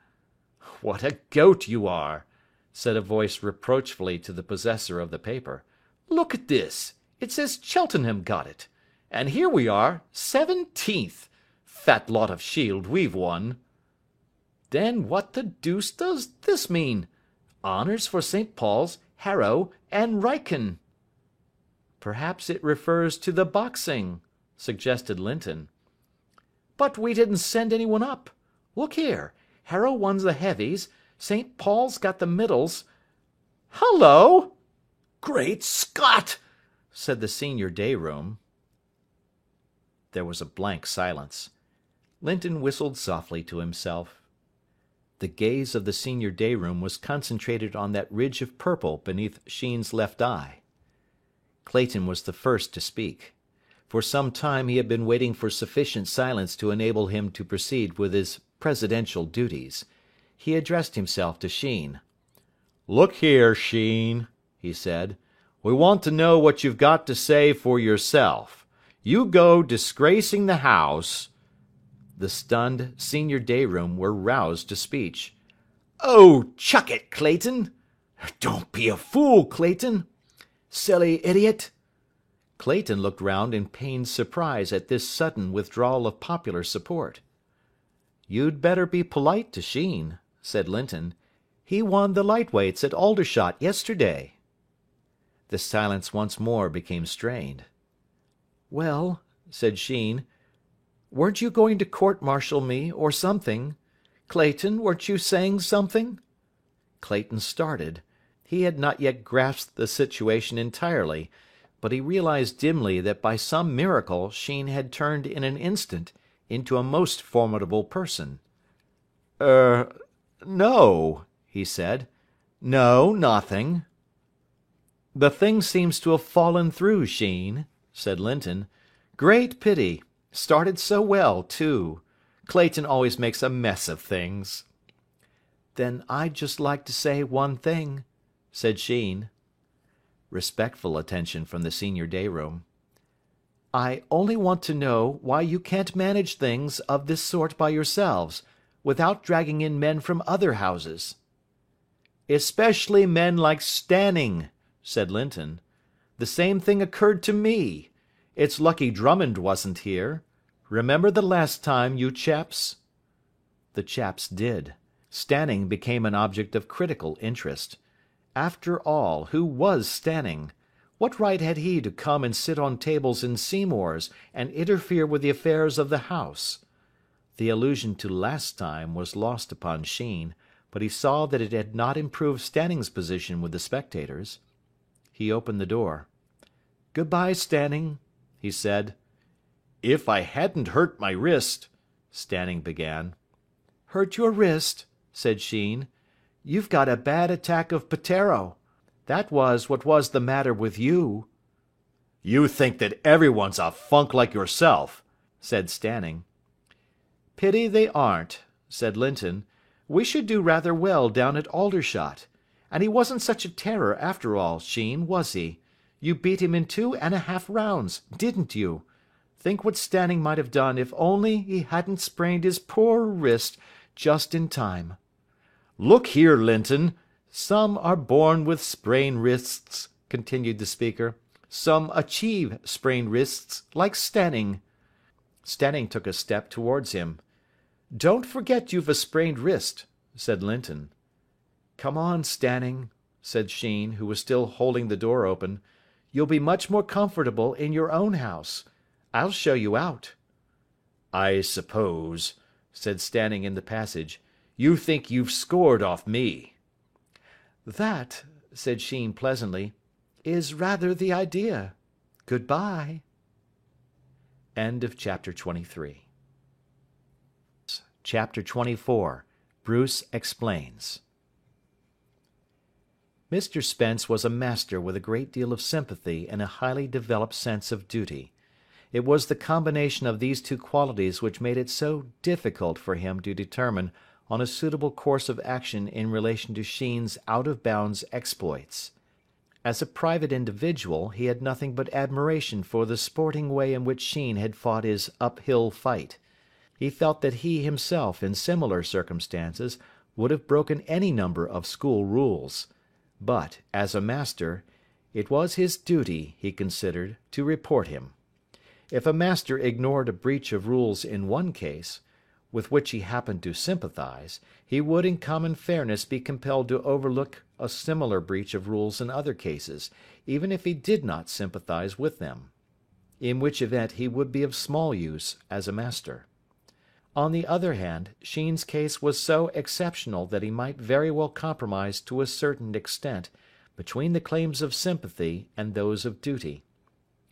"What a goat you are!" said a voice reproachfully to the possessor of the paper. "Look at this. It says Cheltenham got it. And here we are, 17th. Fat lot of shield we've won." "Then what the deuce does this mean? Honours for St. Paul's, Harrow, and Wrykyn." "Perhaps it refers to the boxing," suggested Linton. "But we didn't send anyone up. Look here. Harrow won the heavies. St. Paul's got the middles. Hullo!" "Great Scott!" said the senior day room. There was a blank silence. Linton whistled softly to himself. The gaze of the senior day room was concentrated on that ridge of purple beneath Sheen's left eye. Clayton was the first to speak. For some time he had been waiting for sufficient silence to enable him to proceed with his presidential duties. He addressed himself to Sheen. "Look here, Sheen," he said. "We want to know what you've got to say for yourself. You go disgracing the house—" The stunned senior day room were roused to speech. "Oh, chuck it, Clayton!" "Don't be a fool, Clayton!" "Silly idiot!" Clayton looked round in pained surprise at this sudden withdrawal of popular support. "You'd better be polite to Sheen," said Linton. "He won the light weights at Aldershot yesterday." The silence once more became strained. "Well," said Sheen, "weren't you going to court-martial me, or something? Clayton, weren't you saying something?" Clayton started. He had not yet grasped the situation entirely, but he realised dimly that by some miracle Sheen had turned in an instant into a most formidable person. No," he said. "No, nothing." "The thing seems to have fallen through, Sheen," said Linton. "Great pity. Started so well, too. Clayton always makes a mess of things." "Then I'd just like to say one thing," said Sheen. Respectful attention from the senior day room. "I only want to know why you can't manage things of this sort by yourselves, without dragging in men from other houses." "Especially men like Stanning," said Linton. "The same thing occurred to me. It's lucky Drummond wasn't here. Remember the last time, you chaps?" The chaps did. Stanning became an object of critical interest. After all, who was Stanning? What right had he to come and sit on tables in Seymour's and interfere with the affairs of the house? The allusion to last time was lost upon Sheen, but he saw that it had not improved Stanning's position with the spectators. He opened the door. "Good-bye, Stanning," he said. "If I hadn't hurt my wrist—" Stanning began. "Hurt your wrist?" said Sheen. "You've got a bad attack of Patero. That was what was the matter with you." "You think that everyone's a funk like yourself," said Stanning. "Pity they aren't," said Linton. "We should do rather well down at Aldershot. And he wasn't such a terror after all, Sheen, was he? You beat him in 2½ rounds, didn't you? Think what Stanning might have done if only he hadn't sprained his poor wrist just in time." "Look here, Linton—" "Some are born with sprained wrists," continued the speaker. "Some achieve sprained wrists, like Stanning." Stanning took a step towards him. "Don't forget you've a sprained wrist," said Linton. "Come on, Stanning," said Sheen, who was still holding the door open. "You'll be much more comfortable in your own house. I'll show you out." "I suppose," said Stanning in the passage, "you think you've scored off me." "That," said Sheen pleasantly, "is rather the idea. Good-bye." End of chapter 23. Chapter 24. Bruce Explains. Mr Spence was a master with a great deal of sympathy and a highly developed sense of duty. It was the combination of these two qualities which made it so difficult for him to determine on a suitable course of action in relation to Sheen's out-of-bounds exploits. As a private individual, he had nothing but admiration for the sporting way in which Sheen had fought his uphill fight. He felt that he himself, in similar circumstances, would have broken any number of school rules. But, as a master, it was his duty, he considered, to report him. If a master ignored a breach of rules in one case, with which he happened to sympathise, he would in common fairness be compelled to overlook a similar breach of rules in other cases, even if he did not sympathise with them, in which event he would be of small use as a master. On the other hand, Sheen's case was so exceptional that he might very well compromise to a certain extent between the claims of sympathy and those of duty.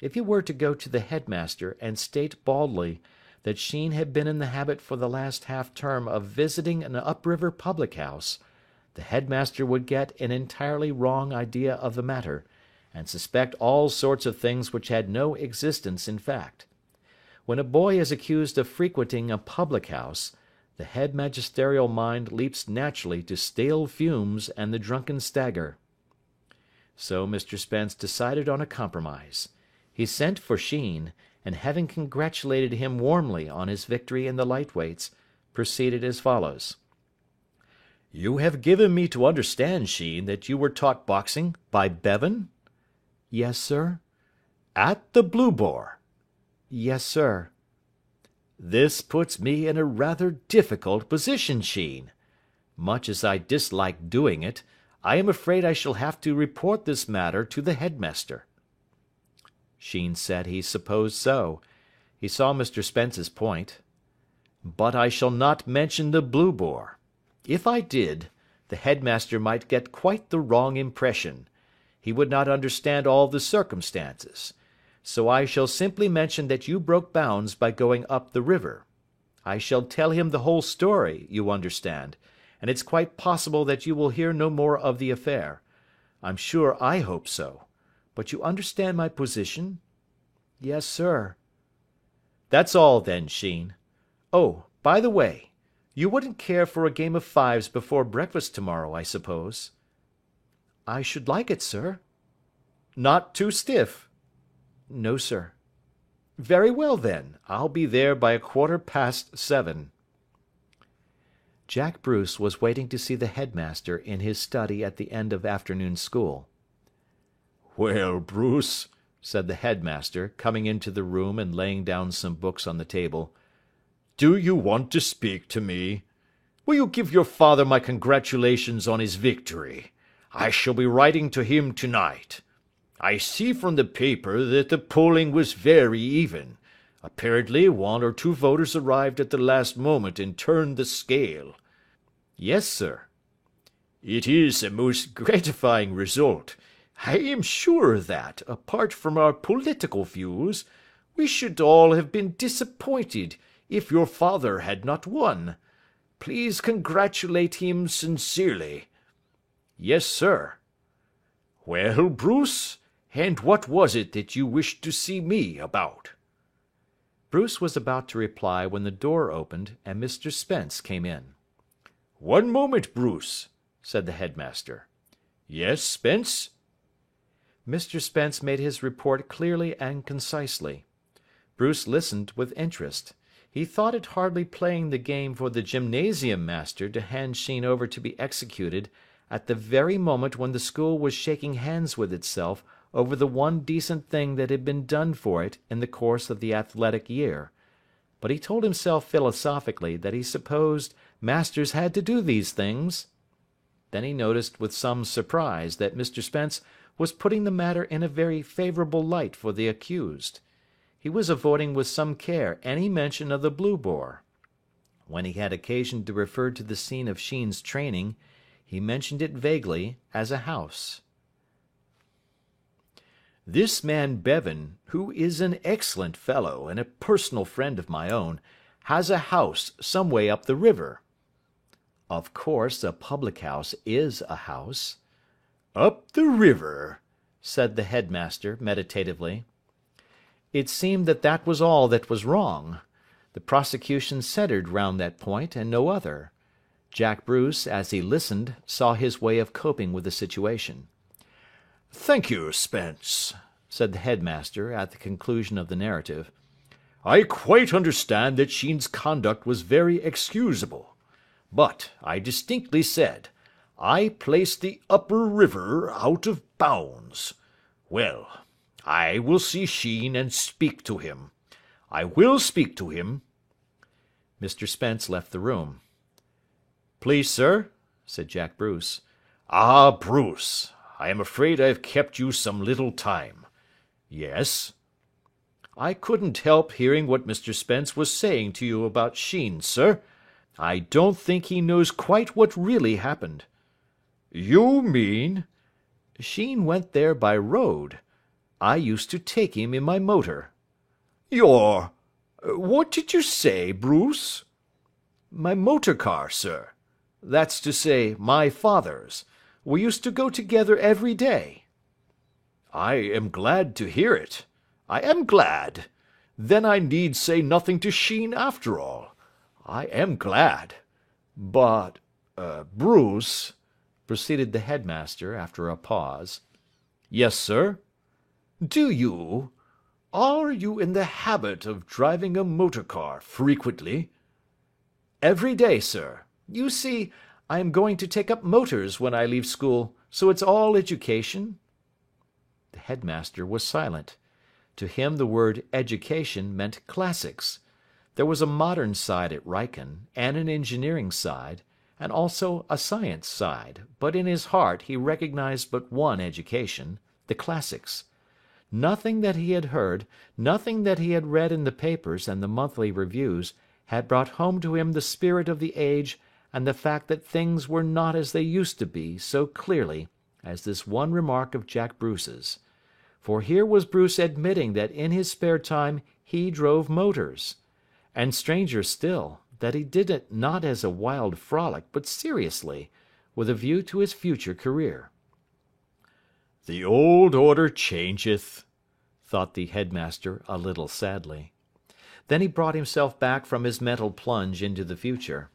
If he were to go to the headmaster and state baldly that Sheen had been in the habit for the last half-term of visiting an up-river public-house, the headmaster would get an entirely wrong idea of the matter, and suspect all sorts of things which had no existence in fact. When a boy is accused of frequenting a public-house, the head magisterial mind leaps naturally to stale fumes and the drunken stagger. So Mr Spence decided on a compromise. He sent for Sheen, and having congratulated him warmly on his victory in the light weights, proceeded as follows. "You have given me to understand, Sheen, that you were taught boxing by Bevan?" "Yes, sir." "At the Blue Boar?" "Yes, sir." "This puts me in a rather difficult position, Sheen. Much as I dislike doing it, I am afraid I shall have to report this matter to the headmaster." Sheen said he supposed so. He saw Mr Spence's point. "But I shall not mention the Blue Boar. If I did, the headmaster might get quite the wrong impression. He would not understand all the circumstances. So I shall simply mention that you broke bounds by going up the river. I shall tell him the whole story, you understand, and it's quite possible that you will hear no more of the affair. I'm sure I hope so. But you understand my position?" "Yes, sir." "That's all then, Sheen. Oh, by the way, you wouldn't care for a game of fives before breakfast tomorrow, I suppose?" "I should like it, sir." "Not too stiff?" "No, sir." "Very well, then. I'll be there by 7:15. Jack Bruce was waiting to see the headmaster in his study at the end of afternoon school. "Well, Bruce," said the headmaster, coming into the room and laying down some books on the table, "do you want to speak to me? Will you give your father my congratulations on his victory? I shall be writing to him tonight. I see from the paper that the polling was very even. Apparently one or two voters arrived at the last moment and turned the scale." "Yes, sir." "It is a most gratifying result. I am sure that, apart from our political views, we should all have been disappointed if your father had not won. Please congratulate him sincerely." "Yes, sir." "Well, Bruce, and what was it that you wished to see me about?" Bruce was about to reply when the door opened and Mr Spence came in. "One moment, Bruce," said the headmaster. "Yes, Spence?" Mr Spence made his report clearly and concisely. Bruce listened with interest. He thought it hardly playing the game for the gymnasium master to hand Sheen over to be executed at the very moment when the school was shaking hands with itself over the one decent thing that had been done for it in the course of the athletic year. But he told himself philosophically that he supposed masters had to do these things. Then he noticed with some surprise that Mr Spence was putting the matter in a very favourable light for the accused. He was avoiding with some care any mention of the Blue Boar. When he had occasion to refer to the scene of Sheen's training, he mentioned it vaguely as a house. "This man Bevan, who is an excellent fellow and a personal friend of my own, has a house some way up the river." "Of course a public-house is a house." "Up the river," said the headmaster meditatively. It seemed that that was all that was wrong. The prosecution centred round that point and no other. Jack Bruce, as he listened, saw his way of coping with the situation. Thank you, Spence, said the headmaster at the conclusion of the narrative. I quite understand that Sheen's conduct was very excusable. But I distinctly said, I placed the upper river out of bounds. Well, I will see Sheen and speak to him. I will speak to him. Mr. Spence left the room. Please, sir, said Jack Bruce. Ah, Bruce, I am afraid I have kept you some little time. Yes? I couldn't help hearing what Mr. Spence was saying to you about Sheen, sir. I don't think he knows quite what really happened. You mean? Sheen went there by road. I used to take him in my motor. What did you say, Bruce? My motor car, sir. That's to say, my father's. We used to go together every day. I am glad to hear it. I am glad. Then I need say nothing to Sheen after all. I am glad. But, Bruce, proceeded the headmaster after a pause. Yes, sir? Are you in the habit of driving a motor car frequently? Every day, sir. You see, I am going to take up motors when I leave school, so it's all education. The headmaster was silent. To him the word education meant classics. There was a modern side at Wrykyn, and an engineering side, and also a science side, but in his heart he recognized but one education, the classics. Nothing that he had heard, nothing that he had read in the papers and the monthly reviews, had brought home to him the spirit of the age and the fact that things were not as they used to be so clearly as this one remark of Jack Bruce's. For here was Bruce admitting that in his spare time he drove motors. And stranger still, that he did it not as a wild frolic, but seriously, with a view to his future career. The old order changeth, thought the headmaster a little sadly. Then he brought himself back from his mental plunge into the future.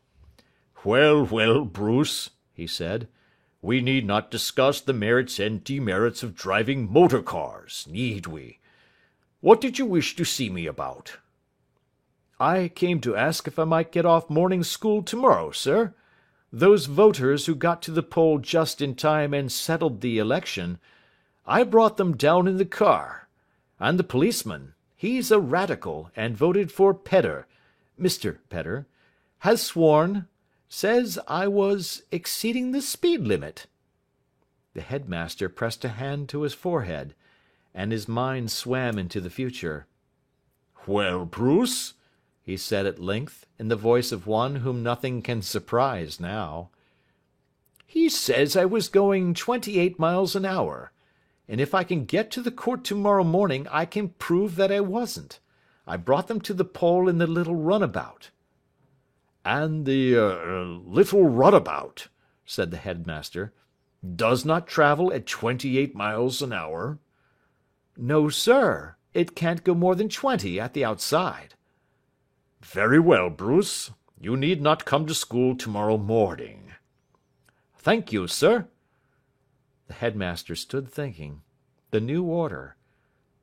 Well, well, Bruce, he said, we need not discuss the merits and demerits of driving motor cars, need we? What did you wish to see me about? I came to ask if I might get off morning school tomorrow, sir. Those voters who got to the poll just in time and settled the election, I brought them down in the car. And the policeman, he's a radical and voted for Pedder, Mr. Pedder, has sworn, says I was exceeding the speed limit. The headmaster pressed a hand to his forehead, and his mind swam into the future. Well, Bruce, he said at length, in the voice of one whom nothing can surprise now. He says I was going 28 miles an hour, and if I can get to the court tomorrow morning I can prove that I wasn't. I brought them to the poll in the little runabout. And the little runabout, said the headmaster, does not travel at 28 miles an hour? No, sir. It can't go more than 20 at the outside. Very well, Bruce. You need not come to school tomorrow morning. Thank you, sir. The headmaster stood thinking. The new order.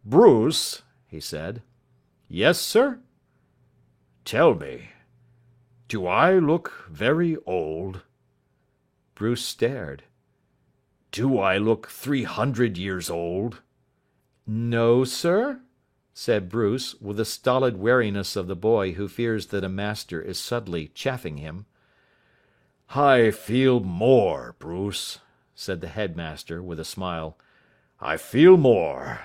Bruce, he said. Yes, sir? Tell me, do I look very old? Bruce stared. Do I look 300 years old? No, sir, said Bruce, with the stolid wariness of the boy who fears that a master is subtly chaffing him. I feel more, Bruce, said the headmaster, with a smile. I feel more.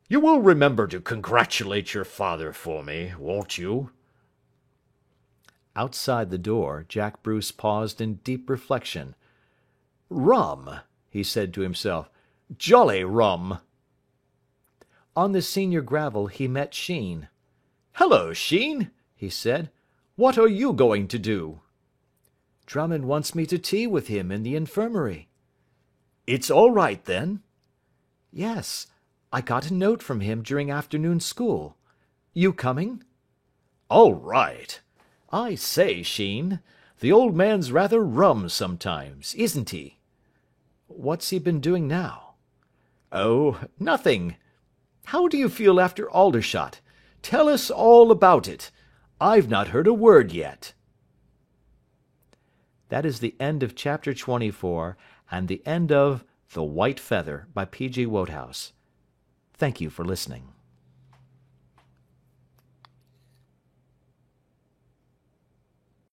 You will remember to congratulate your father for me, won't you? Outside the door, Jack Bruce paused in deep reflection. Rum, he said to himself. Jolly rum. On the senior gravel he met Sheen. "Hello, Sheen," he said. "What are you going to do?" "Drummond wants me to tea with him in the infirmary." "It's all right, then?" "Yes. I got a note from him during afternoon school. You coming?" "All right. I say, Sheen, the old man's rather rum sometimes, isn't he?" "What's he been doing now?" Oh, nothing. How do you feel after Aldershot? Tell us all about it. I've not heard a word yet." That is the end of chapter 24 and the end of The White Feather by P.G. Wodehouse. Thank you for listening.